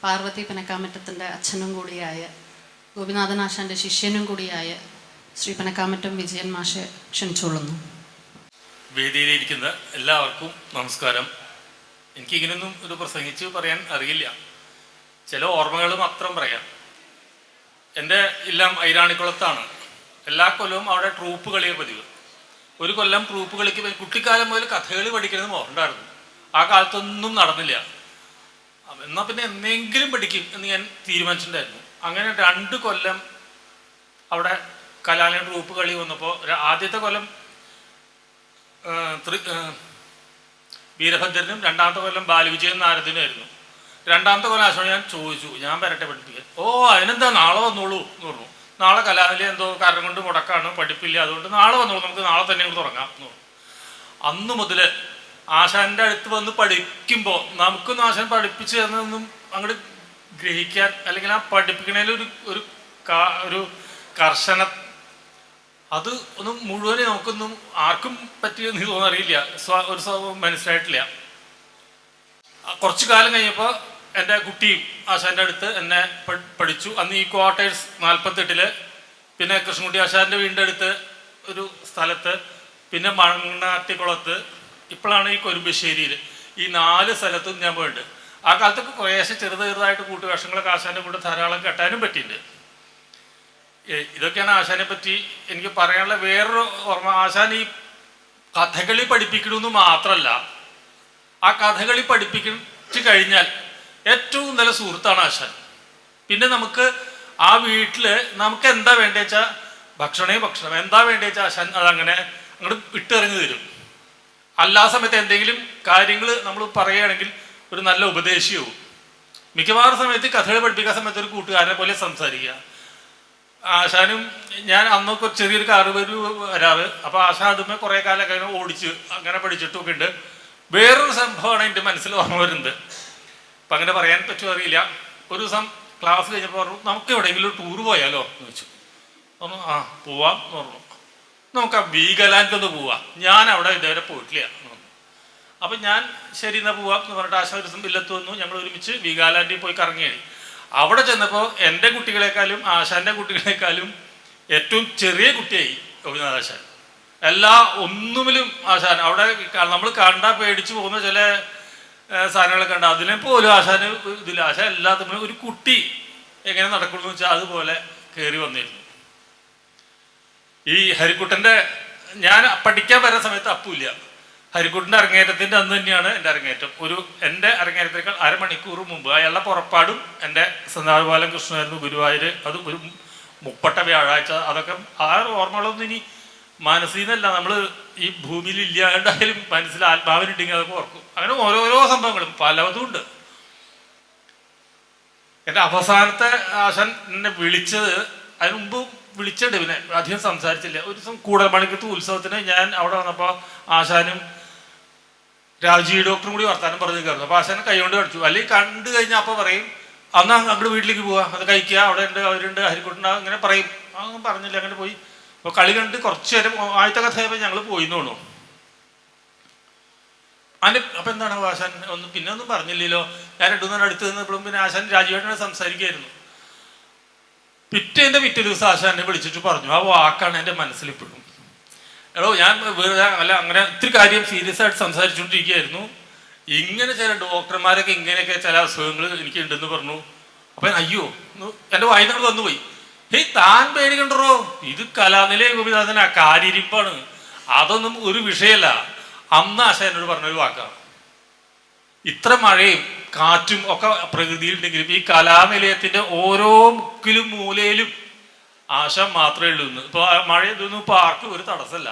പാർവതി പനക്കാമറ്റത്തിൻ്റെ അച്ഛനും കൂടിയായ, ഗോപിനാഥൻ ആശാന്റെ ശിഷ്യനും കൂടിയായ ശ്രീ പനക്കാമറ്റം വിജയൻ മാഷെ ക്ഷണിച്ചുകൊള്ളുന്നു. വേദിയിലിരിക്കുന്ന എല്ലാവർക്കും നമസ്കാരം. എനിക്കിങ്ങനൊന്നും ഒരു പ്രസംഗിച്ച് പറയാൻ അറിയില്ല, ചില ഓർമ്മകൾ മാത്രം പറയാം. എൻ്റെ ഇല്ലം ഐരാണിക്കുളത്താണ്. എല്ലാ കൊല്ലവും അവിടെ ട്രൂപ്പ് കളിയെ പതിവ്. ഒരു കൊല്ലം ട്രൂപ്പ് കളിക്ക് കുട്ടിക്കാലം മുതൽ കഥകളി പഠിക്കുന്നത് മോഹമുണ്ടായിരുന്നു. ആ കാലത്തൊന്നും നടന്നില്ല. എന്നാൽ പിന്നെ എന്തെങ്കിലും പഠിക്കും എന്ന് ഞാൻ തീരുമാനിച്ചിട്ടുണ്ടായിരുന്നു. അങ്ങനെ 2 കൊല്ലം അവിടെ കലാലയ ട്രൂപ്പ് കളി വന്നപ്പോൾ ആദ്യത്തെ കൊല്ലം വീരഭദ്രനും, 2ാമത്തെ കൊല്ലം ബാലവിജയൻ നാരദനുമായിരുന്നു. 2ാമത്തെ കൊല്ലം ആശാൻ ഞാൻ ചോദിച്ചു, ഞാൻ വരട്ടെ പഠിപ്പിക്കാൻ. ഓ അതിനെന്താ, നാളെ വന്നോളൂ എന്ന് പറഞ്ഞു. നാളെ കലാനിലയം എന്തോ കാരണം കൊണ്ട് മുടക്കാണ്, പഠിപ്പില്ല, അതുകൊണ്ട് നാളെ വന്നോളൂ, നമുക്ക് നാളെ തന്നെ തുടങ്ങാം എന്ന് പറഞ്ഞു. അന്ന് മുതൽ ആശാൻ്റെ അടുത്ത് വന്ന് പഠിക്കുമ്പോൾ നമുക്കൊന്നും ആശാൻ പഠിപ്പിച്ചു തന്നതൊന്നും അങ്ങോട്ട് ഗ്രഹിക്കാൻ, അല്ലെങ്കിൽ ആ പഠിപ്പിക്കണതിൽ ഒരു കർശന അത് ഒന്നും മുഴുവനും നമുക്കൊന്നും ആർക്കും പറ്റിയെന്ന് തോന്നറിയില്ല, മനസ്സിലായിട്ടില്ല. കുറച്ചു കാലം കഴിഞ്ഞപ്പോൾ എൻ്റെ കുട്ടിയും ആശാൻ്റെ അടുത്ത് എന്നെ പഠിച്ചു. അന്ന് ഈ ക്വാർട്ടേഴ്സ് 48, പിന്നെ കൃഷ്ണൻകുട്ടി ആശാൻ്റെ വീടിൻ്റെ അടുത്ത് ഒരു സ്ഥലത്ത്, പിന്നെ മണ്ണാട്ടിക്കുളത്ത്, ഇപ്പോഴാണ് ഈ കൊരുമ്പശ്ശേരിയിൽ. ഈ 4 സ്ഥലത്തും ഞാൻ പോയിട്ടുണ്ട്. ആ കാലത്തൊക്കെ കുറേശ്ശെ ചെറുതായിട്ട് കൂട്ടുവേഷങ്ങളൊക്കെ ആശാൻ്റെ കൂടെ ധാരാളം കെട്ടാനും പറ്റിയിട്ടുണ്ട്. ഇതൊക്കെയാണ് ആശാനെ പറ്റി എനിക്ക് പറയാനുള്ള വേറൊരു ഓർമ്മ. ആശാൻ ഈ കഥകളി പഠിപ്പിക്കണമെന്ന് മാത്രമല്ല, ആ കഥകളി പഠിപ്പിച്ചു കഴിഞ്ഞാൽ ഏറ്റവും നല്ല സുഹൃത്താണ് ആശാൻ. പിന്നെ നമുക്ക് ആ വീട്ടിൽ നമുക്ക് എന്താ വേണ്ടത് വെച്ചാൽ ഭക്ഷണം എന്താ വേണ്ടത് വെച്ചാൽ ആശാൻ അതങ്ങനെ അങ്ങോട്ട് ഇട്ടെറിഞ്ഞു തരും. അല്ലാ സമയത്ത് എന്തെങ്കിലും കാര്യങ്ങൾ നമ്മൾ പറയുകയാണെങ്കിൽ ഒരു നല്ല ഉപദേശിയാവും. മിക്കവാറും സമയത്ത് കഥകളി പഠിപ്പിക്കുന്ന സമയത്ത് ഒരു കൂട്ടുകാരനെ പോലെ സംസാരിക്കുക. ആശാനും ഞാൻ അന്നൊക്കെ ചെറിയൊരു കാറ് വരാറ്. അപ്പോൾ ആശാൻ അതുമേ കുറേ കാലമൊക്കെ അങ്ങനെ ഓടിച്ച് അങ്ങനെ പഠിച്ചിട്ടൊക്കെ ഉണ്ട്. വേറൊരു സംഭവമാണ് എൻ്റെ മനസ്സിൽ ഓർമ്മ വരുന്നത്. അപ്പം അങ്ങനെ പറയാൻ പറ്റുമോ അറിയില്ല. ഒരു ദിവസം ക്ലാസ് കഴിഞ്ഞപ്പോൾ പറഞ്ഞു, നമുക്ക് എവിടെയെങ്കിലും ഒരു ടൂർ പോയാലോ എന്ന് വെച്ചു. പറഞ്ഞു ആ പോവാം എന്ന് പറഞ്ഞു. നമുക്ക് ആ വീഗാലാൻഡിലൊന്ന് പോവാം, ഞാൻ അവിടെ ഇതുവരെ പോയിട്ടില്ല എന്ന് പറഞ്ഞു. അപ്പം ഞാൻ ശരി എന്നാൽ പോവാം എന്ന് പറഞ്ഞിട്ട് ആശാൻ ഒരു ദിവസം ഇല്ലത്ത് വന്നു. ഞങ്ങൾ ഒരുമിച്ച് വീഗാലാൻഡിൽ പോയി കറങ്ങിയാണ്. അവിടെ ചെന്നപ്പോൾ എൻ്റെ കുട്ടികളെക്കാളും ആശാൻ്റെ കുട്ടികളെക്കാളും ഏറ്റവും ചെറിയ കുട്ടിയായി ഗോപിനാഥ് ആശാൻ. ഒന്നുമിലും ആശാൻ അവിടെ നമ്മൾ കണ്ടാൽ പേടിച്ചു പോകുന്ന ചില സാധനങ്ങളൊക്കെ ഉണ്ട്. അതിനെ പോലും ആശാന് ഇതില്ല. ആശാൻ എല്ലാത്തിനും ഒരു കുട്ടി എങ്ങനെ നടക്കണമെന്ന് വെച്ചാൽ അതുപോലെ കയറി വന്നിരുന്നു. ഈ ഹരിക്കുട്ടൻ്റെ ഞാൻ പഠിക്കാൻ വരുന്ന സമയത്ത് അപ്പുമില്ല. ഹരിക്കുട്ടൻ്റെ അരങ്ങേറ്റത്തിൻ്റെ അന്ന് തന്നെയാണ് എൻ്റെ അരങ്ങേറ്റം. എൻ്റെ അരങ്ങേറ്റത്തേക്കാൾ അരമണിക്കൂർ മുമ്പ് അയാളുടെ പുറപ്പാടും എൻ്റെ സന്താപാലം കൃഷ്ണനായിരുന്നു ഗുരുവായൂർ. അത് ഒരു മുപ്പട്ട വ്യാഴാഴ്ച. അതൊക്കെ ആ ഓർമ്മകളൊന്നും ഇനി മനസ്സിൽ നിന്നല്ല, നമ്മൾ ഈ ഭൂമിയിൽ ഇല്ലാണ്ടായാലും മനസ്സിൽ ആത്മാവിനുണ്ടെങ്കിൽ അതൊക്കെ ഓർക്കും. അങ്ങനെ ഓരോരോ സംഭവങ്ങളും പലതും ഉണ്ട്. എൻ്റെ അവസാനത്തെ ആശാൻ എന്നെ വിളിച്ചത്, അതിന് മുമ്പ് വിളിച്ചിട്ട് പിന്നെ അധികം സംസാരിച്ചില്ല. ഒരു ദിവസം കൂടൽമണിക്കത്ത് ഉത്സവത്തിന് ഞാൻ അവിടെ വന്നപ്പോൾ ആശാനും രാജീവ് ഡോക്ടറും കൂടി വർത്താനം പറഞ്ഞു കയറുന്നു. അപ്പോൾ ആശാനെ കൈകൊണ്ട് കടിച്ചു. അല്ലെങ്കിൽ കണ്ടു കഴിഞ്ഞാൽ അപ്പോൾ പറയും അന്ന് അങ്ങോട്ട് വീട്ടിലേക്ക് പോവാ, അത് കഴിക്കുക, അവിടെ ഉണ്ട് അവരുണ്ട് ഹരിക്കുട്ടുണ്ട് അങ്ങനെ പറയും. അങ്ങനെ പറഞ്ഞില്ല, അങ്ങനെ പോയി. അപ്പോൾ കളി കണ്ട് കുറച്ച് നേരം ആദ്യത്തെ കഥയായപ്പോൾ ഞങ്ങൾ പോയി എന്ന് തോന്നുന്നു. അപ്പം എന്താണ് ആശാൻ പിന്നെ ഒന്നും പറഞ്ഞില്ലല്ലോ. ഞാൻ 2 നേരം അടുത്ത് നിന്നപ്പോഴും പിന്നെ ആശാൻ രാജീവേട്ടനെ സംസാരിക്കുകയായിരുന്നു. പിറ്റേ ദിവസം ആശാനെ വിളിച്ചിട്ട് പറഞ്ഞു, ആ വാക്കാണ് എൻ്റെ മനസ്സിലിപ്പോഴും. ഞാൻ വെറുതെ അങ്ങനെ ഇത്തിരി കാര്യം സീരിയസ് ആയിട്ട് സംസാരിച്ചുകൊണ്ടിരിക്കുകയായിരുന്നു. ഇങ്ങനെ ചില ഡോക്ടർമാരൊക്കെ ഇങ്ങനെയൊക്കെ ചില അസുഖങ്ങൾ എനിക്കുണ്ടെന്ന് പറഞ്ഞു. അപ്പം അയ്യോ എൻ്റെ വായനകൾ വന്നുപോയി. താൻ പേടിക്കണ്ടോ, ഇത് കലാനിലയ ഗോപിനാഥനാ, കാര്യരിപ്പാണ്, അതൊന്നും ഒരു വിഷയമല്ല. അന്ന് ആശാൻ എന്നോട് പറഞ്ഞൊരു വാക്കാണ്. ഇത്ര മഴയും കാറ്റും ഒക്കെ പ്രകൃതിയിലുണ്ടെങ്കിലും ഈ കലാനിലയത്തിൻ്റെ ഓരോ മുക്കിലും മൂലയിലും ആശാൻ മാത്രമേ ഉള്ളൂ. ഇപ്പോൾ മഴ ഇതൊന്നും ഇപ്പോൾ ആർക്കും ഒരു തടസ്സമല്ല.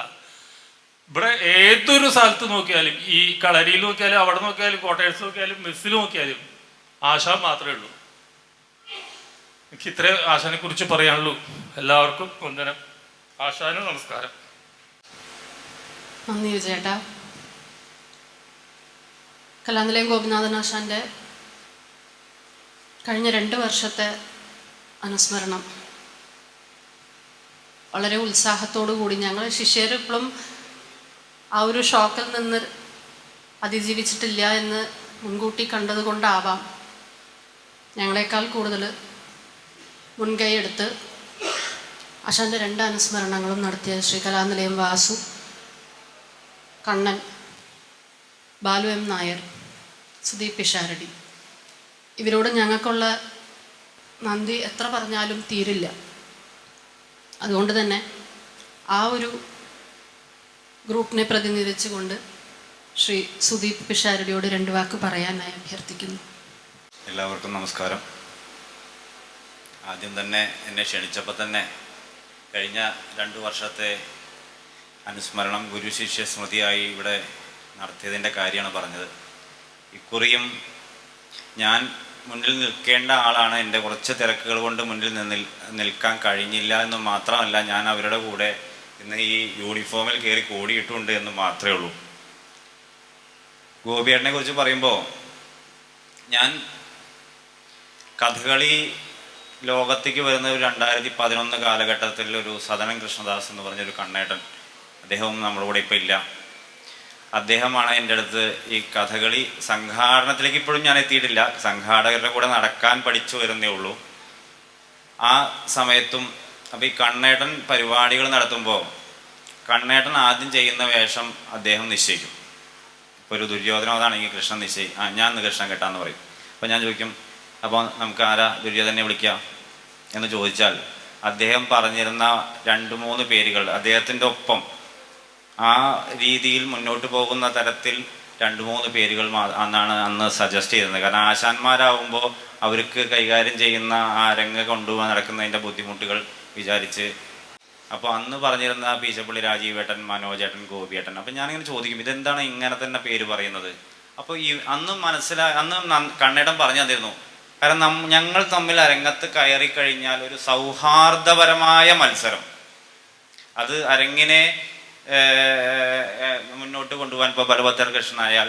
ഇവിടെ ഏതൊരു സ്ഥലത്ത് നോക്കിയാലും, ഈ കളരിയിൽ നോക്കിയാലും, അവിടെ നോക്കിയാലും, കോട്ടേഴ്സ് നോക്കിയാലും, മെസ്സിൽ നോക്കിയാലും ആശാൻ മാത്രമേ ഉള്ളൂ. എനിക്ക് ഇത്രേ ആശാനെ കുറിച്ച് പറയാനുള്ളൂ. എല്ലാവർക്കും വന്ദനം. ആശാനും നമസ്കാരം. നന്ദി വിജയേട്ടാ. കലാനിലയം ഗോപിനാഥൻ ആശാൻ്റെ കഴിഞ്ഞ 2 വർഷത്തെ അനുസ്മരണം വളരെ ഉത്സാഹത്തോടു കൂടി ഞങ്ങൾ ശിഷ്യർ ഇപ്പോഴും ആ ഒരു ഷോക്കിൽ നിന്ന് അതിജീവിച്ചിട്ടില്ല എന്ന് മുൻകൂട്ടി കണ്ടത് കൊണ്ടാവാം ഞങ്ങളെക്കാൾ കൂടുതൽ മുൻകൈ എടുത്ത് ആശാൻ്റെ 2 അനുസ്മരണങ്ങളും നടത്തിയ ശ്രീ കലാനിലയം വാസു, കണ്ണൻ, ബാലു എം നായർ, സുദീപ് പിഷാരടി, ഇവരോട് ഞങ്ങൾക്കുള്ള നന്ദി എത്ര പറഞ്ഞാലും തീരില്ല. അതുകൊണ്ട് തന്നെ ആ ഒരു ഗ്രൂപ്പിനെ പ്രതിനിധീകരിച്ചുകൊണ്ട് ശ്രീ സുദീപ് പിഷാരടിയോട് 2 വാക്ക് പറയാനായി അഭ്യർത്ഥിക്കുന്നു. എല്ലാവർക്കും നമസ്കാരം. ആദ്യം തന്നെ എന്നെ ക്ഷണിച്ചപ്പോൾ തന്നെ കഴിഞ്ഞ 2 വർഷത്തെ അനുസ്മരണം ഗുരു ശിഷ്യ സ്മൃതിയായി ഇവിടെ നടത്തിയതിൻ്റെ കാര്യമാണ് പറഞ്ഞത്. ഇക്കുറിയും ഞാൻ മുന്നിൽ നിൽക്കേണ്ട ആളാണ്. എൻ്റെ കുറച്ച് തിരക്കുകൾ കൊണ്ട് മുന്നിൽ നിൽക്കാൻ കഴിഞ്ഞില്ല എന്ന് മാത്രമല്ല, ഞാൻ അവരുടെ കൂടെ ഇന്ന് ഈ യൂണിഫോമിൽ കയറി കൂടിയിട്ടുണ്ട് എന്ന് മാത്രമേ ഉള്ളൂ. ഗോപിയേട്ടനെ കുറിച്ച് പറയുമ്പോൾ, ഞാൻ കഥകളി ലോകത്തേക്ക് വരുന്ന ഒരു 2011 കാലഘട്ടത്തിൽ ഒരു സദനം കൃഷ്ണദാസ് എന്ന് പറഞ്ഞൊരു കണ്ണേട്ടൻ, അദ്ദേഹവും നമ്മുടെ കൂടെ ഇപ്പോൾ ഇല്ല. അദ്ദേഹമാണ് എൻ്റെ അടുത്ത് ഈ കഥകളി സംഘാടനത്തിലേക്ക് ഇപ്പോഴും ഞാൻ എത്തിയിട്ടില്ല, സംഘാടകരുടെ കൂടെ നടക്കാൻ പഠിച്ചു വരുന്നേ ഉള്ളൂ. ആ സമയത്തും അപ്പോൾ ഈ കണ്ണേട്ടൻ പരിപാടികൾ നടത്തുമ്പോൾ കണ്ണേട്ടൻ ആദ്യം ചെയ്യുന്ന വേഷം അദ്ദേഹം നിശ്ചയിക്കും. ഇപ്പോൾ ഒരു ദുര്യോധനോദാണെങ്കിൽ കൃഷ്ണൻ ഞാൻ ഇന്ന് കൃഷ്ണൻ കെട്ടാന്ന് പറയും. അപ്പോൾ ഞാൻ ചോദിക്കും, അപ്പോൾ നമുക്ക് ആരാ ദുര്യോധനെ വിളിക്കുക എന്ന് ചോദിച്ചാൽ അദ്ദേഹം പറഞ്ഞിരുന്ന 2-3 പേരുകൾ അദ്ദേഹത്തിൻ്റെ ഒപ്പം ആ രീതിയിൽ മുന്നോട്ട് പോകുന്ന തരത്തിൽ 2-3 പേരുകൾ അന്നാണ് അന്ന് സജസ്റ്റ് ചെയ്തിരുന്നത്. കാരണം ആശാന്മാരാകുമ്പോൾ അവർക്ക് കൈകാര്യം ചെയ്യുന്ന ആ രംഗ കൊണ്ടുപോകാൻ നടക്കുന്നതിൻ്റെ ബുദ്ധിമുട്ടുകൾ വിചാരിച്ച് അപ്പോൾ അന്ന് പറഞ്ഞിരുന്ന പീച്ചപ്പള്ളി രാജീവേട്ടൻ, മനോജേട്ടൻ, ഗോപിയേട്ടൻ. അപ്പം ഞാനിങ്ങനെ ചോദിക്കും, ഇതെന്താണ് ഇങ്ങനെ തന്നെ പേര് പറയുന്നത്? അപ്പോൾ അന്ന് കണ്ണേട്ടൻ പറഞ്ഞു തന്നിരുന്നു, കാരണം ഞങ്ങൾ തമ്മിൽ അരങ്ങത്ത് കയറി കഴിഞ്ഞാൽ ഒരു സൗഹാർദ്ദപരമായ മത്സരം, അത് അരങ്ങിനെ മുന്നോട്ട് കൊണ്ടുപോകാൻ ഇപ്പോൾ ബലഭദ്ര കൃഷ്ണനായാൽ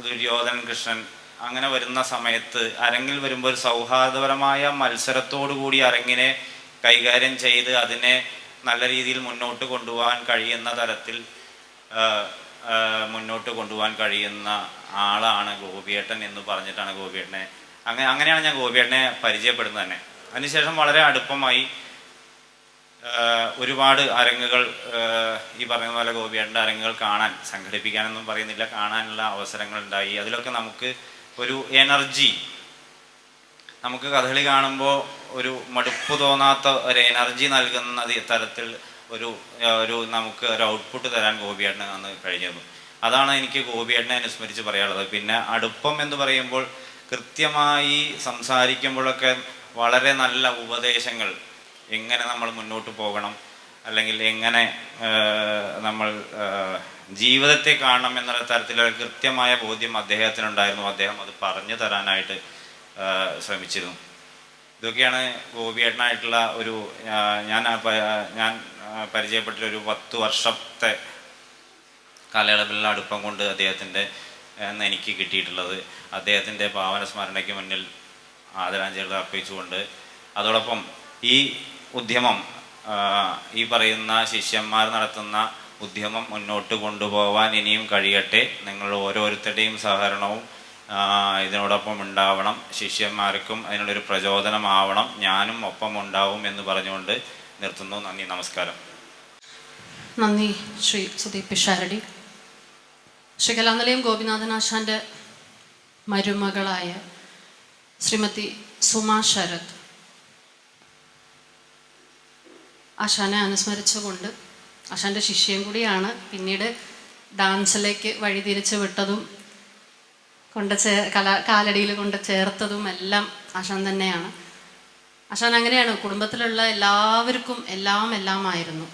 ദുര്യോധനൻ കൃഷ്ണൻ അങ്ങനെ വരുന്ന സമയത്ത് അരങ്ങിൽ വരുമ്പോൾ ഒരു സൗഹാർദ്ദപരമായ മത്സരത്തോടു കൂടി അരങ്ങിനെ കൈകാര്യം ചെയ്ത് അതിനെ നല്ല രീതിയിൽ മുന്നോട്ട് കൊണ്ടുപോകാൻ കഴിയുന്ന തരത്തിൽ മുന്നോട്ട് കൊണ്ടുപോകാൻ കഴിയുന്ന ആളാണ് ഗോപിയേട്ടൻ എന്ന് പറഞ്ഞിട്ടാണ് ഗോപിയേട്ടനെ അങ്ങനെയാണ് ഞാൻ ഗോപിയേട്ടനെ പരിചയപ്പെടുന്നത് തന്നെ. അതിനുശേഷം വളരെ അടുപ്പമായി ഒരുപാട് അരങ്ങുകൾ ഈ പറഞ്ഞ പോലെ ഗോപിയേട്ടൻ്റെ അരങ്ങുകൾ സംഘടിപ്പിക്കാനൊന്നും പറയുന്നില്ല, കാണാനുള്ള അവസരങ്ങൾ ഉണ്ടായി. അതിലൊക്കെ നമുക്ക് ഒരു എനർജി, നമുക്ക് കഥകളി കാണുമ്പോൾ ഒരു മടുപ്പ് തോന്നാത്ത ഒരു എനർജി നൽകുന്ന തരത്തിൽ നമുക്ക് ഒരു ഔട്ട്പുട്ട് തരാൻ ഗോപിയേട്ടന് അന്ന് കഴിഞ്ഞിരുന്നു. അതാണ് എനിക്ക് ഗോപിയേട്ടനെ അനുസ്മരിച്ച് പറയാനുള്ളത്. പിന്നെ അടുപ്പം എന്ന് പറയുമ്പോൾ കൃത്യമായി സംസാരിക്കുമ്പോഴൊക്കെ വളരെ നല്ല ഉപദേശങ്ങൾ, എങ്ങനെ നമ്മൾ മുന്നോട്ട് പോകണം, അല്ലെങ്കിൽ എങ്ങനെ നമ്മൾ ജീവിതത്തെ കാണണം എന്നുള്ള തരത്തിലുള്ള കൃത്യമായ ബോധ്യം അദ്ദേഹത്തിനുണ്ടായിരുന്നു. അദ്ദേഹം അത് പറഞ്ഞു തരാനായിട്ട് ശ്രമിച്ചിരുന്നു. ഇതൊക്കെയാണ് ഗോപിയേട്ടനായിട്ടുള്ള ഒരു ഞാൻ പരിചയപ്പെട്ടൊരു 10 വർഷത്തെ കാലയളവിലുള്ള അടുപ്പം കൊണ്ട് അദ്ദേഹത്തിൻ്റെ എനിക്ക് കിട്ടിയിട്ടുള്ളത്. അദ്ദേഹത്തിൻ്റെ പാവന സ്മരണയ്ക്ക് മുന്നിൽ ആദരാഞ്ജലികൾ അർപ്പിച്ചുകൊണ്ട് അതോടൊപ്പം ഈ ഉദ്യമം, ഈ പറയുന്ന ശിഷ്യന്മാർ നടത്തുന്ന ഉദ്യമം മുന്നോട്ട് കൊണ്ടുപോകാൻ ഇനിയും കഴിയട്ടെ. നിങ്ങൾ ഓരോരുത്തരുടെയും സഹകരണവും ഇതിനോടൊപ്പം ഉണ്ടാവണം. ശിഷ്യന്മാർക്കും അതിനുള്ളൊരു പ്രചോദനമാവണം. ഞാനും ഒപ്പം ഉണ്ടാവും എന്ന് പറഞ്ഞുകൊണ്ട് നിർത്തുന്നു. നന്ദി, നമസ്കാരം. നന്ദി ശ്രീ സുദീപ് പിഷാരടി. ശ്രീ കലാനിലയം ഗോപിനാഥനാശാൻ്റെ മരുമകളായ ശ്രീമതി സുമാ ശരത് ആശാനെ അനുസ്മരിച്ചുകൊണ്ട്, ആശാൻ്റെ ശിഷ്യയും കൂടിയാണ്, പിന്നീട് ഡാൻസിലേക്ക് വഴിതിരിച്ച് വിട്ടതും കാലടിയിൽ കൊണ്ട് ചേർത്തതും എല്ലാം ആശാൻ തന്നെയാണ്. ആശാൻ അങ്ങനെയാണ്, കുടുംബത്തിലുള്ള എല്ലാവർക്കും എല്ലാമായിരുന്നു.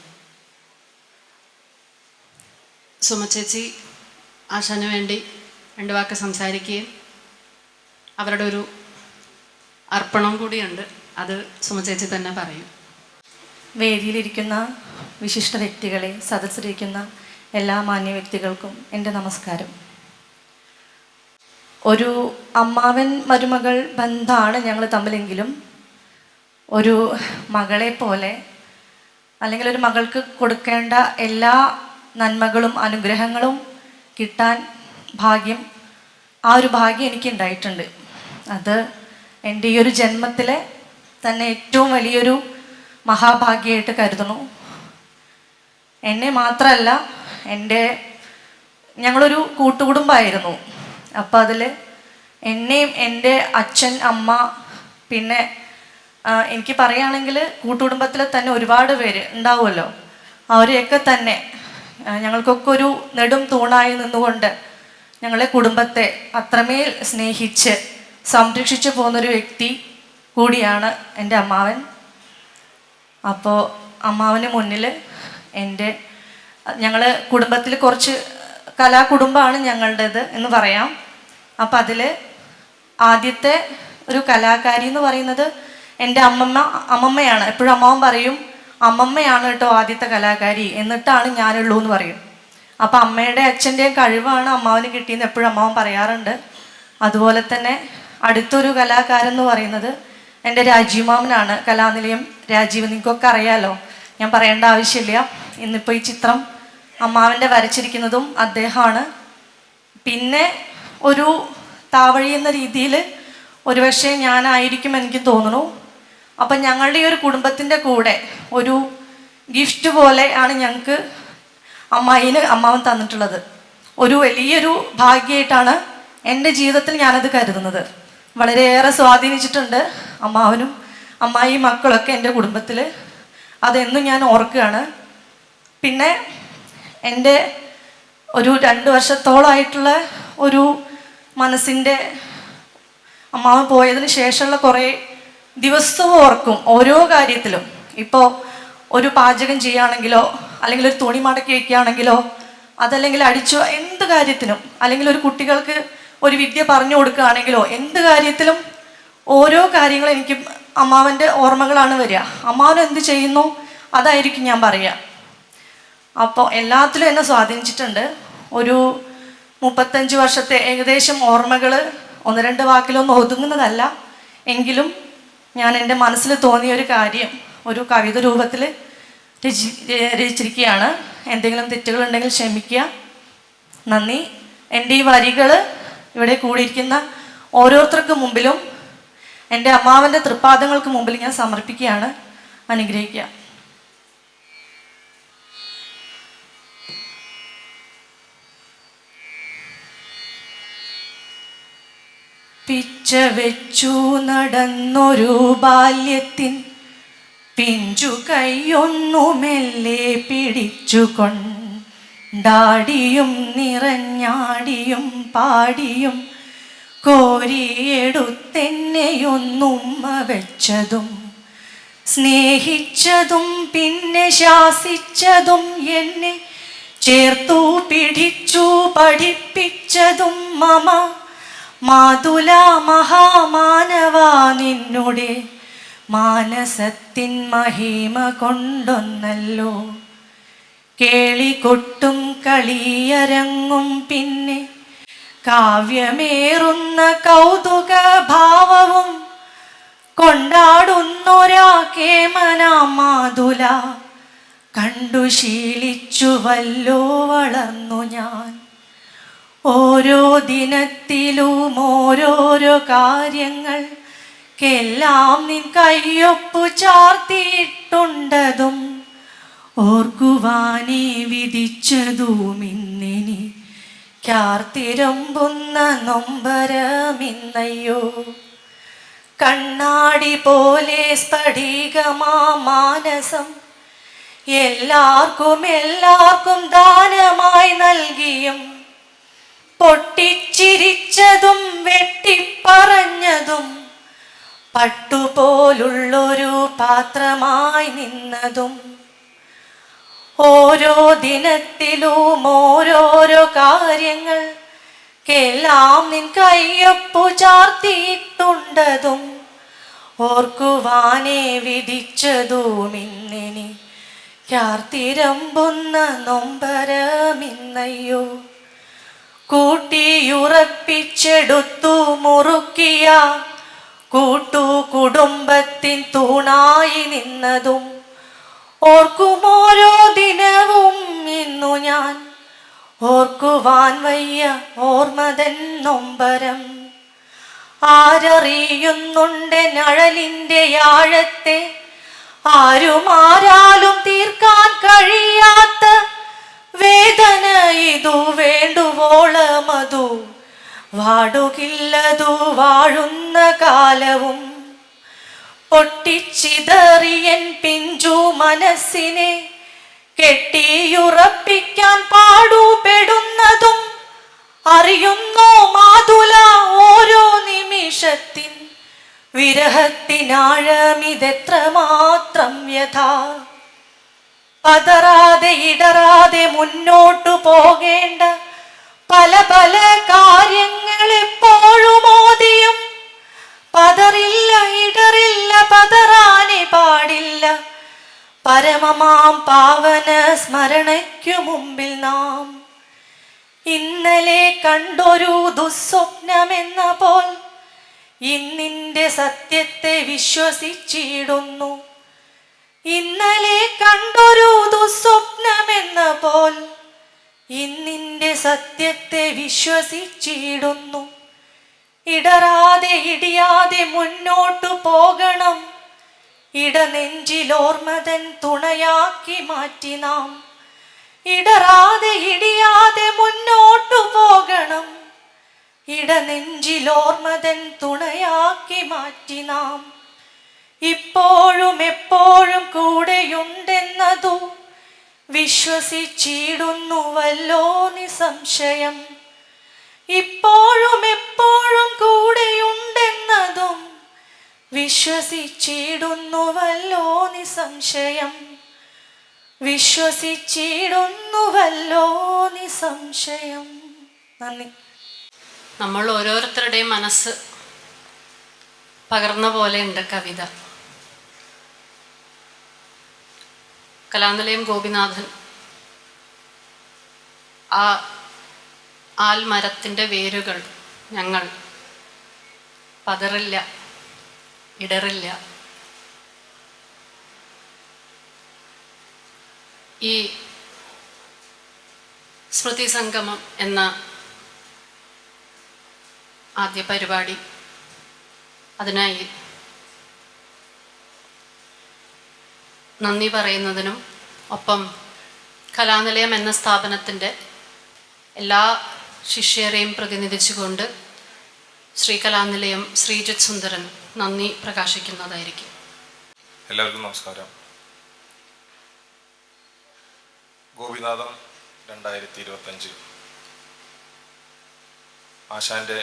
സുമചേച്ചി ആശാന് വേണ്ടി 2 വാക്ക് സംസാരിക്കുകയും അവരുടെ ഒരു അർപ്പണം കൂടിയുണ്ട്, അത് സുമചേച്ചി തന്നെ പറയും. വേദിയിലിരിക്കുന്ന വിശിഷ്ട വ്യക്തികളെ, സദസ്സിലിരിക്കുന്ന എല്ലാ മാന്യ വ്യക്തികൾക്കും എൻ്റെ നമസ്കാരം. ഒരു അമ്മാവൻ മരുമകൾ ബന്ധമാണ് ഞങ്ങൾ തമ്മിലെങ്കിലും ഒരു മകളെ പോലെ, അല്ലെങ്കിൽ ഒരു മകൾക്ക് കൊടുക്കേണ്ട എല്ലാ നന്മകളും അനുഗ്രഹങ്ങളും കിട്ടാൻ ഭാഗ്യം, ആ ഒരു ഭാഗ്യം എനിക്കുണ്ടായിട്ടുണ്ട്. അത് എൻ്റെ ഈ ഒരു ജന്മത്തിലെ തന്നെ ഏറ്റവും വലിയൊരു മഹാഭാഗ്യമായിട്ട് കരുതുന്നു. എന്നെ മാത്രമല്ല, ഞങ്ങളൊരു കൂട്ടുകുടുംബമായിരുന്നു. അപ്പോൾ അതിൽ എന്നെയും എൻ്റെ അച്ഛൻ, അമ്മ, പിന്നെ എനിക്ക് പറയുകയാണെങ്കിൽ കൂട്ടുകുടുംബത്തിൽ തന്നെ ഒരുപാട് പേര് ഉണ്ടാവുമല്ലോ, അവരെയൊക്കെ തന്നെ ഞങ്ങൾക്കൊക്കെ ഒരു നെടും തൂണായി നിന്നുകൊണ്ട് ഞങ്ങളെ കുടുംബത്തെ അത്രമേൽ സ്നേഹിച്ച് സംരക്ഷിച്ചു പോകുന്നൊരു വ്യക്തി കൂടിയാണ് എൻ്റെ അമ്മാവൻ. അപ്പോൾ അമ്മാവന് മുന്നിൽ ഞങ്ങൾ കുടുംബത്തിൽ കുറച്ച് കലാകുടുംബമാണ് ഞങ്ങളുടേത് എന്ന് പറയാം. അപ്പം അതിൽ ആദ്യത്തെ ഒരു കലാകാരി എന്ന് പറയുന്നത് എൻ്റെ അമ്മമ്മയാണ്. എപ്പോഴും അമ്മാവൻ പറയും, അമ്മമ്മയാണ് കേട്ടോ ആദ്യത്തെ കലാകാരി, എന്നിട്ടാണ് ഞാനുള്ളൂ എന്ന് പറയും. അപ്പം അമ്മയുടെ അച്ഛൻ്റെയും കഴിവാണ് അമ്മാവന് കിട്ടിയെന്ന് എപ്പോഴും അമ്മാവൻ പറയാറുണ്ട്. അതുപോലെ തന്നെ അടുത്തൊരു കലാകാരൻ എന്ന് പറയുന്നത് എൻ്റെ രാജീവ് മാമനാണ്, കലാനിലയം രാജീവ്. നിങ്ങൾക്കൊക്കെ അറിയാലോ, ഞാൻ പറയേണ്ട ആവശ്യമില്ല. ഇന്നിപ്പോൾ ഈ ചിത്രം അമ്മാവൻ്റെ വരച്ചിരിക്കുന്നതും അദ്ദേഹമാണ്. പിന്നെ ഒരു താവഴി എന്ന രീതിയിൽ ഒരുപക്ഷെ ഞാനായിരിക്കും എനിക്ക് തോന്നുന്നു. അപ്പം ഞങ്ങളുടെ ഈ ഒരു കുടുംബത്തിൻ്റെ കൂടെ ഒരു ഗിഫ്റ്റ് പോലെ ആണ് ഞങ്ങൾക്ക് അമ്മാവൻ തന്നിട്ടുള്ളത്. ഒരു വലിയൊരു ഭാഗ്യമായിട്ടാണ് എൻ്റെ ജീവിതത്തിൽ ഞാനത് കരുതുന്നത്. വളരെയേറെ സ്വാധീനിച്ചിട്ടുണ്ട് അമ്മാവനും അമ്മായി മക്കളൊക്കെ എൻ്റെ കുടുംബത്തിൽ. അതെന്നും ഞാൻ ഓർക്കുകയാണ്. പിന്നെ എൻ്റെ ഒരു 2 വർഷത്തോളമായിട്ടുള്ള ഒരു മനസ്സിൻ്റെ അമ്മാവൻ പോയതിന് ശേഷമുള്ള കുറേ ദിവസവും ഓർക്കും ഓരോ കാര്യത്തിലും. ഇപ്പോൾ ഒരു പാചകം ചെയ്യുകയാണെങ്കിലോ, അല്ലെങ്കിൽ ഒരു തുണി മടക്കി വയ്ക്കുകയാണെങ്കിലോ, അതല്ലെങ്കിൽ അടിച്ചു എന്ത് കാര്യത്തിനും, അല്ലെങ്കിൽ ഒരു കുട്ടികൾക്ക് ഒരു വിദ്യ പറഞ്ഞു കൊടുക്കുകയാണെങ്കിലോ, എന്ത് കാര്യത്തിലും ഓരോ കാര്യങ്ങളും എനിക്ക് അമ്മാവൻ്റെ ഓർമ്മകളാണ് വരിക. അമ്മാവൻ എന്ത് ചെയ്യുന്നു അതായിരിക്കും ഞാൻ പറയുക. അപ്പോൾ എല്ലാത്തിലും എന്നെ സ്വാധീനിച്ചിട്ടുണ്ട്. ഒരു 35 വർഷത്തെ ഏകദേശം ഓർമ്മകൾ 1-2 വാക്കിലൊന്നും ഒതുങ്ങുന്നതല്ല. എങ്കിലും ഞാൻ എൻ്റെ മനസ്സിൽ തോന്നിയ ഒരു കാര്യം ഒരു കവിത രൂപത്തിൽ രചിച്ചിരിക്കുകയാണ്. എന്തെങ്കിലും തെറ്റുകളുണ്ടെങ്കിൽ ക്ഷമിക്കുക. നന്ദി. എൻ്റെ ഈ വരികൾ ഇവിടെ കൂടിയിരിക്കുന്ന ഓരോരുത്തർക്ക് മുമ്പിലും എൻ്റെ അമ്മാവൻ്റെ തൃപ്പാദങ്ങൾക്ക് മുമ്പിൽ ഞാൻ സമർപ്പിക്കുകയാണ്. അനുഗ്രഹിക്കുക. പിച്ച വെച്ചു നടന്നൊരു ബാല്യത്തിൻ പിഞ്ചു കൈയൊന്നു മെല്ലെ പിടിച്ചുകൊണ്ടാടിയും നിറഞ്ഞാടിയും പാടിയും കോരിയെടുത്തെന്നെയൊന്നുമ്മ വെച്ചതും സ്നേഹിച്ചതും പിന്നെ ശാസിച്ചതും എന്നെ ചേർത്തു പിടിച്ചു പഠിപ്പിച്ചതും മമ മാതുല മഹാമാനവ നിന്നുടെ മാനസത്തിൻ മഹിമ കൊണ്ടൊന്നല്ലോ. കേളികൊട്ടും കളിയരങ്ങും പിന്നെ കാവ്യമേറുന്ന കൗതുക ഭാവവും കൊണ്ടാടുന്നൊരാ കേമനാം മാതുല കണ്ടു ശീലിച്ചുവല്ലോ വളർന്നു ഞാൻ. ഓരോ ദിനത്തിലും ഓരോരോ കാര്യങ്ങൾക്കെല്ലാം നിൻ കയ്യൊപ്പു ചാർത്തിയിട്ടുണ്ടതും ഓർക്കുവാനേ വിധിച്ചതും ഇന്നിനി ചാർത്തിരമ്പുന്ന നൊമ്പരമിന്നയ്യോ. കണ്ണാടി പോലെ സ്ഫടികമാ മാനസം എല്ലാവർക്കും ദാനമായി നൽകിയും പൊട്ടിച്ചിരിച്ചതും വെട്ടിപ്പറഞ്ഞതും പട്ടുപോലുള്ളൊരു പാത്രമായി നിന്നതും ഓരോ ദിനത്തിലും ഓരോരോ കാര്യങ്ങൾക്കെല്ലാം നിൻ കയ്യൊപ്പു ചാർത്തിയിട്ടുണ്ടതും ഓർക്കുവാനേ വിധിച്ചതും ഇന്നിനി ചാർത്തിരമ്പുന്ന നൊമ്പരമിന്നയ്യോ. കൂട്ടിയുറപ്പിച്ചെടുത്തു മുറുക്കിയ കൂട്ടുകുടുംബത്തിൻ തൂണായി നിന്നതും ഓർക്കുമോരോ ദിനവും ഇന്നു ഞാൻ ഓർക്കുവാൻ വയ്യ ഓർമ്മതൻ നൊമ്പരം. ആരറിയുന്നുണ്ട് നഴലിൻ്റെ ആഴത്തെ ആരുമാരാലും തീർക്കാൻ കഴിയാത്ത വേദന ഇതു വേണ്ടുവോളമതു വാടുകില്ലതു വാഴുന്ന കാലവും. പൊട്ടിച്ചിതറിയൻ പിഞ്ചു മനസ്സിനെ കെട്ടിയുറപ്പിക്കാൻ പാടുപെടുന്നതും അറിയുന്നോ മാതുല ഓരോ നിമിഷത്തിൻ വിരഹത്തിനാഴമിതെത്രമാത്രം വ്യഥാ. പതറാതെ ഇടറാതെ മുന്നോട്ടു പോകേണ്ട പല പല കാര്യങ്ങളെപ്പോഴും ഓതിയും പതറില്ല ഇടറില്ല പതറാനെ പാടില്ല പരമമാം പാവന സ്മരണയ്ക്കു മുമ്പിൽ നാം. ഇന്നലെ കണ്ടൊരു ദുസ്വപ്നമെന്ന പോൽ ഇന്നിൻ്റെ സത്യത്തെ വിശ്വസിച്ചിടുന്നു. ഇന്നലെ കണ്ടൊരു ദുസ്വപ്നമെന്ന പോൽ ഇന്നിൻ്റെ സത്യത്തെ വിശ്വസിച്ചിടുന്നു. ഇടറാതെ ഇടിയാതെ മുന്നോട്ടു പോകണം. ഇടനെഞ്ചിലോർമ്മതൻ തുണയാക്കി മാറ്റി നാം. ഇടറാതെ ഇടിയാതെ മുന്നോട്ടു പോകണം. ഇടനെഞ്ചിലോർമ്മതൻ തുണയാക്കി മാറ്റി നാം. ഇപ്പോഴും എപ്പോഴും കൂടെയുണ്ടെന്നതു വിശ്വസിച്ചിടുന്നുവല്ലോ നിസംശയം. ഇപ്പോഴും എപ്പോഴും കൂടെയുണ്ടെന്നതും വിശ്വസിച്ചിടുന്നുവല്ലോ നിസംശയം. വിശ്വസിച്ചിടുന്നുവല്ലോ നിസംശയം. നന്ദി. നമ്മൾ ഓരോരുത്തരുടെയും മനസ്സ് പകർന്ന പോലെയുണ്ട് കവിത. കലാനിലയം ഗോപിനാഥൻ ആ ആൽമരത്തിൻ്റെ വേരുകൾ ഞങ്ങൾ പതറില്ല, ഇടറില്ല. ഈ സ്മൃതി സംഗമം എന്ന ആദ്യ പരിപാടി, അതിനായി നന്ദി പറയുന്നതിനും ഒപ്പം കലാനിലയം എന്ന സ്ഥാപനത്തിൻ്റെ എല്ലാ ശിഷ്യരെയും പ്രതിനിധിച്ചുകൊണ്ട് ശ്രീ കലാനിലയം ശ്രീജിത്ത് സുന്ദരൻ നന്ദി പ്രകാശിക്കുന്നതായിരിക്കും. എല്ലാവർക്കും നമസ്കാരം. ഗോപിനാഥം 2025 ആശാൻ്റെ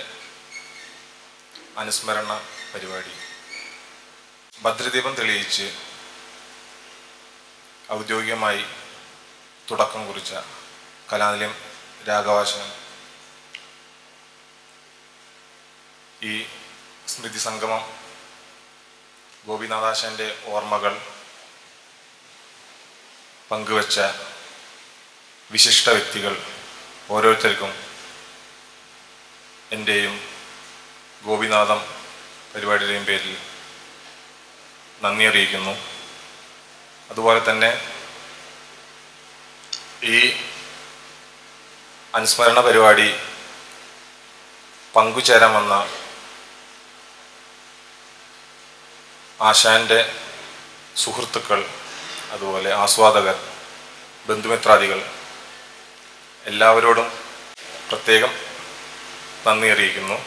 അനുസ്മരണ പരിപാടി ഭദ്രദീപം തെളിയിച്ച് ഔദ്യോഗികമായി തുടക്കം കുറിച്ച കലാനിലയം രാഘവാശാൻ ഈ സ്മൃതി സംഗമം ഗോപിനാഥാശാൻ്റെ ഓർമ്മകൾ പങ്കുവച്ച വിശിഷ്ട വ്യക്തികൾ ഓരോരുത്തർക്കും എൻ്റെയും ഗോപിനാഥം പരിപാടിയുടെയും പേരിൽ നന്ദി അറിയിക്കുന്നു. അതുപോലെ തന്നെ ഈ അനുസ്മരണ പരിപാടി പങ്കുചേരാൻ വന്ന ആശാൻ്റെ സുഹൃത്തുക്കൾ, അതുപോലെ ആസ്വാദകർ, ബന്ധുമിത്രാദികൾ എല്ലാവരോടും പ്രത്യേകം നന്ദി അറിയിക്കുന്നു.